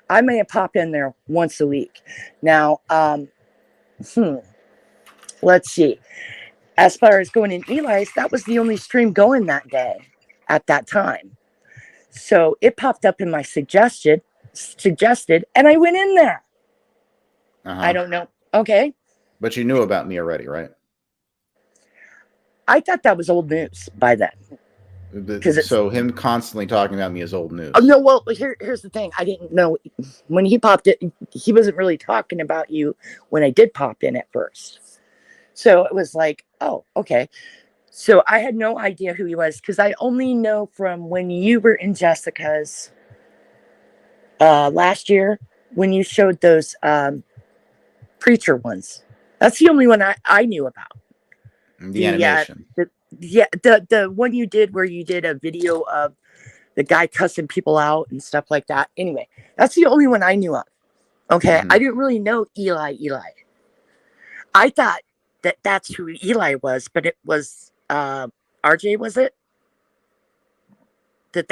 I may have popped in there once a week. Now, let's see. As far as going in Eli's, that was the only stream going that day at that time. So it popped up in my suggested, and I went in there. I don't know. Okay. But you knew about me already, right? I thought that was old news by then. because him constantly talking about me is old news. Oh no, well here's the thing. I didn't know when he popped it. He wasn't really talking about you when I did pop in at first. So it was like, oh, okay. So I had no idea who he was because I only know from when you were in Jessica's last year when you showed those preacher ones. That's the only one I knew about. The animation. The one you did where you did a video of the guy cussing people out and stuff like that. Anyway, that's the only one I knew of. Okay, I didn't really know Eli. I thought that's who Eli was, but it was RJ, was it? Yeah,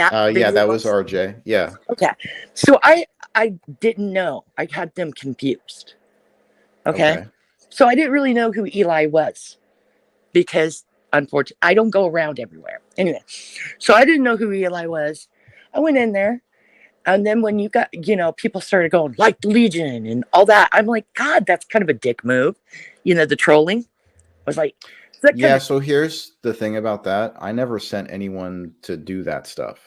that was RJ. Yeah. Okay, so I didn't know. I had them confused. Okay. So I didn't really know who Eli was because unfortunately I don't go around everywhere. Anyway, so I didn't know who Eli was. I went in there, and then when you got, people started going like the Legion and all that, I'm like, God, that's kind of a dick move. The trolling. I was like, yeah. So here's the thing about that. I never sent anyone to do that stuff.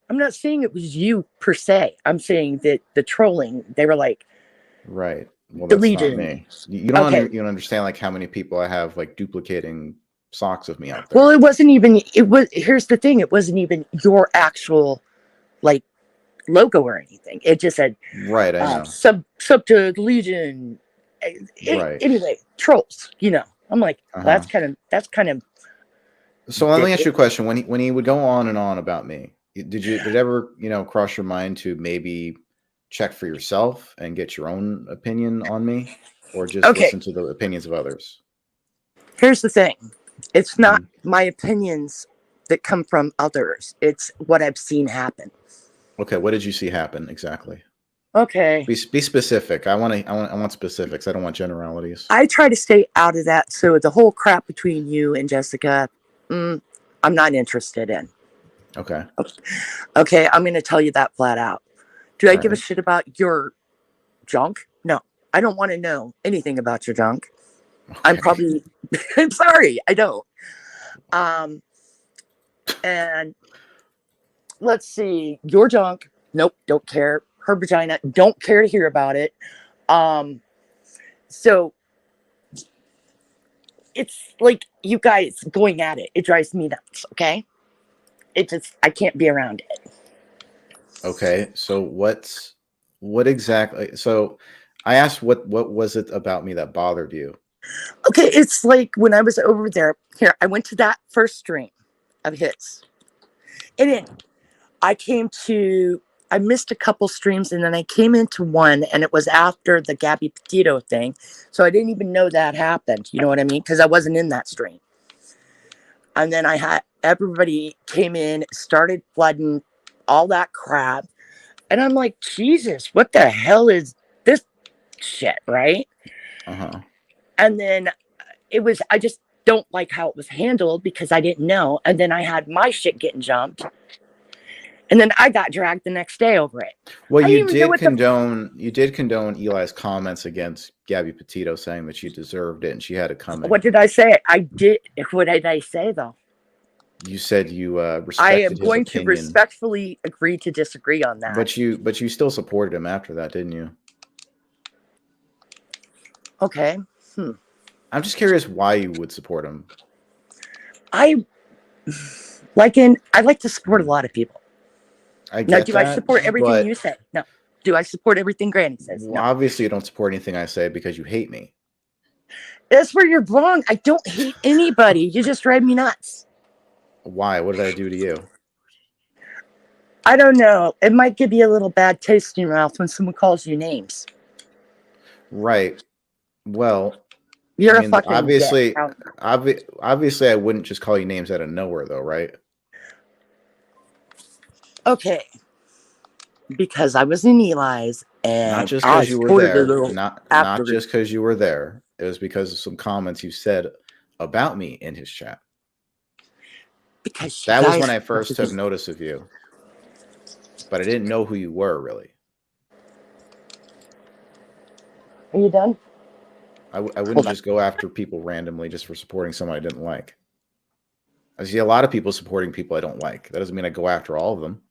I'm not saying it was you per se. I'm saying that the trolling, they were like, right. Well, that's not me. You don't understand like how many people I have like duplicating socks of me out there. Well, here's the thing. It wasn't even your actual like logo or anything. It just said, right. I know. Sub to Legion. Right. Anyway, trolls, I'm like, that's kind of. So let me ask you a question. When he would go on and on about me, did it ever, cross your mind to maybe check for yourself and get your own opinion on me, or just listen to the opinions of others? Here's the thing. It's not my opinions that come from others. It's what I've seen happen. Okay. What did you see happen exactly? Okay. Be specific. I want specifics. I don't want generalities. I try to stay out of that. So the whole crap between you and Jessica, I'm not interested in. Okay. Okay. I'm going to tell you that flat out. Do I give a shit about your junk? No, I don't want to know anything about your junk. Okay. I'm sorry, I don't. And let's see, your junk. Nope, don't care. Her vagina, don't care to hear about it. So it's like you guys going at it. It drives me nuts. Okay. I can't be around it. Okay, so what exactly? So I asked, what was it about me that bothered you? Okay, it's like when I was over there. Here, I went to that first stream of his, and then I missed a couple streams, and then I came into one, and it was after the Gabby Petito thing, so I didn't even know that happened. You know what I mean? Because I wasn't in that stream. And then everybody came in, started flooding all that crap. And I'm like, Jesus, what the hell is this shit, right? And then I just don't like how it was handled because I didn't know. And then I had my shit getting jumped. And then I got dragged the next day over it. Well, you did condone Eli's comments against Gabby Petito, saying that she deserved it and she had to come in. What did I say? I did. What did I say, though? You said you respected I am his going opinion. to respectfully agree to disagree on that. But you still supported him after that, didn't you? Okay. I'm just curious why you would support him. I like to support a lot of people. I support everything you say? No. Do I support everything Granny says? Well, no. Obviously, you don't support anything I say because you hate me. That's where you're wrong. I don't hate anybody. You just drive me nuts. Why? What did I do to you? I don't know. It might give you a little bad taste in your mouth when someone calls you names. Right. Well, you're a fucking obviously. Obviously, I wouldn't just call you names out of nowhere, though, right? Okay. Because I was in Eli's, and not just because you were there. Not just because you were there. It was because of some comments you said about me in his chat. Because that was when I first took notice of you, but I didn't know who you were really. Are you done? I wouldn't just go after people randomly just for supporting someone I didn't like. I see a lot of people supporting people I don't like. That doesn't mean I go after all of them.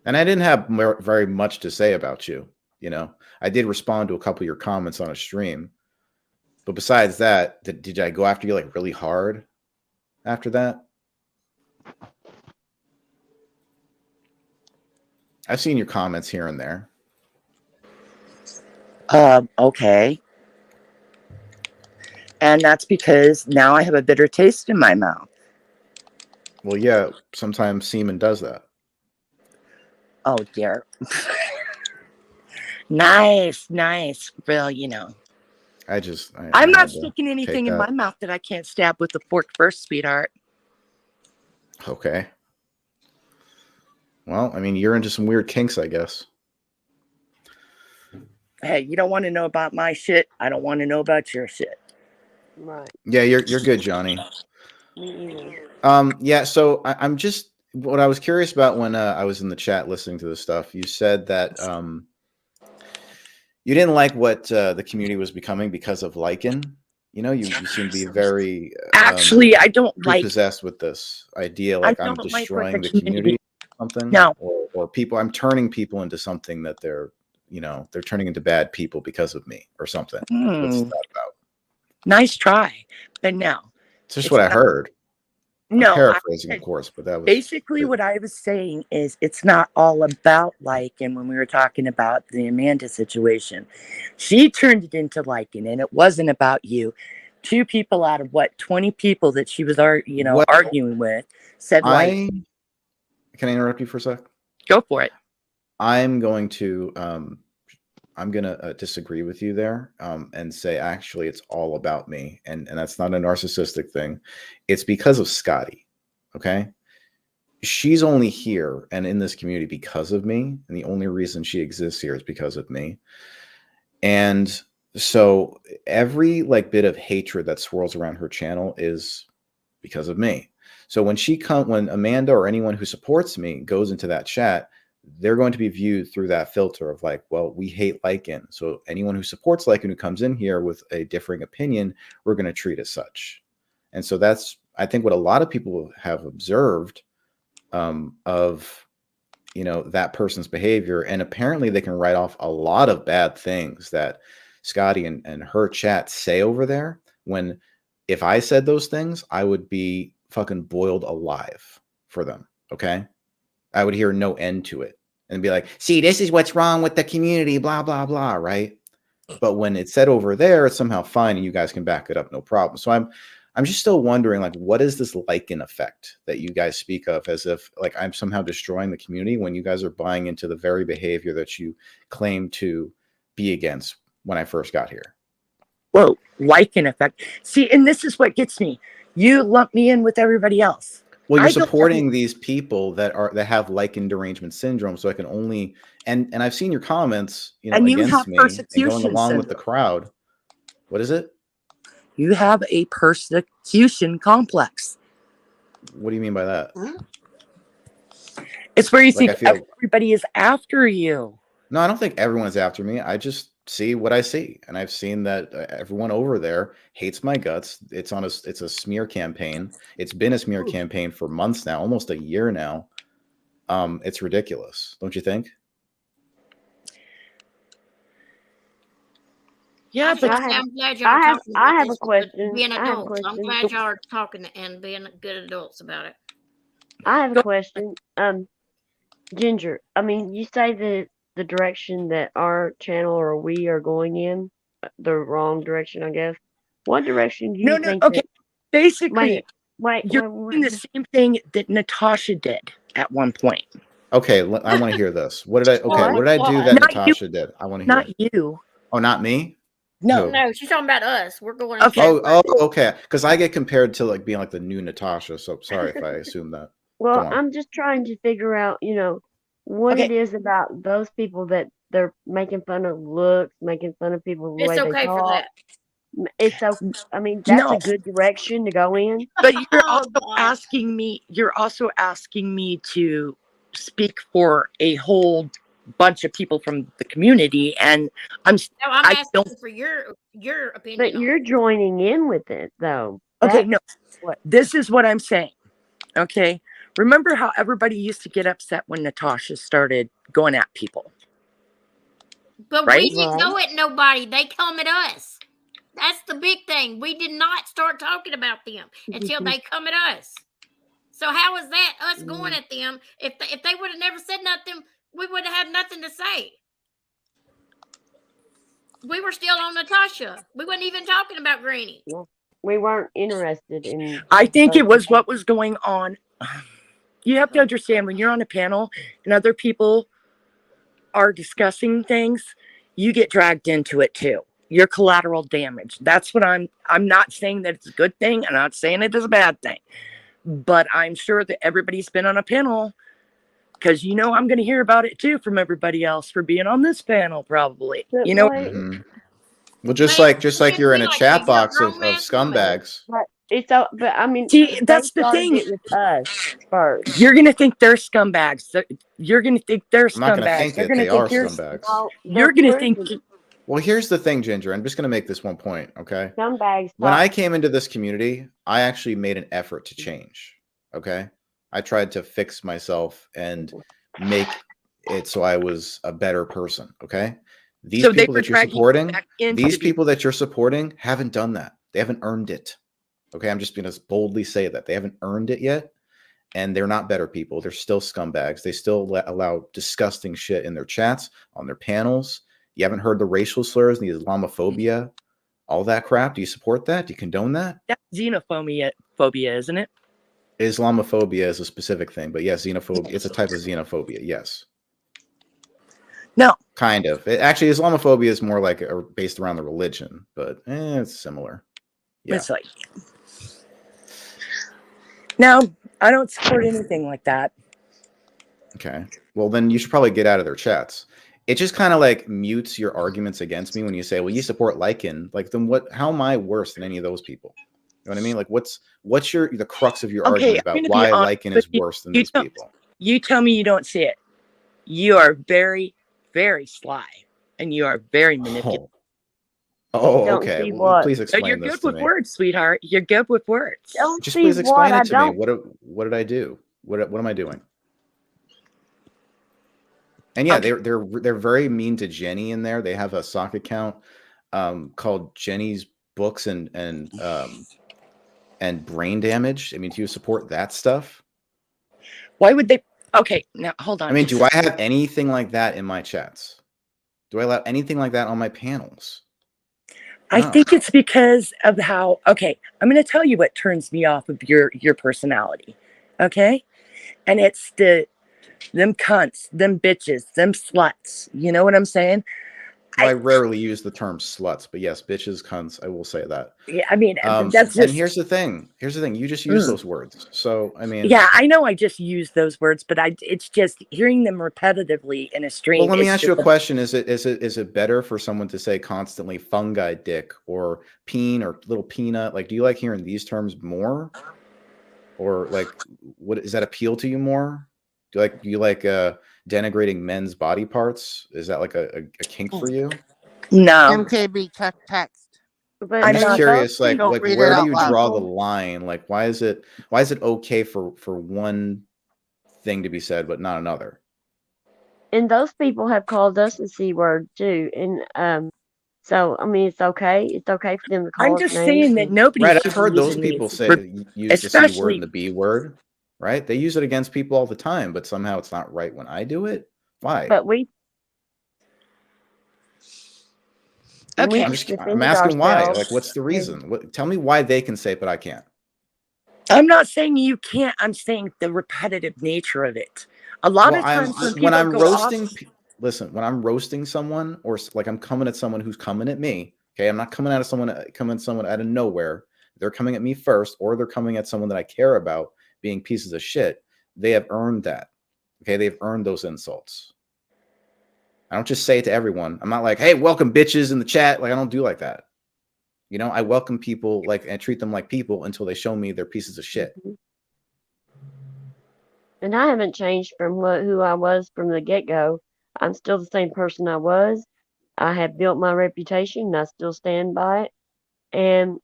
And I didn't have very much to say about you. You know, I did respond to a couple of your comments on a stream. But besides that, did I go after you like really hard after that? I've seen your comments here and there. Okay. And that's because now I have a bitter taste in my mouth. Well, yeah, sometimes semen does that. Oh, dear. Nice. Well, you know. I'm not sticking anything in my mouth that I can't stab with a fork first, sweetheart. Okay. Well, I mean, you're into some weird kinks, I guess. Hey, you don't want to know about my shit. I don't want to know about your shit. Right. Yeah, you're good, Johnny. Me either. Yeah, so I'm just what I was curious about when I was in the chat listening to this stuff. You said that you didn't like what the community was becoming because of Lycan. You know, you seem to be very actually I don't like possessed with this idea, like I'm destroying the community or something. No, or people, I'm turning people into something that they're turning into bad people because of me or something. What's that about? Nice try, but no. It's just what I heard. No, I'm paraphrasing, of course, but that was basically what I was saying is it's not all about Lycan. When we were talking about the Amanda situation, she turned it into Lycan, and it wasn't about you. 2 people out of 20 people that she was arguing with said Lycan. Can I interrupt you for a sec? Go for it. I'm going to disagree with you there and say actually it's all about me, and that's not a narcissistic thing. It's because of Scotty. Okay, she's only here and in this community because of me, and the only reason she exists here is because of me. And so every bit of hatred that swirls around her channel is because of me. So when Amanda or anyone who supports me goes into that chat, they're going to be viewed through that filter of well, we hate Lycan. So anyone who supports Lycan who comes in here with a differing opinion, we're going to treat as such. And so that's, I think, what a lot of people have observed of, that person's behavior. And apparently they can write off a lot of bad things that Scotty and her chat say over there, when if I said those things, I would be fucking boiled alive for them. Okay. I would hear no end to it and be like, see, this is what's wrong with the community, blah, blah, blah. Right. But when it's said over there, it's somehow fine. And you guys can back it up. No problem. So I'm just still wondering, what is this Lycan effect that you guys speak of as if I'm somehow destroying the community when you guys are buying into the very behavior that you claim to be against when I first got here? Whoa, Lycan effect. See, and this is what gets me. You lump me in with everybody else. Well, you're supporting these people that have Lycan derangement syndrome. So I can only and I've seen your comments, and you against have me persecution and going along syndrome with the crowd. What is it? You have a persecution complex. What do you mean by that? It's where you think everybody is after you. No, I don't think everyone's after me. I just see what I see, and I've seen that everyone over there hates my guts. It's a smear campaign. It's been a smear campaign for months now, almost a year now. It's ridiculous, don't you think? Yeah, but I'm glad y'all are talking about I have a question. Being adults. I'm glad y'all are talking and being good adults about it. I have a question. Ginger, I mean, you say that the direction that our channel or we are going in, the wrong direction, I guess. What direction do you think? Okay. Basically, wait, you're doing the same thing that Natasha did at one point. Okay, I want to hear this. What did I do that Natasha did? I want to hear. Not you. Oh, not me? No, she's talking about us. We're going. Okay. Okay. Because I get compared to being the new Natasha. So sorry if I assume that. Well, I'm just trying to figure out, what it is about those people that they're making fun of looks, making fun of people the way they talk. For that. It's okay. I mean, that's a good direction to go in. But you're also asking me. You're also asking me to speak for a whole bunch of people from the community, and I'm asking for your opinion. But you're joining in with it, though. Okay, no. What? This is what I'm saying. Okay. Remember how everybody used to get upset when Natasha started going at people? But right? we didn't go at nobody. They come at us. That's the big thing. We did not start talking about them until they come at us. So how is that us going at them? If they would have never said nothing, we would have had nothing to say. We were still on Natasha. We wasn't even talking about Granny. We weren't interested in. I think it was what was going on. You have to understand, when you're on a panel and other people are discussing things, you get dragged into it too. You're collateral damage. That's what I'm not saying that it's a good thing. I'm not saying it is a bad thing. But I'm sure that everybody's been on a panel, because I'm going to hear about it too from everybody else for being on this panel, probably. But Mm-hmm. Well, just like you're in a chat box of scumbags. But it's but I mean, see, that's the thing. It with us first. You're gonna think they're scumbags. You're gonna think they're scumbags. I'm not gonna think they are scumbags. No, you're gonna think. Well, here's the thing, Ginger. I'm just gonna make this one point, okay? Scumbags. When I came into this community, I actually made an effort to change. Okay, I tried to fix myself and make it so I was a better person. Okay. These people that you're supporting haven't done that. They haven't earned it. Okay, I'm just going to boldly say that they haven't earned it yet, and they're not better people. They're still scumbags. They still allow disgusting shit in their chats, on their panels. You haven't heard the racial slurs, the Islamophobia, all that crap. Do you support that? Do you condone that? That's xenophobia, isn't it? Islamophobia is a specific thing, but yes, xenophobia. It's a type of xenophobia. Yes. No, kind of. Actually, Islamophobia is more like based around the religion, but it's similar. Yeah. It's like, no, I don't support anything like that. Okay. Well, then you should probably get out of their chats. It just kind of like mutes your arguments against me when you say, "Well, you support Lycan." Like, then what? How am I worse than any of those people? You know what I mean? Like, what's the crux of your argument about why Lycan is worse than those people? You tell me you don't see it. You are very, very sly, and you are very manipulative. Oh, okay. Well, please explain. You're this good with words, sweetheart. You're good with words. Just please explain it to me. What did I do? What am I doing? And yeah, they're very mean to Jenny in there. They have a sock account called Jenny's Books and Brain Damage. I mean, do you support that stuff? Why would they? Okay, now hold on. I mean, do I have anything like that in my chats? Do I allow anything like that on my panels? I think it's because of how. Okay, I'm going to tell you what turns me off of your personality. Okay, and it's them cunts, them bitches, them sluts. You know what I'm saying? Well, I rarely use the term sluts, but yes, bitches, cunts. I will say that. Yeah, I mean, that's just. And here's the thing. You just use those words. So I mean. Yeah, I know. I just use those words, but it's just hearing them repetitively in a stream. Well, let me ask you a question. Is it better for someone to say constantly fungi dick or peen or little peanut? Like, do you like hearing these terms more, or like, what does that appeal to you more? Do you like denigrating men's body parts? Is that like a kink for you? No. MKB text. But I'm just curious, like where do you draw the line? Like, why is it okay for one thing to be said but not another? And those people have called us the C word too, and so I mean, it's okay. It's okay for them to call. I'm just saying that nobody. Right, I've heard those people use the C word and the B word. Right? They use it against people all the time, but somehow it's not right when I do it. Why? But we. Okay. I'm asking why. Like, what's the reason? Tell me why they can say it, but I can't. I'm not saying you can't. I'm saying the repetitive nature of it. A lot of times when I'm roasting, when I'm roasting someone, or like I'm coming at someone who's coming at me. Okay, I'm not coming at someone out of nowhere. They're coming at me first, or they're coming at someone that I care about being pieces of shit. They have earned that. Okay, they've earned those insults. I don't just say it to everyone. I'm not like, hey, welcome bitches in the chat. Like, I don't do like that. You know, I welcome people and treat them like people until they show me they're pieces of shit. And I haven't changed from who I was from the get-go. I'm still the same person I was. I have built my reputation and I still stand by it. And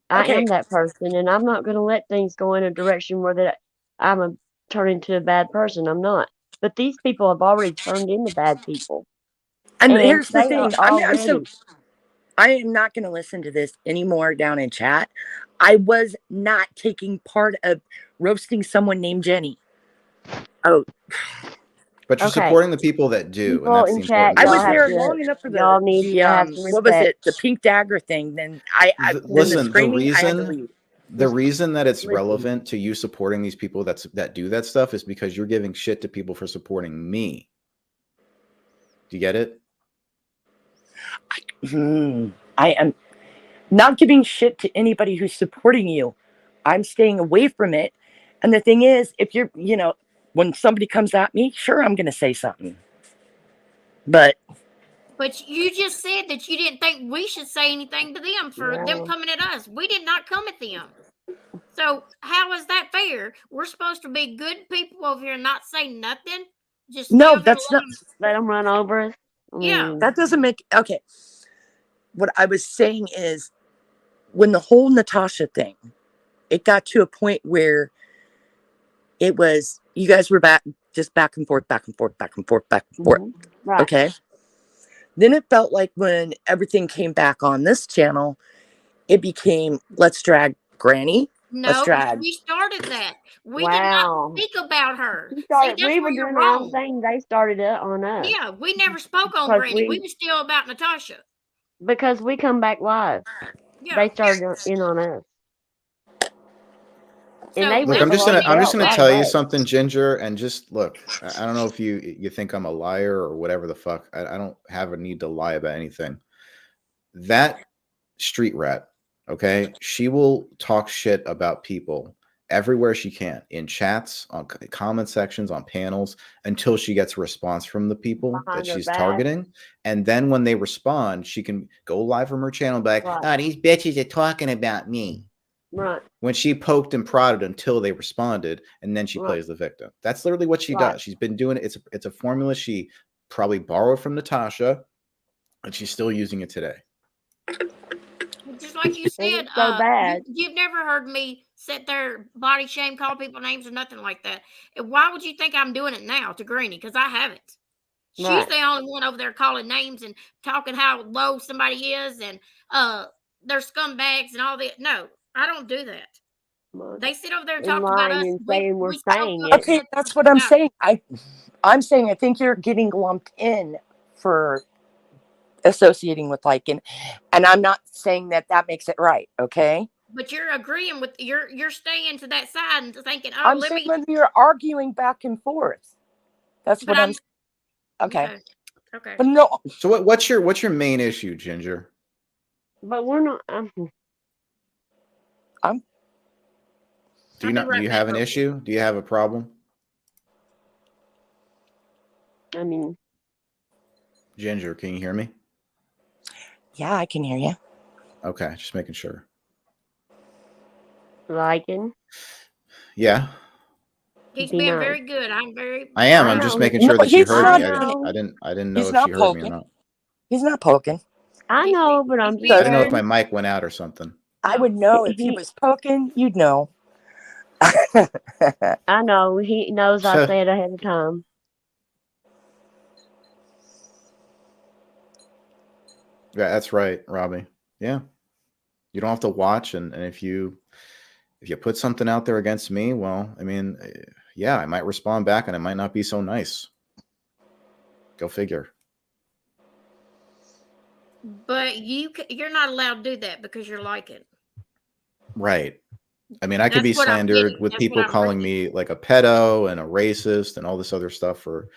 I Okay. am that person, and I'm not going to let things go in a direction where that I'm a turn into a bad person. I'm not. But these people have already turned into bad people, And and here's the they are thing. already. I am not going to listen to this anymore down in chat. I was not taking part of roasting someone named Jenny. Oh, But you're Okay. supporting the people that do, and People that's in the chat, important I y'all was thing. have there to. long enough for Y'all need to have some what was respect. it? The pink dagger thing. Then then the Listen, screaming. I had to leave. the reason that it's Listen. relevant to you supporting these people that do that stuff is because you're giving shit to people for supporting me. Do you get it? I am not giving shit to anybody who's supporting you. I'm staying away from it. And the thing is, if you're, when somebody comes at me, sure, I'm going to say something. But you just said that you didn't think we should say anything to them for them coming at us. We did not come at them. So how is that fair? We're supposed to be good people over here and not say nothing. Just stay no, over here that's not. Let them run over us. Yeah. That doesn't make. Okay. What I was saying is, when the whole Natasha thing, it got to a point where it was, you guys were just back and forth, back and forth, back and forth, back and forth. Right. Okay. Then it felt like when everything came back on this channel, it became, let's drag Granny. No, we started that. We did not speak about her. See, that's we were where you're doing our own wrong. thing. They started it on us. Yeah, we never spoke on Granny. We were still about Natasha. Because we come back live. Yeah. They started in on us. And they Look, I'm just gonna tell you something, Ginger, and just look. I don't know if you think I'm a liar or whatever the fuck. I don't have a need to lie about anything. That street rat, okay, she will talk shit about people everywhere she can, in chats, on comment sections, on panels, until she gets a response from the people that she's targeting. And then when they respond, she can go live from her channel and be like, oh, these bitches are talking about me. Right. When she poked and prodded until they responded, and then she plays the victim. That's literally what she does. She's been doing it. It's a formula she probably borrowed from Natasha, and she's still using it today. Just like you said, so bad. You've never heard me sit there, body shame, call people names or nothing like that. And why would you think I'm doing it now to Granny? Because I haven't. She's the only one over there calling names and talking how low somebody is and they're scumbags and all that. No, I don't do that. They sit over there and talk about us. We're saying it. Okay, that's what I'm saying. I'm saying I think you're getting lumped in for associating with Lycan, and I'm not saying that makes it right. Okay. But you're agreeing with you're staying to that side and thinking, oh, I'm saying when you're arguing back and forth. That's what I'm. Okay. Okay. But no. So what's your main issue, Ginger? But we're not. Do you have an issue? Do you have a problem? I mean, Ginger, can you hear me? Yeah, I can hear you. Okay, just making sure. Lycan? Yeah. He's being very good. I am. I'm just making sure that she heard me. I didn't know if she heard me or not. He's not poking. I know, but I'm just. I didn't know if my mic went out or something. I would know if he was poking. You'd know. I know. He knows I say it ahead of time. Yeah, that's right, Robbie. Yeah. You don't have to watch, and if you put something out there against me, well, I mean, yeah, I might respond back and it might not be so nice. Go figure. But you're not allowed to do that because you're Lycan. Right. I mean, I could be slandered with people calling me like a pedo and a racist and all this other stuff for,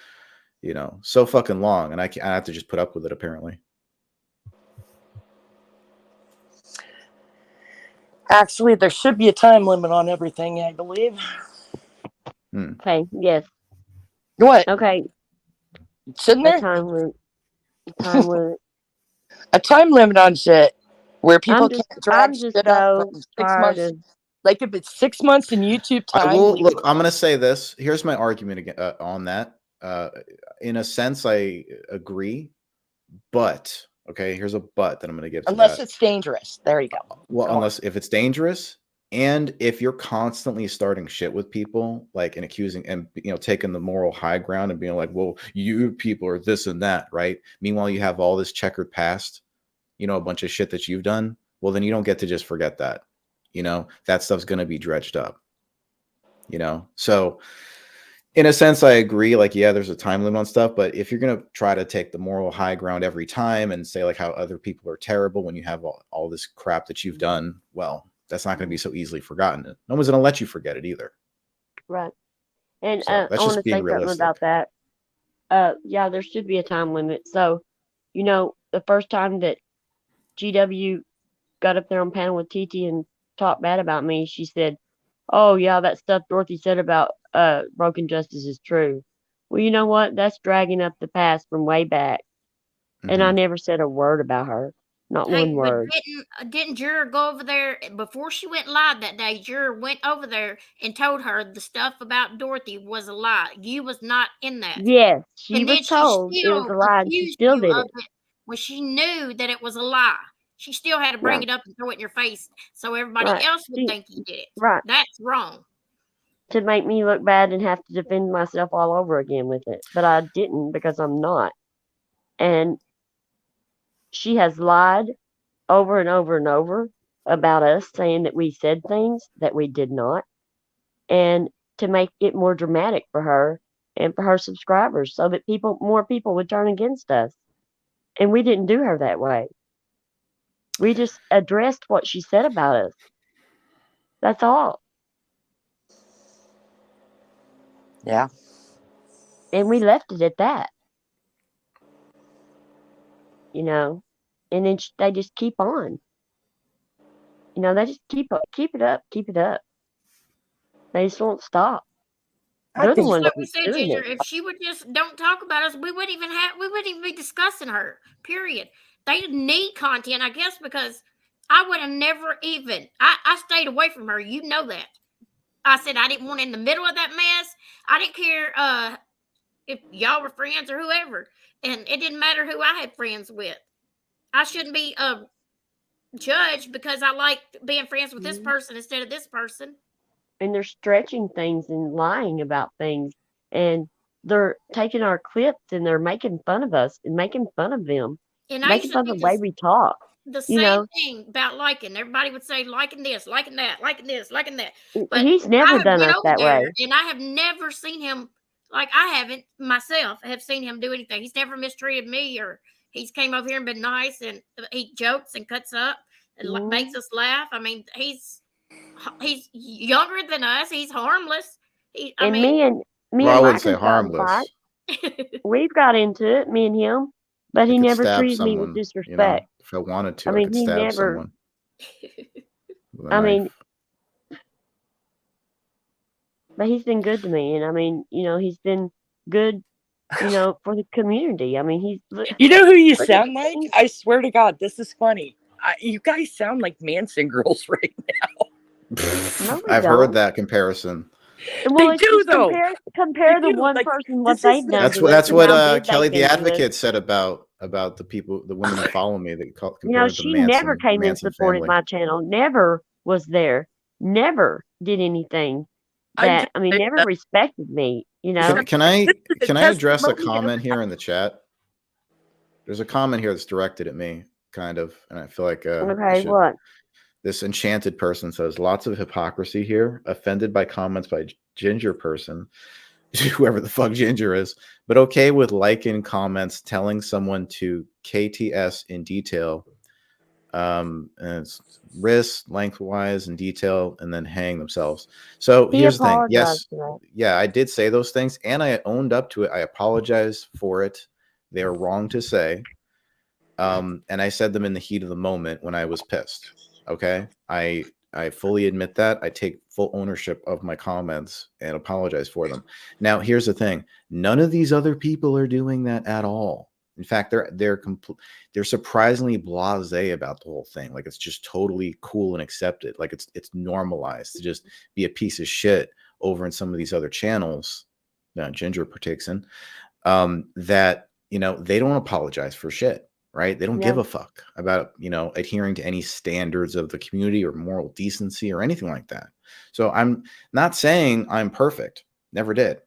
so fucking long. And I have to just put up with it, apparently. Actually, there should be a time limit on everything, I believe. Okay, yes. What? Okay. Shouldn't there? A time limit. A time limit on shit where people can't drag shit up for 6 months. Like if it's 6 months in YouTube time. I will look. I'm going to say this. Here's my argument again on that. In a sense, I agree, but Okay, here's a but that I'm going to give to Unless that. it's dangerous. There you go. Well, unless if it's dangerous, and if you're constantly starting shit with people, like, and accusing and taking the moral high ground and being like, well, you people are this and that, right? Meanwhile, you have all this checkered past, a bunch of shit that you've done. Well, then you don't get to just forget that. That stuff's going to be dredged up. So in a sense, I agree. Like, yeah, there's a time limit on stuff, but if you're going to try to take the moral high ground every time and say like how other people are terrible when you have all this crap that you've done, well, that's not going to be so easily forgotten. No one's going to let you forget it either. Right. And So I want to say something about that. Yeah, there should be a time limit. So, the first time that GW got up there on panel with TT and talked bad about me, she said, "Oh yeah, that stuff Dorothy said about broken justice is true." Well, you know what? That's dragging up the past from way back. And I never said a word about her. Not one word. Didn't Juror go over there before she went live that day? Juror went over there and told her the stuff about Dorothy was a lie. You was not in that. Yes, she And was then she told it was still a lie, and she accused still you did of it. it when she knew that it was a lie. She still had to bring Yeah. it up and throw it in your face so everybody Right. else would think you did it. Right. That's wrong. To make me look bad and have to defend myself all over again with it. But I didn't, because I'm not. And she has lied over and over and over about us, saying that we said things that we did not, and to make it more dramatic for her and for her subscribers, so that more people would turn against us. And we didn't do her that way. We just addressed what she said about us. That's all. Yeah. And we left it at that. And then they just keep on. They just keep it up. They just won't stop. They're the ones Like we said, doing Ginger, it. if she would just don't talk about us, we wouldn't even be discussing her. Period. They need content, I guess, because I would have never even. I stayed away from her. You know that. I said I didn't want in the middle of that mess. I didn't care if y'all were friends or whoever, and it didn't matter who I had friends with. I shouldn't be judged because I like being friends with this person instead of this person. And they're stretching things and lying about things, and they're taking our clips and they're making fun of us and making fun of them, and making fun of the way we talk. The same thing about liking. Everybody would say liking this, liking that, liking this, liking that. But he's never done us that way, and I have never seen him. Like, I haven't myself have seen him do anything. He's never mistreated me, or he's came over here and been nice, and he jokes and cuts up and makes us laugh. I mean, he's younger than us. He's harmless. Me and I wouldn't say harmless. We've got into it, me and him, but he never treated me with disrespect. If I wanted to, I could stab someone. But he's been good to me, and he's been good, for the community. I mean, he's. You know who you sound like? I swear to God, this is funny. You guys sound like Manson girls right now. I've heard that comparison. Well, they do though. Compare the one person what they've done. That's what Kelly the Advocate said about the people, the women that follow me. That she never came and supported my channel. Never was there. Never did anything. Never respected me. Can I address a comment here in the chat? There's a comment here that's directed at me, kind of, and I feel like what? This enchanted person says, lots of hypocrisy here, offended by comments by Ginger person, whoever the fuck Ginger is, but okay with liking comments telling someone to KTS in detail, and it's wrist lengthwise in detail, and then hang themselves. So here's the thing. Yes, yeah, I did say those things, and I owned up to it. I apologize for it. They're wrong to say. And I said them in the heat of the moment when I was pissed. Okay, I fully admit that. I take full ownership of my comments and apologize for them. Now, here's the thing: none of these other people are doing that at all. In fact, they're surprisingly blasé about the whole thing. Like, it's just totally cool and accepted. Like, it's normalized to just be a piece of shit over in some of these other channels that Ginger partakes in. That they don't apologize for shit. right? They don't give a fuck about, adhering to any standards of the community or moral decency or anything like that. So I'm not saying I'm perfect. Never did.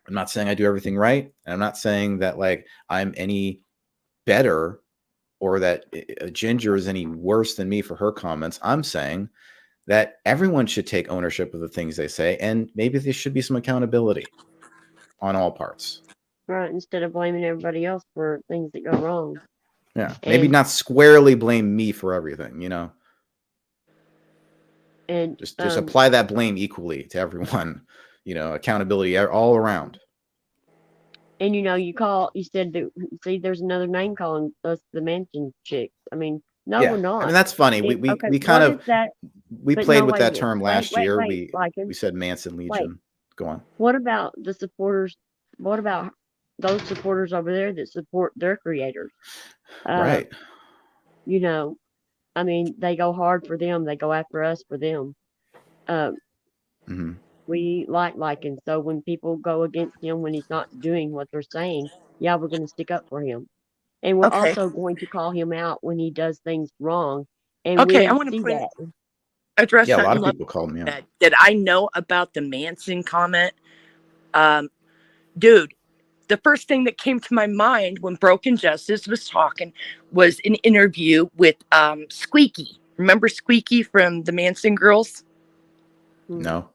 I'm not saying I do everything right. And I'm not saying that like I'm any better or that Ginger is any worse than me for her comments. I'm saying that everyone should take ownership of the things they say, and maybe there should be some accountability on all parts. Right, instead of blaming everybody else for things that go wrong. Yeah, maybe not squarely blame me for everything, And just apply that blame equally to everyone, accountability all around. And you said that, see, there's another name calling us the mansion chicks. I mean, no, we're not. I mean, that's funny. We kind of we played with that term last year. We said Manson Legion. Go on. What about the supporters? What about those supporters over there that support their creators? Right. I mean, they go hard for them. They go after us for them. We like, and so when people go against him when he's not doing what they're saying, we're going to stick up for him. And we're also going to call him out when he does things wrong. And I want to address a lot of people called me out. Did I know about the Manson comment? Dude, the first thing that came to my mind when Broken Justice was talking was an interview with Squeaky. Remember Squeaky from the Manson Girls? No.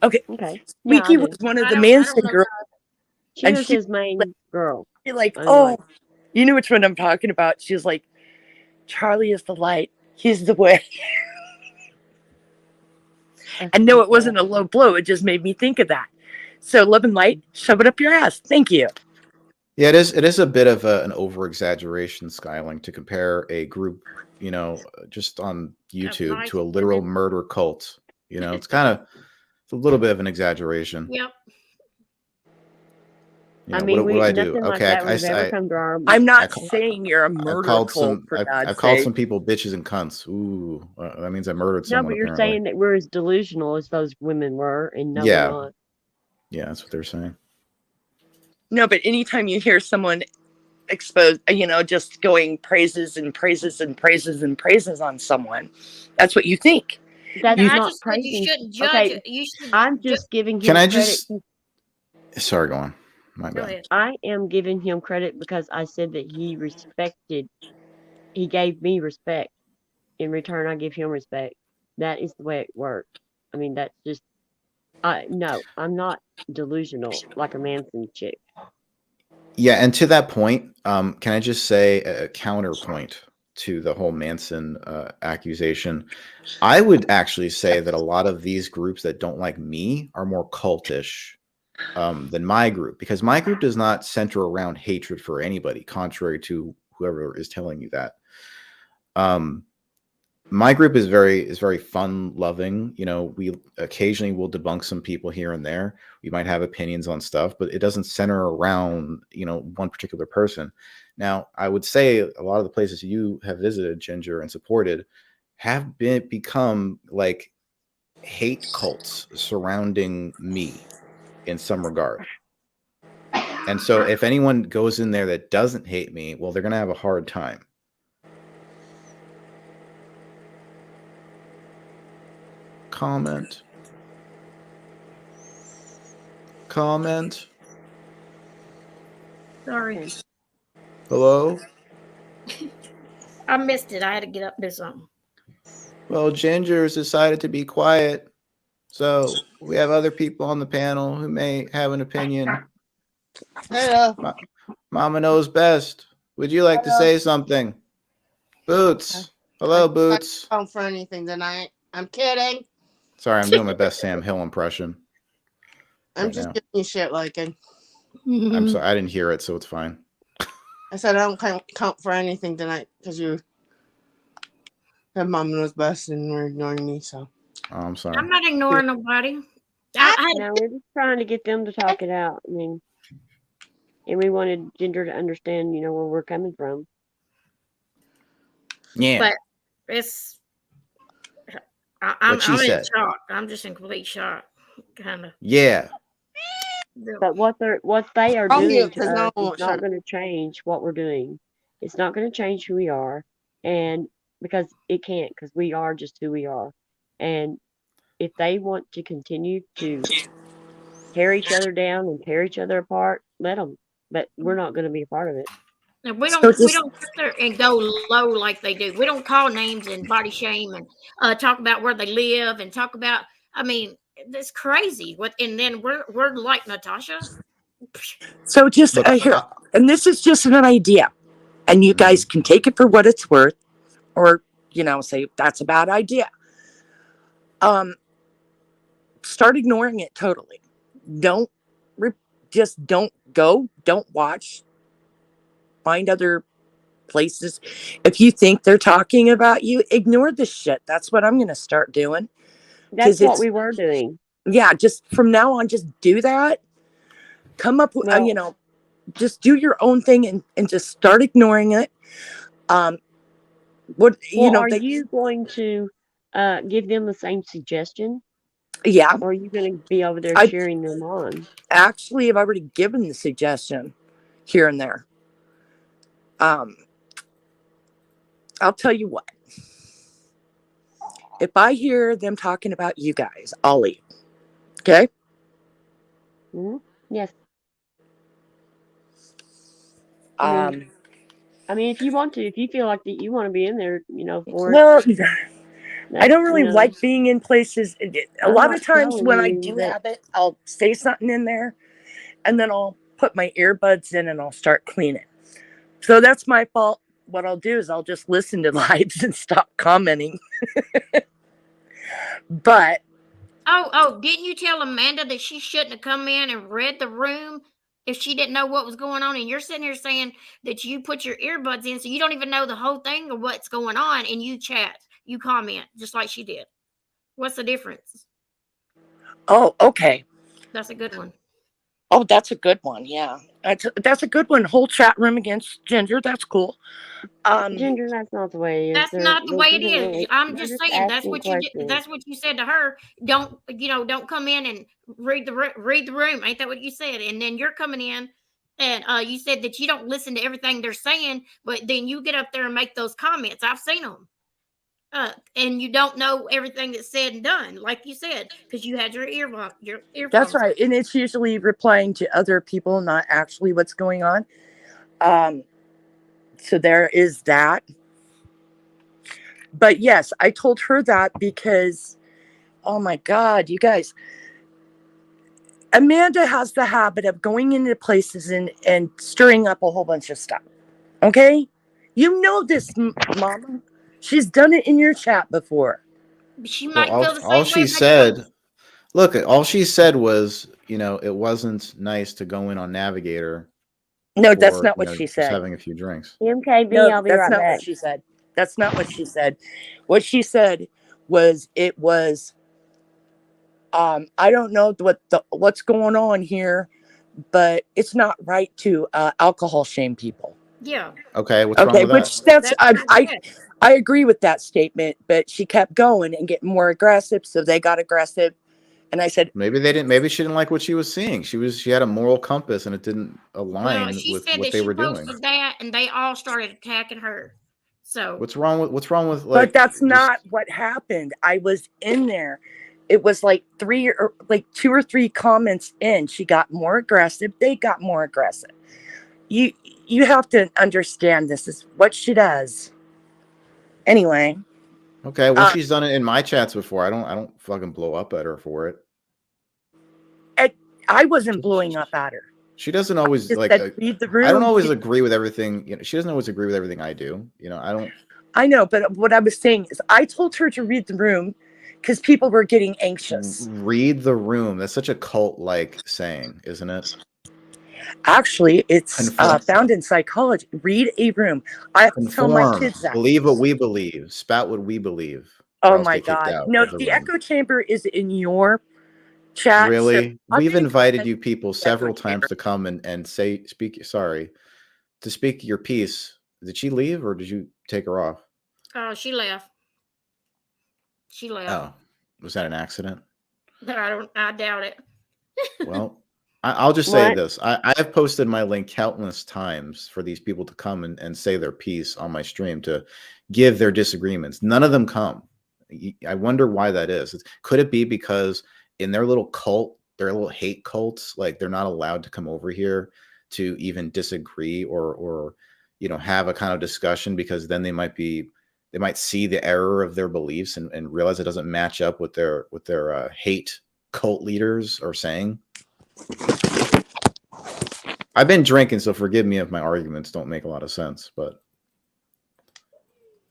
Okay. Squeaky was one of the Manson girls. She was his main girl. She's like, oh, you know which one I'm talking about. She's like, Charlie is the light. He's the way. And no, it wasn't a low blow. It just made me think of that. So love and light, shove it up your ass. Thank you. Yeah, it is a bit of an over-exaggeration, Skyling, to compare a group, just on YouTube to a literal murder cult. It's a little bit of an exaggeration. Yep. I mean, what do I do? Okay, I'm not saying you're a murder cult. I've called some people bitches and cunts. Ooh, that means I murdered someone. No, but you're apparently. saying that we're as delusional as those women were, and no, we're not. Yeah, that's what they're saying. No, but anytime you hear someone exposed, just going praises and praises and praises and praises on someone, that's what you think. That's not praising. You shouldn't judge it. I'm just giving him credit. Sorry, go on. My bad. I am giving him credit because I said that he gave me respect. In return, I give him respect. That is the way it works. I mean, that's just, no, I'm not delusional like a Manson chick. Yeah, and to that point, can I just say a counterpoint to the whole Manson accusation? I would actually say that a lot of these groups that don't like me are more cultish than my group, because my group does not center around hatred for anybody, contrary to whoever is telling you that. My group is very fun loving. We occasionally will debunk some people here and there. We might have opinions on stuff, but it doesn't center around, one particular person. Now, I would say a lot of the places you have visited, Ginger, and supported have become like hate cults surrounding me in some regard. And so if anyone goes in there that doesn't hate me, well, they're going to have a hard time. Comment. Sorry. Hello? I missed it. I had to get up and do something. Well, Ginger's decided to be quiet. So we have other people on the panel who may have an opinion. Hello. Mama knows best. Would you like to say something? Boots. Hello, Boots. I don't for anything tonight. I'm kidding. Sorry, I'm doing my best Sam Hill impression. I'm just giving you shit, like it. I'm sorry, I didn't hear it, so it's fine. I said I don't count for anything tonight because you have Mama knows best and we're ignoring me. So I'm sorry. I'm not ignoring nobody. No, we're just trying to get them to talk it out. I mean, and we wanted Ginger to understand, where we're coming from. Yeah, but it's. I'm in shock. I'm just in complete shock, kind of. Yeah. But what they are doing to us is not going to change what we're doing. It's not going to change who we are, and because it can't, because we are just who we are. And if they want to continue to tear each other down and tear each other apart, let them. But we're not going to be a part of it. And So we just don't sit there and go low like they do. We don't call names and body shame and talk about where they live and talk about. I mean, it's crazy. What and then we're like Natasha. so just Look, here, and this is just an idea, and you guys can take it for what it's worth, or say that's a bad idea. Um, start ignoring it totally. Don't just don't go. Don't watch. Find other places. If you think they're talking about you, ignore the shit. That's what I'm going to start doing. That's Because what it's, we were doing. yeah, just from now on, just do that. Come up with, Well, just do your own thing and just start ignoring it. Um, are they, you going to give them the same suggestion, yeah, or are you going to be over there I cheering them on? actually have already given the suggestion here and there. I'll tell you what. If I hear them talking about you guys, I'll leave. Okay? Hmm. Yes. I mean, Um, if you want to, if you feel like that you want to be in there, for it, well, I that's, don't really like being in places. A I'm lot not of times telling when I you do that. have it, I'll say something in there and then I'll put my earbuds in and I'll start cleaning. So that's my fault. What I'll do is I'll just listen to lives and stop commenting. But Didn't you tell Amanda that she shouldn't have come in and read the room if she didn't know what was going on? And you're sitting here saying that you put your earbuds in, so you don't even know the whole thing or what's going on, and you chat, you comment just like she did. What's the difference? oh, okay. That's a good one. Oh, that's a good one. Yeah, that's a good one. Whole chat room against Ginger. That's cool. Ginger, that's not the way it is. That's not the way it Isn't is. really. I'm They're just just saying that's asking what you did. questions. That's what you said to her. Don't come in and read the room. Ain't that what you said? And then you're coming in, and you said that you don't listen to everything they're saying, but then you get up there and make those comments. I've seen them. And you don't know everything that's said and done, like you said, because you had your That's earphones. right, and it's usually replying to other people, not actually what's going on. Um, so there is that. But yes, I told her that because, oh my God, you guys, Amanda has the habit of going into places and stirring up a whole bunch of stuff. Okay? You know this, Mama. She's done it in your chat before. She well, might feel the all same way she about you. said, look, all she said was, it wasn't nice to go in on Navigator No, that's for, not what she just said. having a few drinks. MKB, No, I'll be that's right not what back. she said. That's not what she said. What she said was it was I don't know what's going on here, but it's not right to alcohol shame people. Yeah, Okay, what's wrong Okay, with that? which that's that's what I said. I agree with that statement, but she kept going and getting more aggressive, so they got aggressive, and I said, Maybe they didn't. Maybe she didn't like what she was seeing. She had a moral compass, and it didn't Well, align she with said what that they she were doing. posted that, and they all started attacking her. So What's wrong with but like that's just not what happened. I was in there. It was like two or three comments in. She got more aggressive. They got more aggressive. You you have to understand this is what she does. Anyway, okay? Well, uh, she's done it in my chats before. I don't fucking blow up at her for it. it, I wasn't She, blowing up at her. she doesn't always Just like. said read the I don't room. always agree with everything. She doesn't always agree with everything I do. I don't I know, but what I was saying is I told her to read the room because people were getting anxious. read the room. That's such a cult like saying, isn't it? Actually, it's Conform. found in psychology. Read a room. I have to tell my Conform. kids that. Believe what we believe. Spout what we believe, or Oh else my get kicked God. out No, of the the room. echo chamber is in your chat. So Really? I'm We've going to go invited ahead you and people the echo several times chamber. to come and speak. Sorry, to speak your piece. Did she leave or did you take her off? oh, she left. She left. Oh, was that an accident? But I doubt it. Well, I'll just say What? this. I have posted my link countless times for these people to come and say their piece on my stream to give their disagreements. None of them come. I wonder why that is. Could it be because in their little cult, their little hate cults, like they're not allowed to come over here to even disagree or have a kind of discussion, because then they might see the error of their beliefs and realize it doesn't match up with their hate cult leaders are saying. I've been drinking, so forgive me if my arguments don't make a lot of sense, but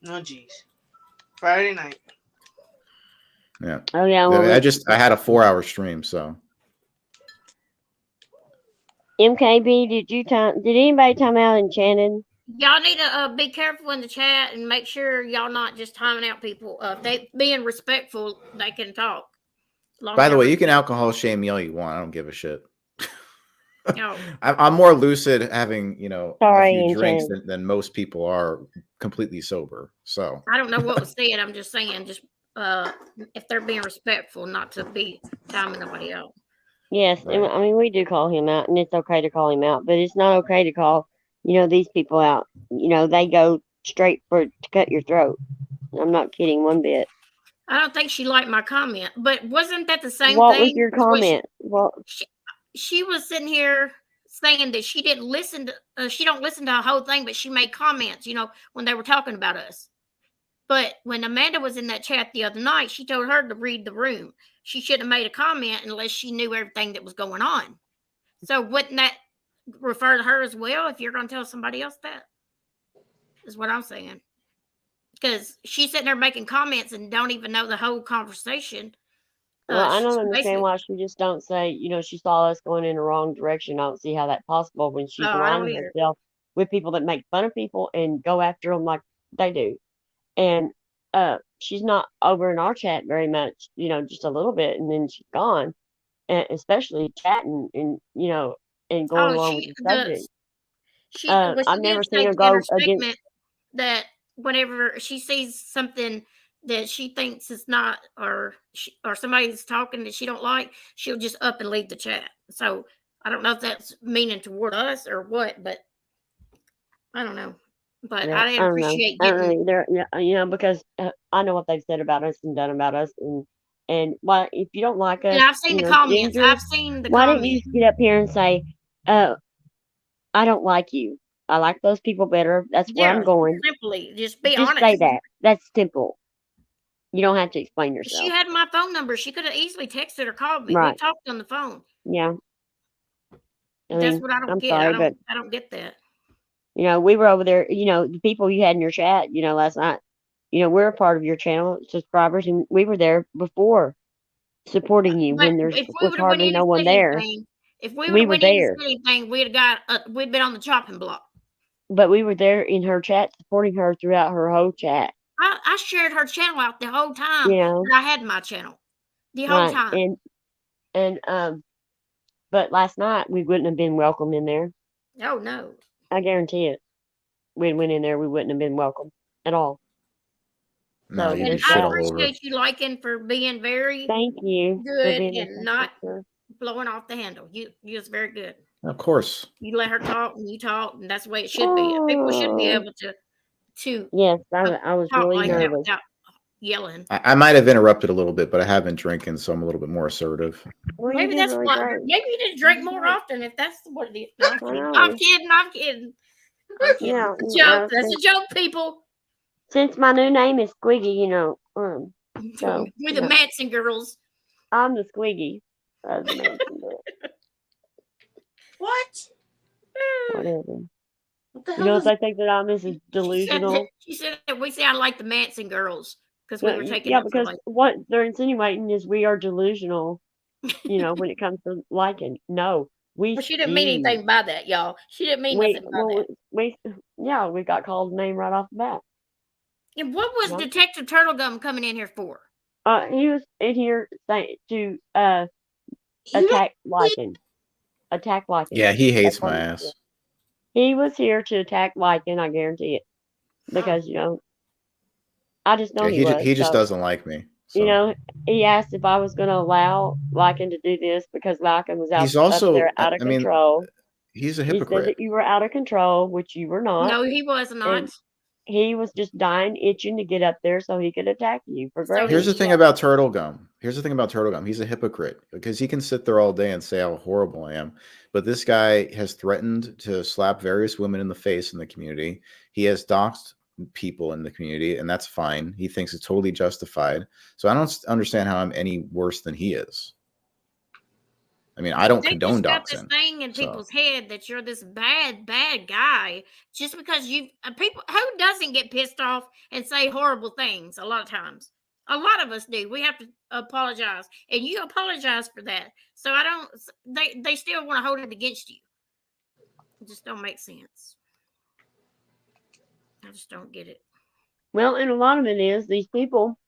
No, jeez. Friday night. yeah. Oh yeah. Well, I had a 4-hour stream, so. MKB, did anybody time out Enchanted? Y'all need to be careful in the chat and make sure y'all not just timing out people. They being respectful, they can talk. By the way, you can alcohol shame me all you want. I don't give a shit. No. I'm more lucid having, a few drinks Enchanted. than most people are completely sober. So I don't know what was said. I'm just saying, if they're being respectful, not to be timing nobody out. Yes, Right. I mean, we do call him out, and it's okay to call him out, but it's not okay to call, these people out. They go straight to cut your throat. I'm not kidding one bit. I don't think she liked my comment, but wasn't that the same What thing? was your comment? She was sitting here saying that she didn't listen to, she don't listen to the whole thing, but she made comments, when they were talking about us. But when Amanda was in that chat the other night, she told her to read the room. She shouldn't have made a comment unless she knew everything that was going on. So wouldn't that refer to her as well if you're going to tell somebody else that? Is what I'm saying. Because she's sitting there making comments and don't even know the whole conversation. Well, I don't understand why she just don't say, she saw us going in the wrong direction. I don't see how that's possible when she's aligning herself with people that make fun of people and go after them like they do. And she's not over in our chat very much, just a little bit, and then she's gone. And especially chatting and and going along with the subject. I've never seen her go against that. Whenever she sees something that she thinks is not, or somebody's talking that she don't like, she'll just up and leave the chat. So I don't know if that's meaning toward us or what, but I don't know. But yeah, I didn't appreciate I don't know either, because I know what they've said about us and done about us, and why, if you don't like us, and I've seen the comments. Ginger, I've seen the why comments. didn't you just get up here and say, I don't like you. I like those people better. That's where I'm going. Simply, just be honest. Just say that. That's simple. You don't have to explain yourself. She had my phone number. She could have easily texted or called me. Right. We talked on the phone. Yeah. That's what I don't get. Sorry, I don't get that. We were over there, the people you had in your chat, last night, we're a part of your channel, subscribers, and we were there before supporting you when there was hardly no one there. If we were there, we'd been on the chopping block. But we were there in her chat, supporting her throughout her whole chat. I shared her channel out the whole time. That I had my channel the whole time. But last night we wouldn't have been welcome in there. Oh no! I guarantee it. We went in there, we wouldn't have been welcome at all. No, so, and I appreciate you liking for being very thank you good and not blowing off the handle. You was very good. Of course. You let her talk and you talk, and that's the way it should be. People should be able to. Yes, I was really nervous. Without yelling. I might have interrupted a little bit, but I have been drinking, so I'm a little bit more assertive. Well, maybe that's really why. Maybe you need to drink more often if that's what it is. No, I'm kidding. Yeah, it's a joke. That's a joke, people. Since my new name is Squiggy, so, we're the Manson girls. I'm the Squiggy. What? Whatever. What the hell? If they think that I'm Mrs. Delusional. She said that we sound like the Manson girls because we were taking. Yeah, because what they're insinuating is we are delusional. When it comes to liking. No, she didn't mean anything by that, y'all. She didn't mean nothing by that. We got called a name right off the bat. And what was Detective Turtlegum coming in here for? He was in here to attack Lycan. Attack Lycan. Yeah, he hates my ass. He was here to attack Lycan, I guarantee it. Because, I just know he just doesn't like me. You So know, he asked if I was going to allow Lycan to do this because Lycan was he's up there also, out of I mean, control. he's a He said hypocrite. that you were out of control, which you were not, No, he was not. and he was just dying, itching to get up there so he could attack you for So he Here's greatness. the thing about Turtle Gum. Here's the thing about Turtle Gum. He's a hypocrite because he can sit there all day and say how horrible I am. But this guy has threatened to slap various women in the face in the community. He has doxed people in the community, and that's fine. He thinks it's totally justified. So I don't understand how I'm any worse than he is. I mean, I don't they condone just got this doxing. thing in So people's head that you're this bad guy just because you people who doesn't get pissed off and say horrible things a lot of times. A lot of us do. We have to apologize, and you apologize for that. So I don't. They still want to hold it against you. It just don't make sense. I just don't get it. Well, and a lot of it is these people,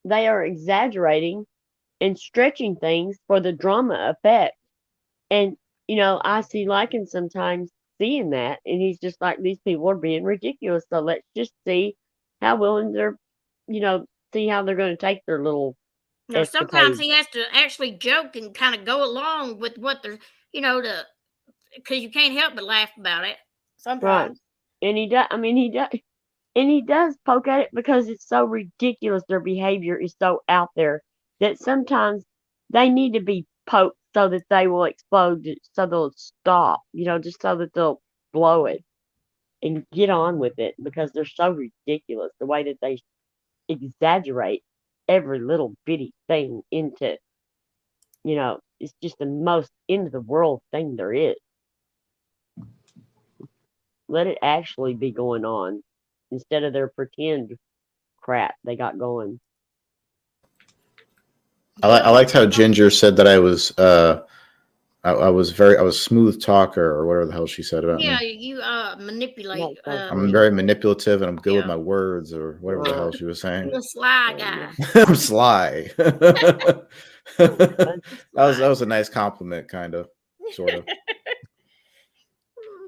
they are exaggerating and stretching things for the drama effect. And, I see Lycan sometimes seeing that, and he's just like, these people are being ridiculous. So let's just see how willing they're, see how they're going to take their little No, sometimes escapades. he has to actually joke and kind of go along with what they're, because you can't help but laugh about it. Right. Sometimes. And he does, he does. And he does poke at it because it's so ridiculous. Their behavior is so out there that sometimes they need to be poked so that they will explode, so they'll stop, just so that they'll blow it and get on with it because they're so ridiculous the way that they exaggerate every little bitty thing into, it's just the most end of the world thing there is. Let it actually be going on instead of their pretend crap they got going. I liked how Ginger said that I was I was smooth talker or whatever the hell she said about Yeah, me. you manipulate I'm people. very manipulative and I'm good with Yeah. my words or whatever the hell she was saying. You're a sly guy. I'm sly. that was a nice compliment, kind of, sort of.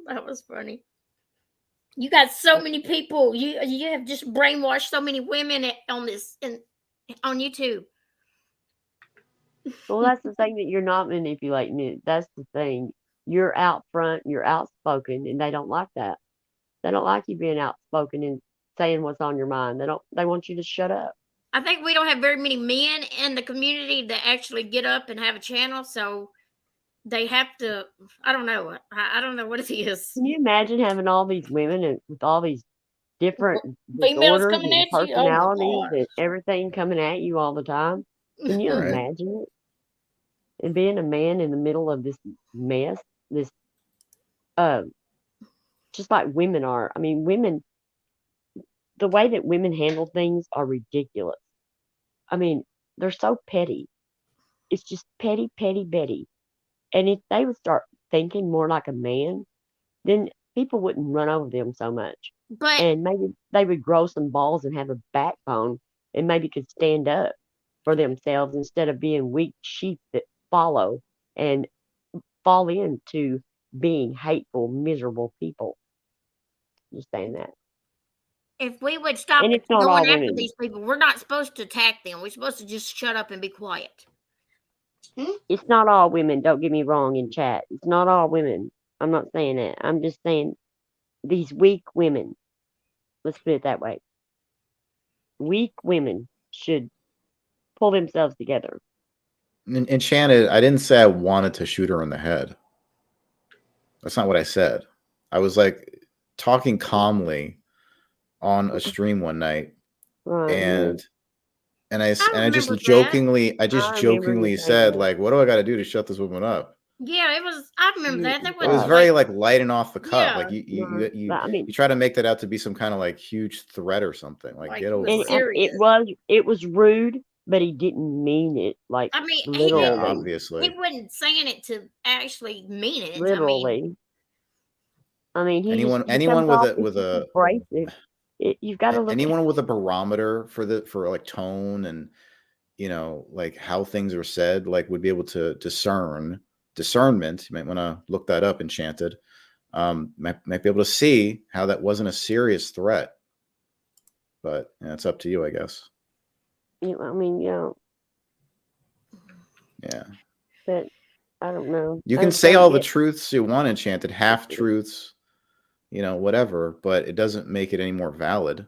That was funny. You got so many people. You have just brainwashed so many women on this and on YouTube. Well, that's the thing that you're not manipulating it. That's the thing. You're out front, you're outspoken, and they don't like that. They don't like you being outspoken and saying what's on your mind. They want you to shut up. I think we don't have very many men in the community that actually get up and have a channel, so they have to. I don't know. I don't know what it is. Can you imagine having all these women and with all these different Females disorders coming and at you. Oh my personalities god! and everything coming at you all the time? Can you Right. imagine it? And being a man in the middle of this mess, this just like women are. I mean, women, the way that women handle things are ridiculous. I mean, they're so petty. It's just petty, petty, Betty. And if they would start thinking more like a man, then people wouldn't run over them so much. But And maybe they would grow some balls and have a backbone and maybe could stand up for themselves instead of being weak sheep that follow and fall into being hateful, miserable people. Just saying that. if we would stop And it's not going all after women. these people, we're not supposed to attack them. We're supposed to just shut up and be quiet. It's not all women, don't get me wrong in chat. It's not all women. I'm not saying that. I'm just saying these weak women. Let's put it that way. Weak women should pull themselves together. Enchanted, I didn't say I wanted to shoot her in the head. That's not what I said. I was like talking calmly on a stream one night, Right. and I just remember jokingly remember you saying said that. like, what do I got to do to shut this woman up? Yeah, it was. I remember that. That It was was very like lighting off the cup. Yeah. Like But, I mean, you try to make that out to be some kind of like huge threat or something. Like, Like, get it over was it. serious. it was rude, but he didn't mean it. Like I mean, literally. Yeah, he obviously. wasn't saying it to actually mean it. Literally. I mean, he Anyone comes with off a with as a abrasive. You've got to look anyone with a barometer for like tone and like how things are said, like would be able to discernment. You might want to look that up, Enchanted. Might be able to see how that wasn't a serious threat, but it's up to you, I guess. I mean, Yeah. but I don't know. You can say all the truths you want, Enchanted, half truths, whatever, but it doesn't make it any more valid.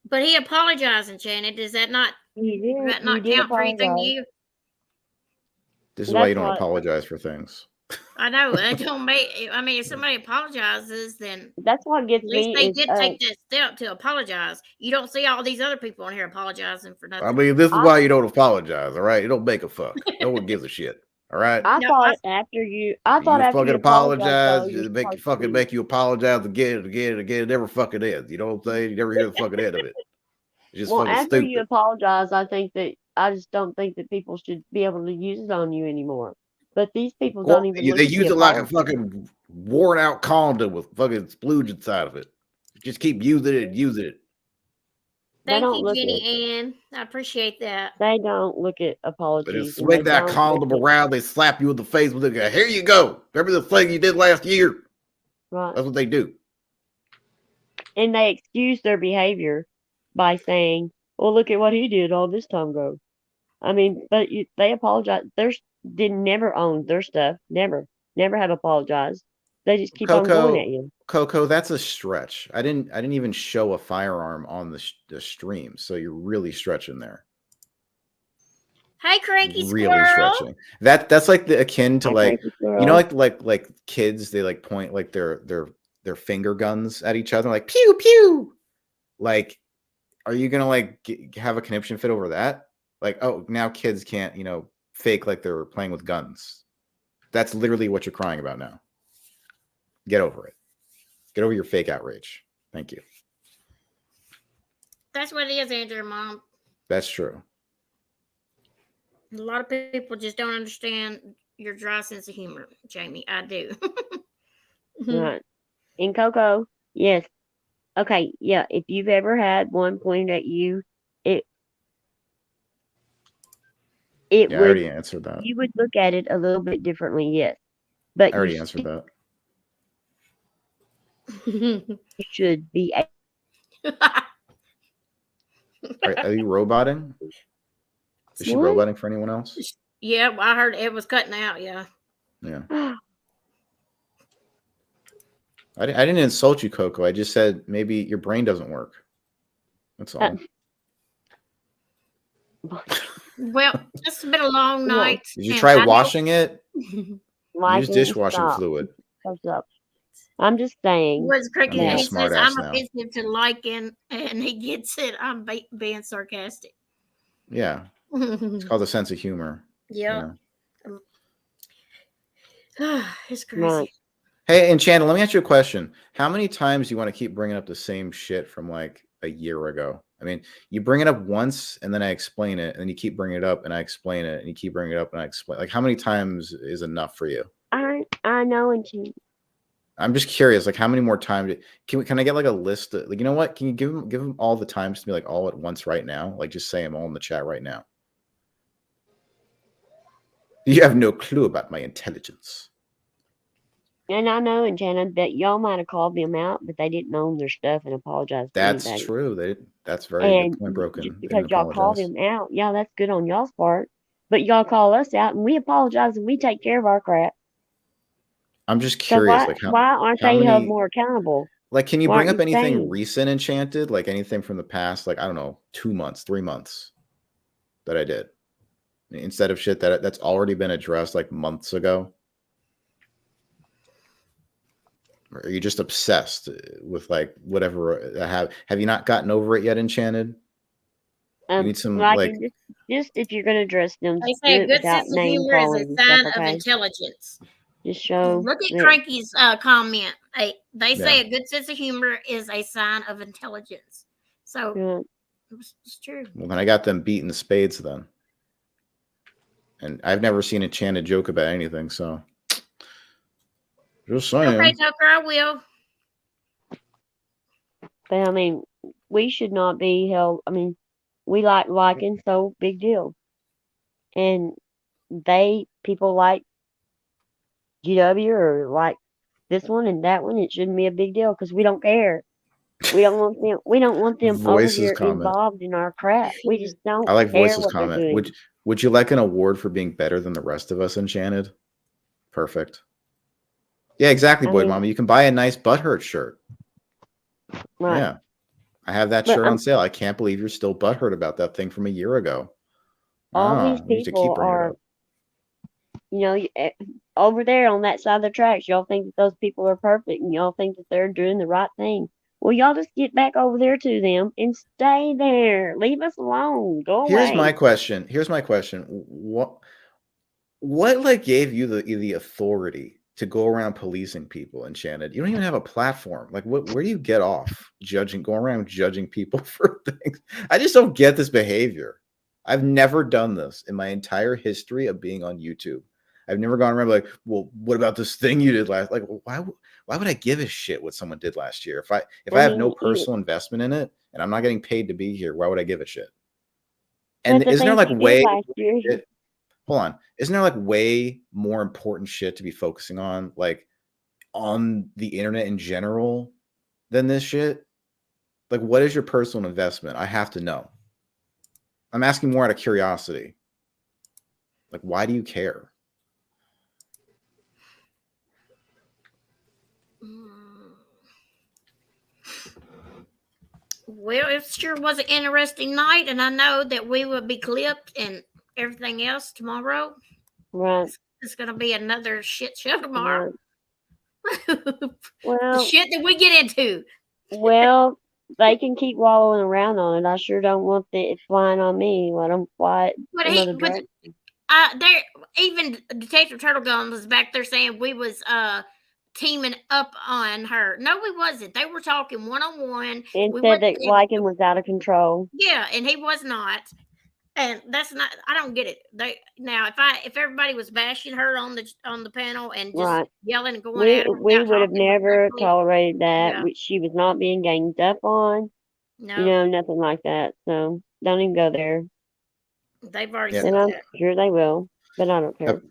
But he apologized, Enchanted. Does that not He count for anything to you? This is why you don't apologize for things. I know. It don't make. I mean, if somebody apologizes, then that's what gets at least me. They did take that step to apologize. You don't see all these other people on here apologizing for nothing. I mean, this is why you don't apologize. All right, you don't make a fuck. No one gives a shit. All right. I thought after you apologize, make you apologize again. It never fucking ends. You know what I'm saying? You never hear the fucking end of it. It's just fucking after stupid. you apologize, I just don't think that people should be able to use it on you anymore. But these people don't even. They use it like a fucking worn out condom with fucking splooge inside of it. Just keep using it and using it. Thank you, Jenny Ann. I appreciate that. They don't look at apologies. But swing that condom around, they slap you in the face with it. Here you go. Remember the thing you did last year? Right. That's what they do. And they excuse their behavior by saying, well, look at what he did all this time ago. I mean, but they apologize. They never own their stuff. Never have apologized. They just keep on going at you. Coco, that's a stretch. I didn't even show a firearm on the stream, so you're really stretching there. Hi, cranky really squirrel. Stretching. That's like akin to like kids. They like point like their finger guns at each other, like pew pew. Like, are you gonna like have a conniption fit over that? Like, oh, now kids can't fake like they're playing with guns. That's literally what you're crying about now. Get over it. Get over your fake outrage. Thank you. That's what it is, Andrew, Mom. That's true. A lot of people just don't understand your dry sense of humor, Jamie. I do. Right. And Coco, yes. Okay, yeah. If you've ever had one pointed at you, it would. I already answered that. You would look at it a little bit differently, yes. But I already answered that. You should be. Are you roboting? Is she roboting for anyone else? Yeah, I heard it was cutting out. Yeah. I didn't insult you, Coco. I just said maybe your brain doesn't work. That's all. Well, it's been a long night. Did you try washing it? Use dishwashing fluid. I'm just saying. What's cricket? He says I'm offensive to liking, and he gets it. I'm being sarcastic. Yeah, it's called a sense of humor. Yeah. It's crazy. Right. Hey, Enchanted, let me ask you a question. How many times do you want to keep bringing up the same shit from like a year ago? I mean, you bring it up once and then I explain it, and then you keep bringing it up and I explain it, and you keep bringing it up and I explain. Like, how many times is enough for you? I know, Enchanted. I'm just curious, like how many more times can I get like a list of, like, you know what? Can you give them all the times to me, like all at once right now? Like just say them all in the chat right now. You have no clue about my intelligence. And I know, Enchanted, that y'all might have called them out, but they didn't own their stuff and apologized. That's true. That's very good point, Broken. Because y'all called them out. Yeah, that's good on y'all's part. But y'all call us out and we apologize and we take care of our crap. I'm just curious, so why aren't they held more accountable? Like, can you bring up anything recent, Enchanted? Like anything from the past, like, I don't know, 2 months, 3 months that I did? Instead of shit that's already been addressed like months ago? Or are you just obsessed with like whatever have you not gotten over it yet, Enchanted? You need some just if you're gonna address them. I say a good sense of humor is a sign of intelligence. Just show. Look at Cranky's comment. They say a good sense of humor is a sign of intelligence. So it's true. Well, then I got them beating the spades then. And I've never seen Enchanted joke about anything, so just saying. Okay, Tucker, I will. But I mean, we should not be held. I mean, we like liking, so big deal. And people like GW or like this one and that one, it shouldn't be a big deal because we don't care. We don't want them. We don't want them over Voices here comment. involved in our crap. We just don't I like care Voices what they're comment. doing. Would you like an award for being better than the rest of us, Enchanted? Perfect. Yeah, exactly, Boy Mama. You can buy a nice butthurt shirt. Right. Yeah. I have that shirt on sale. I can't believe you're still butthurt about that thing from a year ago. All these people are, over there on that side of the tracks, y'all think that those people are perfect and y'all think that they're doing the right thing. Well, y'all just get back over there to them and stay there. Leave us alone. Go away. Here's my question. What like gave you the authority to go around policing people, Enchanted? You don't even have a platform. Like, where do you get off going around judging people for things? I just don't get this behavior. I've never done this in my entire history of being on YouTube. I've never gone around like, well, what about this thing you did last? Like, why would I give a shit what someone did last year? If I have no personal investment in it and I'm not getting paid to be here, why would I give a shit? And isn't there like way hold on. Isn't there like way more important shit to be focusing on, like on the internet in general, than this shit? Like, what is your personal investment? I have to know. I'm asking more out of curiosity. Like, why do you care? Well, it sure was an interesting night, and I know that we will be clipped and everything else tomorrow. Right. It's going to be another shit show tomorrow. Right. Well, the shit that we get into. Well, they can keep wallowing around on it. I sure don't want it flying on me. Let them fly it there, even Detective Turtle Gun was back there saying we was teaming up on her. No, we wasn't. They were talking one-on-one. And said that Lycan was out of control. Yeah, and he was not. And that's not. I don't get it. If everybody was bashing her on the panel and just yelling and going at her, we would have never tolerated that. Yeah. She was not being ganged up on. No, nothing like that. So don't even go there. They've already said I'm that. sure they will, but I don't care.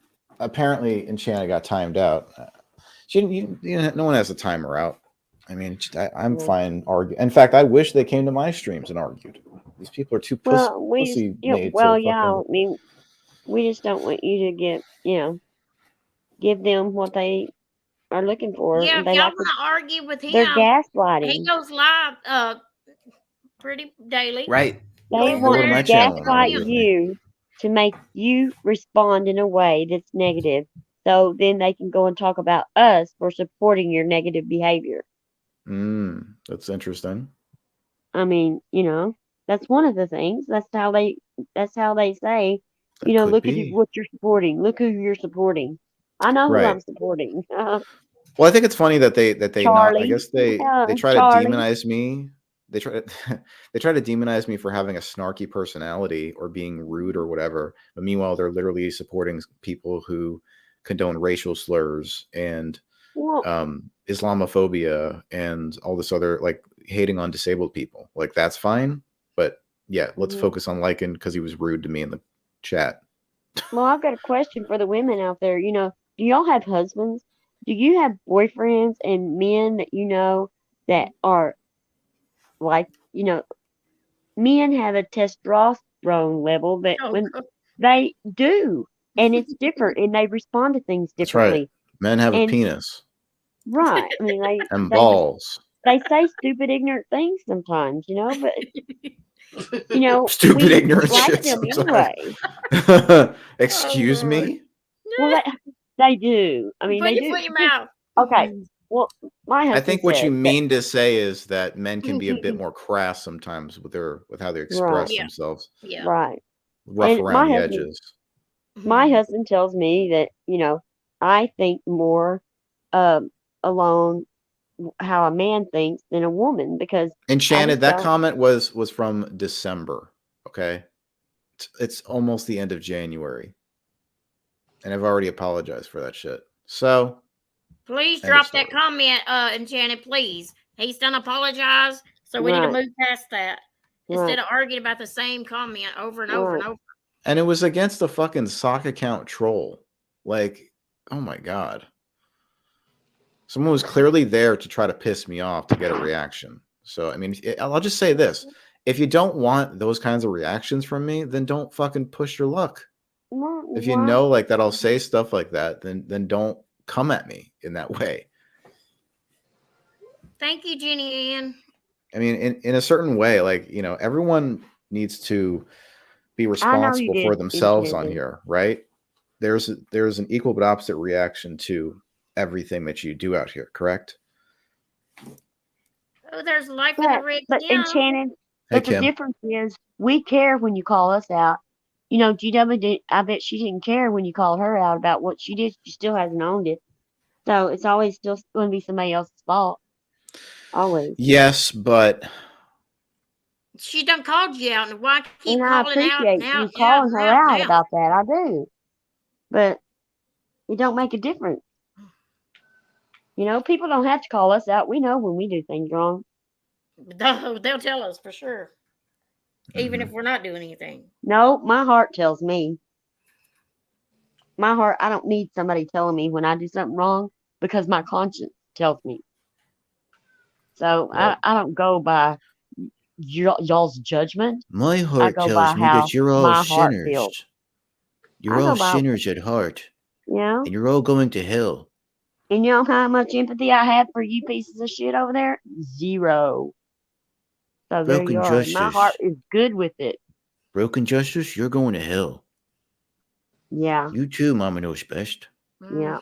Apparently, Enchanted got timed out. No one has to time her out. I mean, I'm fine arguing. In fact, I wish they came to my streams and argued. These people are too pussy made. I mean, we just don't want you to give them what they are looking for. Yeah, if y'all want to argue with him, they're gaslighting. He goes live pretty daily. Right. They want to gaslight you to make you respond in a way that's negative. So then they can go and talk about us for supporting your negative behavior. That's interesting. I mean, that's one of the things. That's how they say, look at what you're supporting. Look who you're supporting. I know who I'm supporting. Well, I think it's funny that they Charlie. I guess they try to demonize me. They try to demonize me for having a snarky personality or being rude or whatever. But meanwhile, they're literally supporting people who condone racial slurs and Islamophobia and all this other, like, hating on disabled people. Like, that's fine. But yeah, let's focus on Lycan because he was rude to me in the chat. Well, I've got a question for the women out there. Do y'all have husbands? Do you have boyfriends and men that that are like, men have a testosterone level that when they do, and it's different, and they respond to things differently. Right. Men have a penis. Right. I mean, and balls. They say stupid, ignorant things sometimes, but stupid, ignorant shit anyway. Excuse me? Well, they do. I mean, they do. Put your mouth. Okay. Well, my husband I think what you mean to say is that men can be a bit more crass sometimes with how they express themselves. Yeah. Right. Rough around the edges. My husband tells me that, I think more along how a man thinks than a woman, because Enchanted, that comment was from December. Okay. It's almost the end of January. And I've already apologized for that shit. So please drop that comment, Enchanted, please. He's done apologize, so we need to move past that. Instead of arguing about the same comment over and over and over. And it was against a fucking sock account troll. Like, oh my God. Someone was clearly there to try to piss me off to get a reaction. So, I mean, I'll just say this. If you don't want those kinds of reactions from me, then don't fucking push your luck. If you know like that I'll say stuff like that, then don't come at me in that way. Thank you, Jenny Ann. I mean, in a certain way, like, you know, everyone needs to be responsible for themselves on here, right? There's an equal but opposite reaction to everything that you do out here, correct? Oh, there's life in the red. But Enchanted, Hey, but the Kim. difference is we care when you call us out. You know, GW, I bet she didn't care when you called her out about what she did. She still hasn't owned it. So it's always still going to be somebody else's fault. Always. Yes, but she done called you out, and why keep and calling I appreciate out you calling her out about that. I do. But it don't make a difference. You know, people don't have to call us out. We know when we do things wrong. They'll tell us for sure. Even if we're not doing anything. No, my heart tells me. My heart, I don't need somebody telling me when I do something wrong because my conscience tells me. So I don't go by y'all's judgment. My heart tells me that you're all sinners. You're all sinners at heart. Yeah. And you're all going to hell. And you know how much empathy I have for you pieces of shit over there? Zero. So there you are. My heart is good with it. Broken Justice, you're going to hell. Yeah. You too, Mama knows best. Yeah.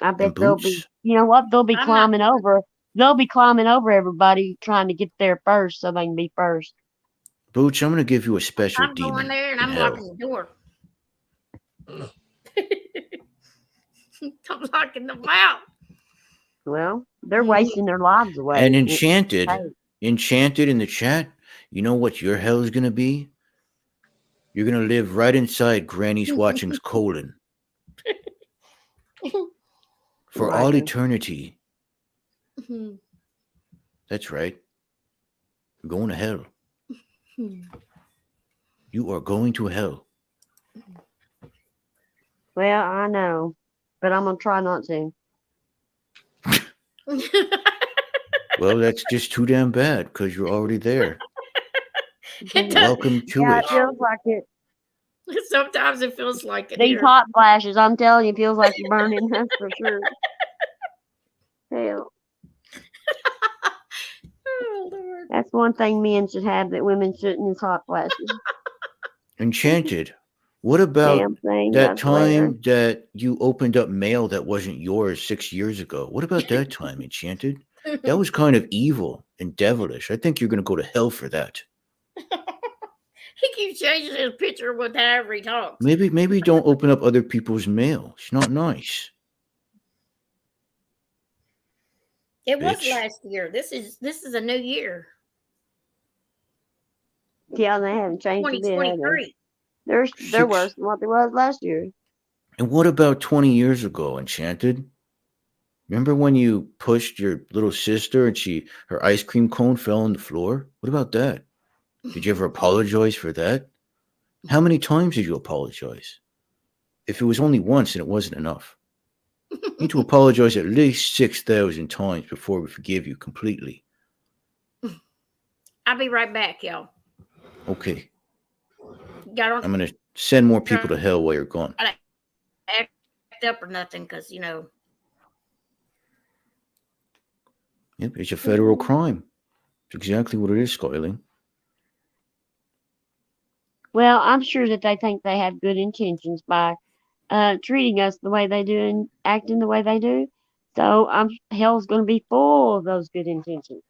I bet they'll be, you know what? They'll be climbing over. They'll be climbing over everybody trying to get there first so they can be first. Boots, I'm going to give you a special demon. I'm going there and I'm locking the door. I'm locking them out. Well, they're wasting their lives away. And Enchanted in the chat, you know what your hell is going to be? You're going to live right inside Granny's Watching's colon. For all eternity. That's right. You're going to hell. You are going to hell. Well, I know, but I'm going to try not to. Well, that's just too damn bad because you're already there. Welcome to it. It feels like it. Sometimes it feels like it. These hot flashes, I'm telling you, it feels like you're burning. That's for sure. Hell. Oh, Lord. That's one thing men should have that women shouldn't, is hot flashes. Enchanted. What about that time that you opened up mail that wasn't yours 6 years ago? What about that time, Enchanted? That was kind of evil and devilish. I think you're going to go to hell for that. He keeps changing his picture with however he talks. Maybe don't open up other people's mail. It's not nice. It was last year. This is a new year. Yeah, they haven't changed it. 2023. They're worse than what they was last year. And what about 20 years ago, Enchanted? Remember when you pushed your little sister and her ice cream cone fell on the floor? What about that? Did you ever apologize for that? How many times did you apologize? If it was only once, then it wasn't enough. You need to apologize at least 6,000 times before we forgive you completely. I'll be right back, y'all. Okay. I'm going to send more people to hell while you're gone. I don't act up or nothing because, Yep, it's a federal crime. It's exactly what it is, Skyling. Well, I'm sure that they think they have good intentions by treating us the way they do and acting the way they do. So hell's going to be full of those good intentions.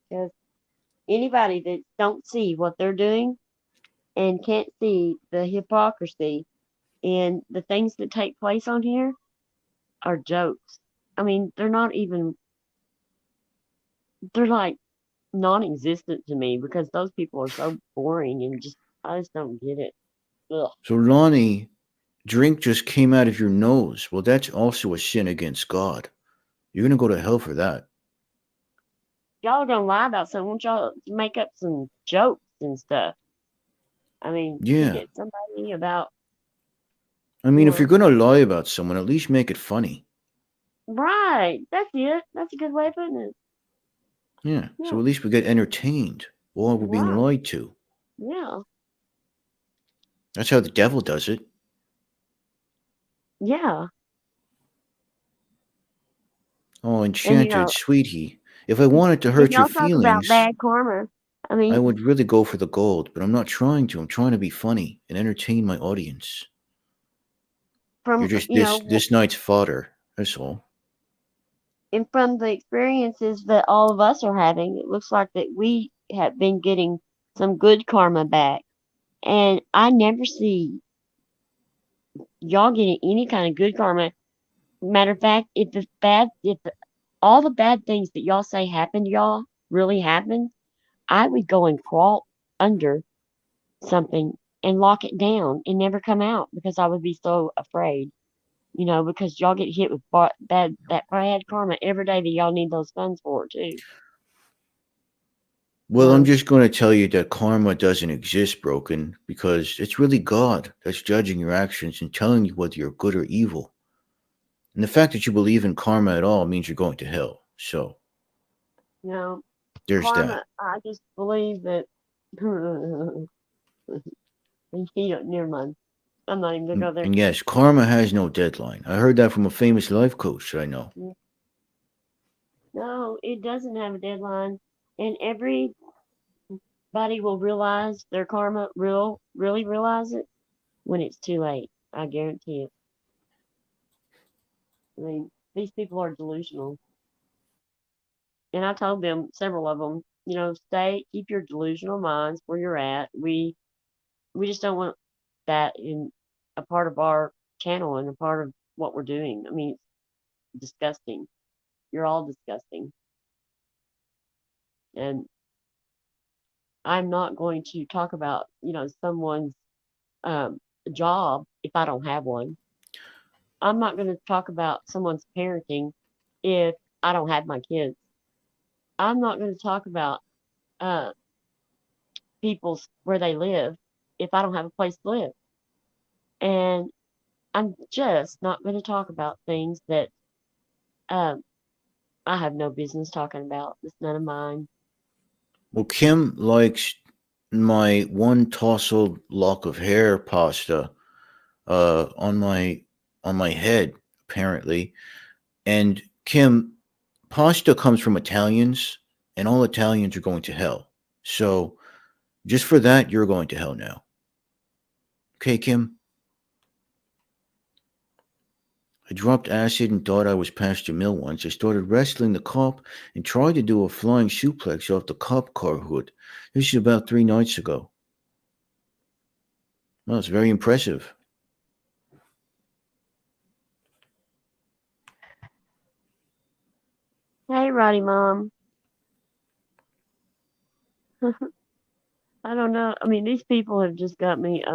Because anybody that don't see what they're doing and can't see the hypocrisy and the things that take place on here are jokes. I mean, they're like non-existent to me because those people are so boring and I just don't get it. Ugh. So Lonnie, drink just came out of your nose. Well, that's also a sin against God. You're going to go to hell for that. Y'all are going to lie about something. Won't y'all make up some jokes and stuff? I mean, get somebody about... I mean, if you're going to lie about someone, at least make it funny. Right. That's it. That's a good way of putting it. Yeah. Yeah. So at least we get entertained, or we're being Right. lied to. Yeah. That's how the devil does it. Yeah. Oh, And enchanted, sweetie. If I wanted to and hurt your y'all talk about feelings, bad karma. I I mean, would really go for the gold, but I'm not trying to. I'm trying to be funny and entertain my audience. You're from just this night's fodder. That's all. and from the experiences that all of us are having, it looks like that we have been getting some good karma back. And I never see y'all getting any kind of good karma. Matter of fact, if all the bad things that y'all say happened to y'all really happened, I would go and crawl under something and lock it down and never come out because I would be so afraid. Because y'all get hit with bad karma every day that y'all need those funds for too. Well, I'm just going to tell you that karma doesn't exist, Broken, because it's really God that's judging your actions and telling you whether you're good or evil. And the fact that you believe in karma at all means you're going to hell. So, You know, there's that. karma. I just believe that. Never mind. I'm not even gonna go there. And yes, karma has no deadline. I heard that from a famous life coach that I know. No, it doesn't have a deadline, and everybody will realize their karma. Really realize it when it's too late. I guarantee it. I mean, these people are delusional, and I told them, several of them, keep your delusional minds where you're at. We just don't want that in a part of our channel and a part of what we're doing. I mean, it's disgusting. You're all disgusting. And I'm not going to talk about, someone's um, job if I don't have one. I'm not going to talk about someone's parenting if I don't have my kids. I'm not going to talk about uh, people's where they live if I don't have a place to live. And I'm just not going to talk about things that um, I have no business talking about. It's none of mine. Well, Kim likes my one tousled lock of hair pasta on my head, apparently. And Kim, pasta comes from Italians, and all Italians are going to hell. So just for that, you're going to hell now. Okay, Kim? I dropped acid and thought I was Pastor Mill once. I started wrestling the cop and tried to do a flying suplex off the cop car hood. This is about 3 nights ago. Well, it's very impressive. Hey, Roddy Mom. I don't know. I mean, these people have just got me.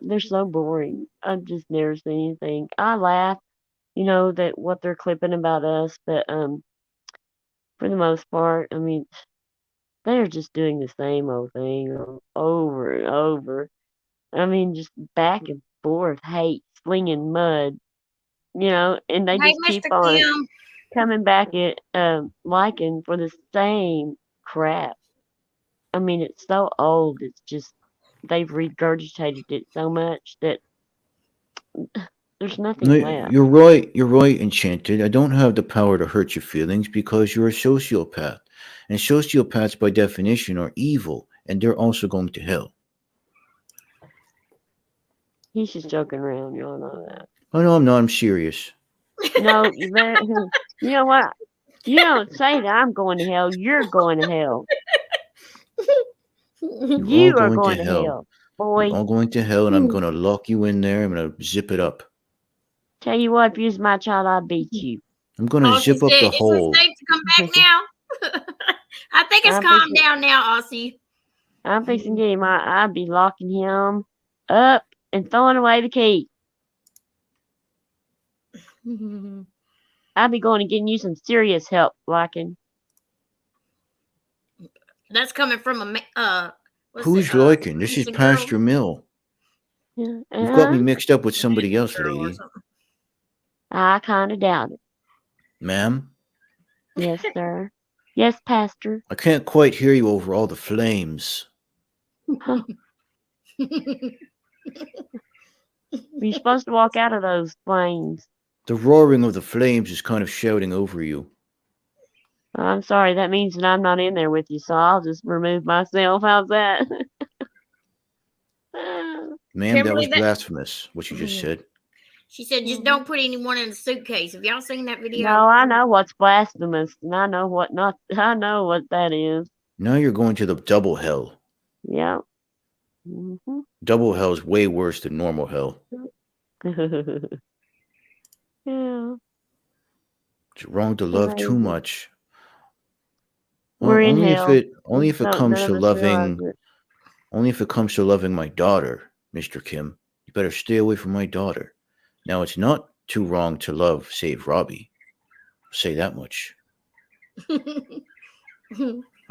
They're so boring. I've just never seen anything. I laugh, that what they're clipping about us, but for the most part, I mean, they're just doing the same old thing over and over. I mean, just back and forth, hate, slinging mud, and they Hey, just keep Mr. on Kim. coming back at liking for the same crap. I mean, it's so old. It's just they've regurgitated it so much that there's No, nothing left. you're right. You're right, Enchanted. I don't have the power to hurt your feelings because you're a sociopath. And sociopaths, by definition, are evil, and they're also going to hell. He's just joking around. You all know that. Oh, no, I'm not. I'm serious. No, you better. You know what? You don't say that I'm going to hell. You're going to hell. You're all You are going to going to hell. hell, You're boy. all going to hell, and I'm going to lock you in there. I'm going to zip it up. Tell you what, if you was my child, I'd beat you. I'm going to Aussie zip up said, the is it hole. safe to come back now? I think it's calmed down now, Aussie. I'm fixing to get him. I'd be locking him up and throwing away the key. I'd be going and getting you some serious help, Larkin. That's coming from Who's liking? This is Pastor Mill. Yeah. You've got me mixed up with somebody else, lady. I kind of doubt it. Ma'am? Yes, sir. Yes, Pastor. I can't quite hear you over all the flames. Huh. You're supposed to walk out of those flames. The roaring of the flames is kind of shouting over you. I'm sorry, that means that I'm not in there with you, so I'll just remove myself. How's that? Ma'am, that was blasphemous, what you just said. She said, just don't put anyone in a suitcase. Have y'all seen that video? No, I know what's blasphemous, and I know what not. I know what that is. Now you're going to the double hell. Yeah. Mm-hmm. Double hell is way worse than normal hell. Yeah. It's wrong to love too much. Well, we're in hell. Only if it comes to loving my daughter, Mr. Kim. You better stay away from my daughter. Now it's not too wrong to love Save Robbie. I'll say that much. I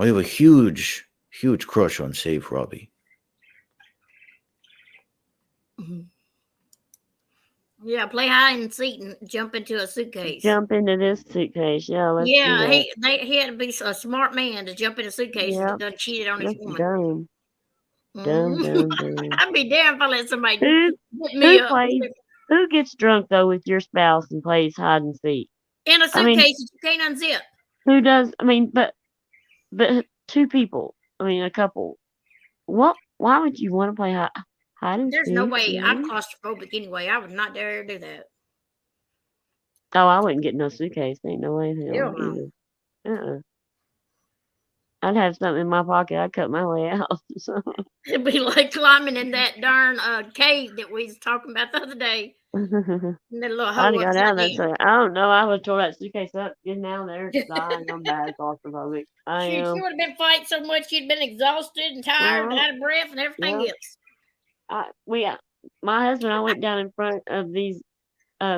have a huge crush on Save Robbie. Yeah, play hide and seek and jump into a suitcase. Jump into this suitcase, yeah. Let's do that. He had to be a smart man to jump in a suitcase that done cheated on his woman. Dumb. I'd be damned if I let somebody get me up. Who gets drunk though with your spouse and plays hide and seek? In a suitcase that you can't unzip. Who does? I mean, but two people. I mean, a couple. What? Why would you want to play hide and seek? There's no way. I'm claustrophobic anyway. I would not dare do that. Oh, I wouldn't get no suitcase. Ain't no way. Hell no. I'd have something in my pocket. I'd cut my way out. So. It'd be like climbing in that darn cave that we was talking about the other day. That little hole got out of that. I don't know. I would have tore that suitcase up getting out there because I'm bad claustrophobic. She would have been fighting so much she'd been exhausted and tired and out of breath and everything else. My husband, I went down in front of these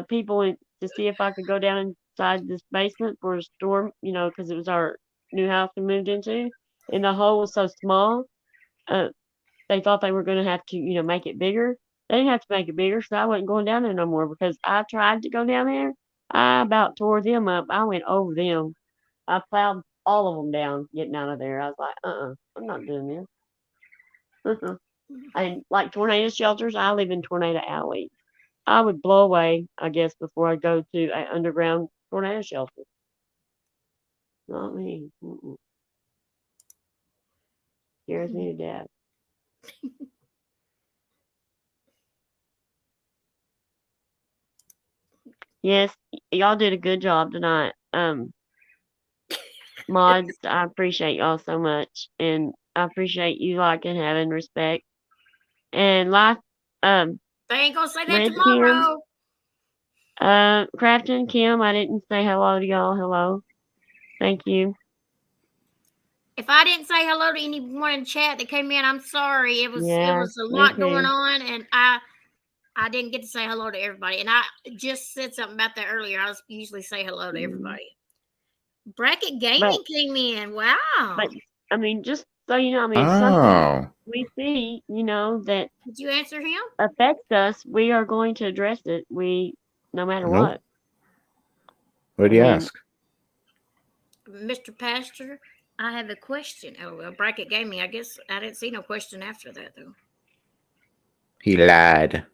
people to see if I could go down inside this basement for a storm, because it was our new house we moved into, and the hole was so small. They thought they were going to have to, make it bigger. They didn't have to make it bigger, so I wasn't going down there no more because I tried to go down there. I about tore them up. I went over them. I plowed all of them down getting out of there. I was like, I'm not doing this. And like tornado shelters, I live in tornado alleys. I would blow away, I guess, before I go to an underground tornado shelter. Not me. Scares me to death. Yes, y'all did a good job tonight. Mods, I appreciate y'all so much, and I appreciate you liking, having respect, and life. They ain't gonna say that tomorrow. Crafton, Kim, I didn't say hello to y'all. Hello, thank you. If I didn't say hello to anyone in chat that came in, I'm sorry. It was a lot going on, and I didn't get to say hello to everybody. And I just said something about that earlier. I usually say hello to everybody. Bracket Gaming came in. Wow. But I mean, just so you know, it's something we see, that did you answer him? Affects us. We are going to address it. No matter what. What did he ask? Mr. Pastor, I have a question. Bracket Gaming. I guess I didn't see no question after that though. He lied.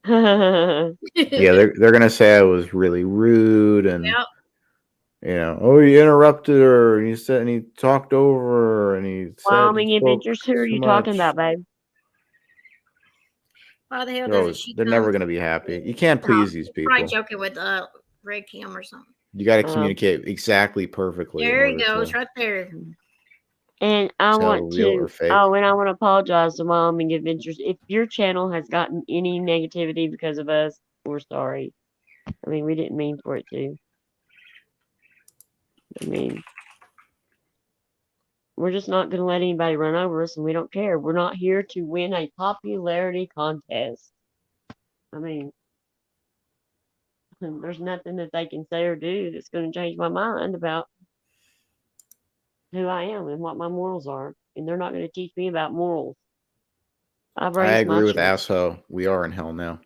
Yeah, they're gonna say I was really rude and he interrupted her and he talked over her and he said Wyoming Adventures. Who are you talking about, babe? Why the hell doesn't she? They're never gonna be happy. You can't please these people. Probably joking with Red Kim or something. You got to communicate exactly perfectly. There he goes, right there. And I want to apologize to Wyoming Adventures. If your channel has gotten any negativity because of us, we're sorry. I mean, we didn't mean for it to. I mean, we're just not going to let anybody run over us, and we don't care. We're not here to win a popularity contest. I mean, there's nothing that they can say or do that's going to change my mind about who I am and what my morals are. And they're not going to teach me about morals. I agree with asshole. We are in hell now.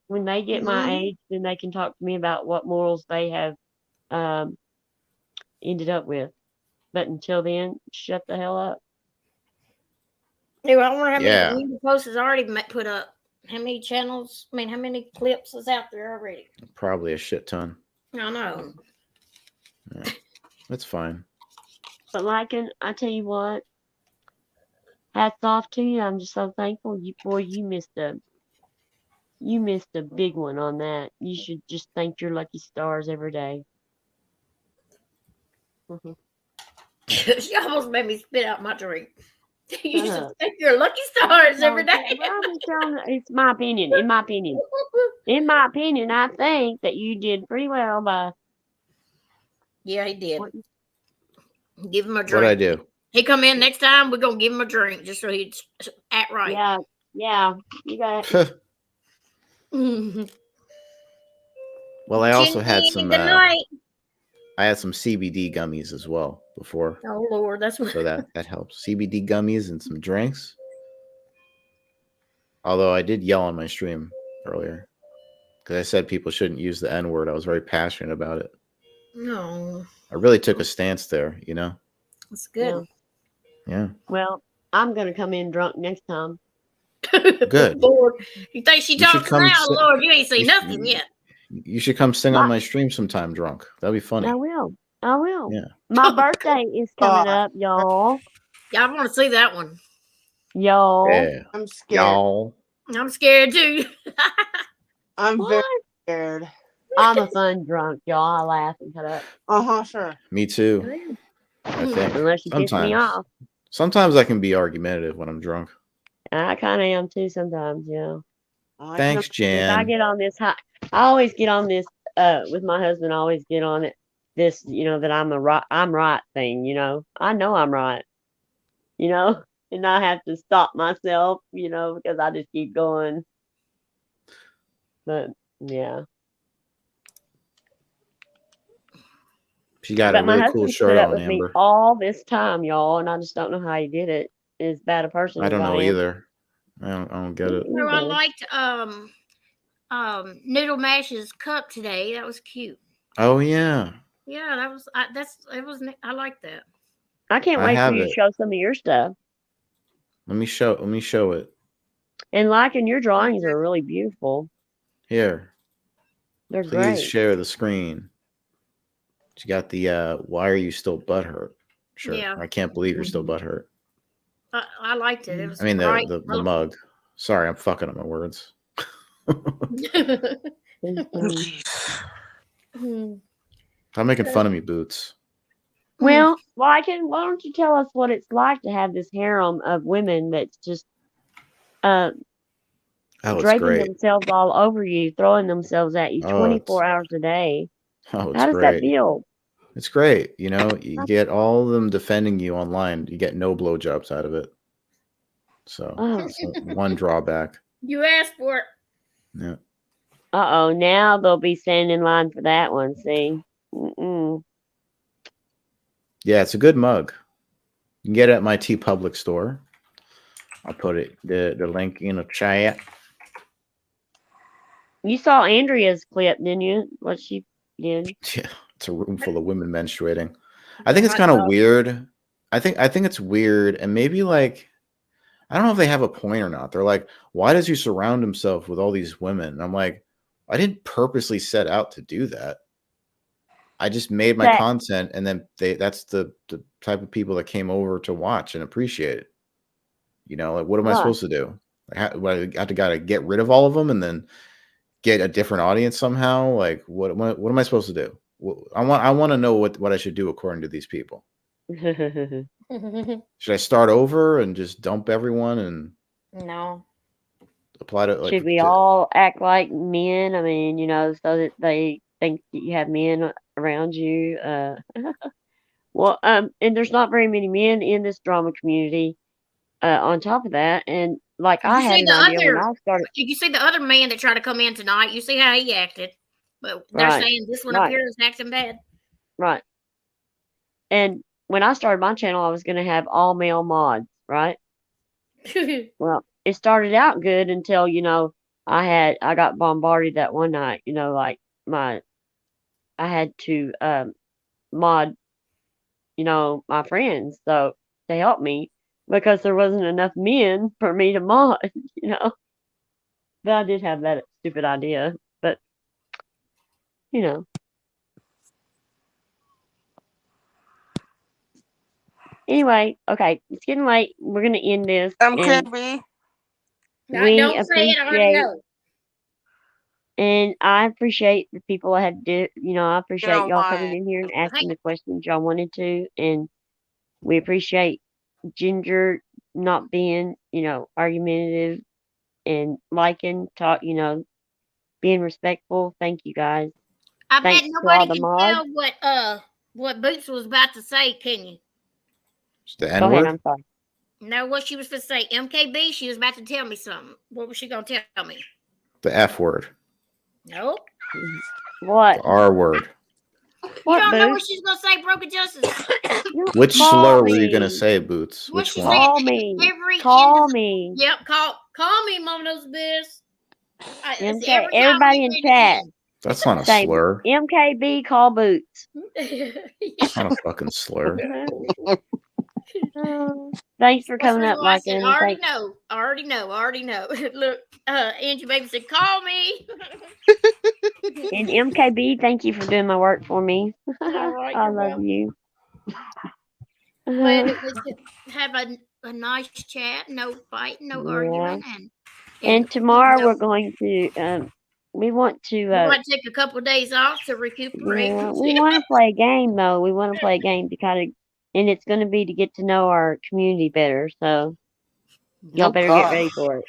When they get my age, then they can talk to me about what morals they have ended up with. But until then, shut the hell up. Anyway, I wonder how Yeah. many new posts is already put up. How many channels? I mean, how many clips is out there already? Probably a shit ton. I know. Yeah. That's fine. But I tell you what, hats off to you. I'm just so thankful. You missed a big one on that. You should just thank your lucky stars every day. She almost made me spit out my drink. You should thank your lucky stars every day. Well, I'm just telling you, it's my opinion. In my opinion, I think that you did pretty well by. Yeah, he did. Give him a drink. What'd I do? He come in next time. We're gonna give him a drink just so he'd act right. Yeah, you got it. Well, I also had some. I had some CBD gummies as well before. Oh Lord, that's what. So that helps. CBD gummies and some drinks. Although I did yell on my stream earlier because I said people shouldn't use the N word. I was very passionate about it. No. I really took a stance there. You know. That's good. Yeah. Well, I'm gonna come in drunk next time. Good. Lord, you think she talks now? Lord, you ain't seen nothing yet. You should come sing on my stream sometime drunk. That'd be funny. I will. Yeah. My birthday is coming up, y'all. Yeah, I want to see that one. Y'all. Yeah. I'm scared. Y'all. I'm scared too. I'm very scared. I'm a fun drunk, y'all. I laugh and cut up. Sure. Me too. I think. Unless you piss me off. Sometimes I can be argumentative when I'm drunk. I kind of am too sometimes, yeah. Thanks, Jan. I get on this high. I always get on this with my husband. I always get on it. This, that I'm right thing. I know I'm right. And I have to stop myself. Because I just keep going. But yeah. She got a really cool shirt on, Amber. Me all this time, y'all, and I just don't know how he did it. As bad a person. I don't know either. I don't get it. No, I liked Noodle Mash's cup today. That was cute. Oh yeah. Yeah, that was I like that. I can't wait for you to show some of your stuff. Let me show it. And liking your drawings are really beautiful. Here. They're great. Please share the screen. She got the why are you still butthurt? Sure. Yeah. I can't believe you're still butthurt. I liked it. It was the mug. Sorry, I'm fucking up my words. I'm making fun of me, Boots. Well, why don't you tell us what it's like to have this harem of women that's just draping themselves all over you, throwing themselves at you 24 hours a day. How does that feel? It's great. You get all of them defending you online. You get no blowjobs out of it. So one drawback. You asked for it. Yeah. Now they'll be standing in line for that one. See? Yeah, it's a good mug. You can get it at my TeePublic store. I'll put the link in the chat. You saw Andrea's clip, didn't you? What she did? Yeah, it's a room full of women menstruating. I think it's kind of weird. I think it's weird, and maybe I don't know if they have a point or not. They're like, why does he surround himself with all these women? And I'm like, I didn't purposely set out to do that. I just made my content, and then that's the type of people that came over to watch and appreciate it. What am I supposed to do? I gotta get rid of all of them and then get a different audience somehow? What am I supposed to do? I want to know what I should do according to these people. Should I start over and just dump everyone and apply to should we all act like men? I mean, so that they think that you have men around you. Well, and there's not very many men in this drama community. On top of that, and I had an idea when I started. Did you see the other man that tried to come in tonight? You see how he acted, but they're saying this one up here is acting bad. Right. And when I started my channel, I was going to have all male mods, right? Well, it started out good until I got bombarded that one night. You know, like I had to mod, my friends so to help me because there wasn't enough men for me to mod. You know, but I did have that stupid idea. But you know, anyway, okay, it's getting late. We're gonna end this, and MKB. we Don't say it. I already appreciate. know. And I appreciate the people that had to, I appreciate You're y'all coming lying. in here and Hey, asking the questions y'all wanted to. And we appreciate Ginger not being, argumentative and liking, talk, being respectful. Thank you guys. I bet Thanks to all nobody the can mods. tell what Boots was about to say, can you? It's the Go N ahead, word. I'm sorry. Know what she was going to say? MKB, she was about to tell me something. What was she going to tell me? The F word. No. What? The R word. You What, don't know what Boots? she's going to say, Broken Justice. Which Call slur were you gonna me. say, Boots? What Which she one? said Call me. every Call me. Yep, call me, Mama Knows Biz. MK, Every time everybody we in read chat, That's not a say slur. MKB call Boots. It's not a fucking slur. Thanks for What's the coming reason up, why I said, Larkin. I Thanks. already know. Look, Angie Baby said, call me. And MKB, thank you for doing my work for me. All right, I you're love welcome. you. Glad that we could have a nice chat, no fighting, no arguing, And tomorrow we're going to we want to we're going to take a couple of days off to recuperate. we want to play a game though. We want to play a game to kind of, and it's going to be to get to know our community better. So y'all better get ready for it.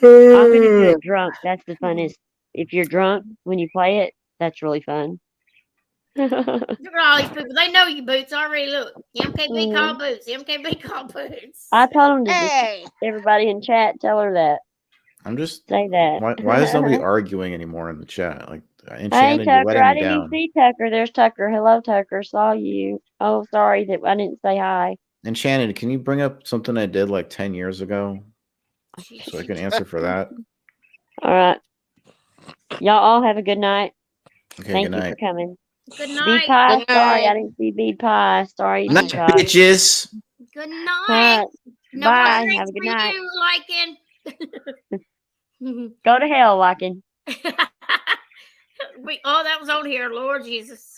I'm going to do it drunk. That's the funnest. If you're drunk when you play it, that's really fun. Look at all these people. They know you, Boots. Already look. MKB call Boots. MKB call Boots. I told them to Hey. just everybody in chat tell her that. I'm just Say that. why is nobody arguing anymore in the chat? Like Hey Enchanted, you're Tucker, letting I me didn't even down. see Tucker. There's Tucker. Hello Tucker, saw you. Oh, sorry that I didn't say hi. Enchanted, can you bring up something I did like 10 years ago? So I can answer for that. All right. Y'all all have a good night. Okay, Thank good you for night. coming. Good Bee night. Pie, Good sorry I night. didn't see Bee Pie. Sorry, Bee Night, Pie. bitches. Good All night. right. No more Bye. drinks Have a good for night. you, Lycan. Go to hell, Larkin. That was on here, Lord Jesus.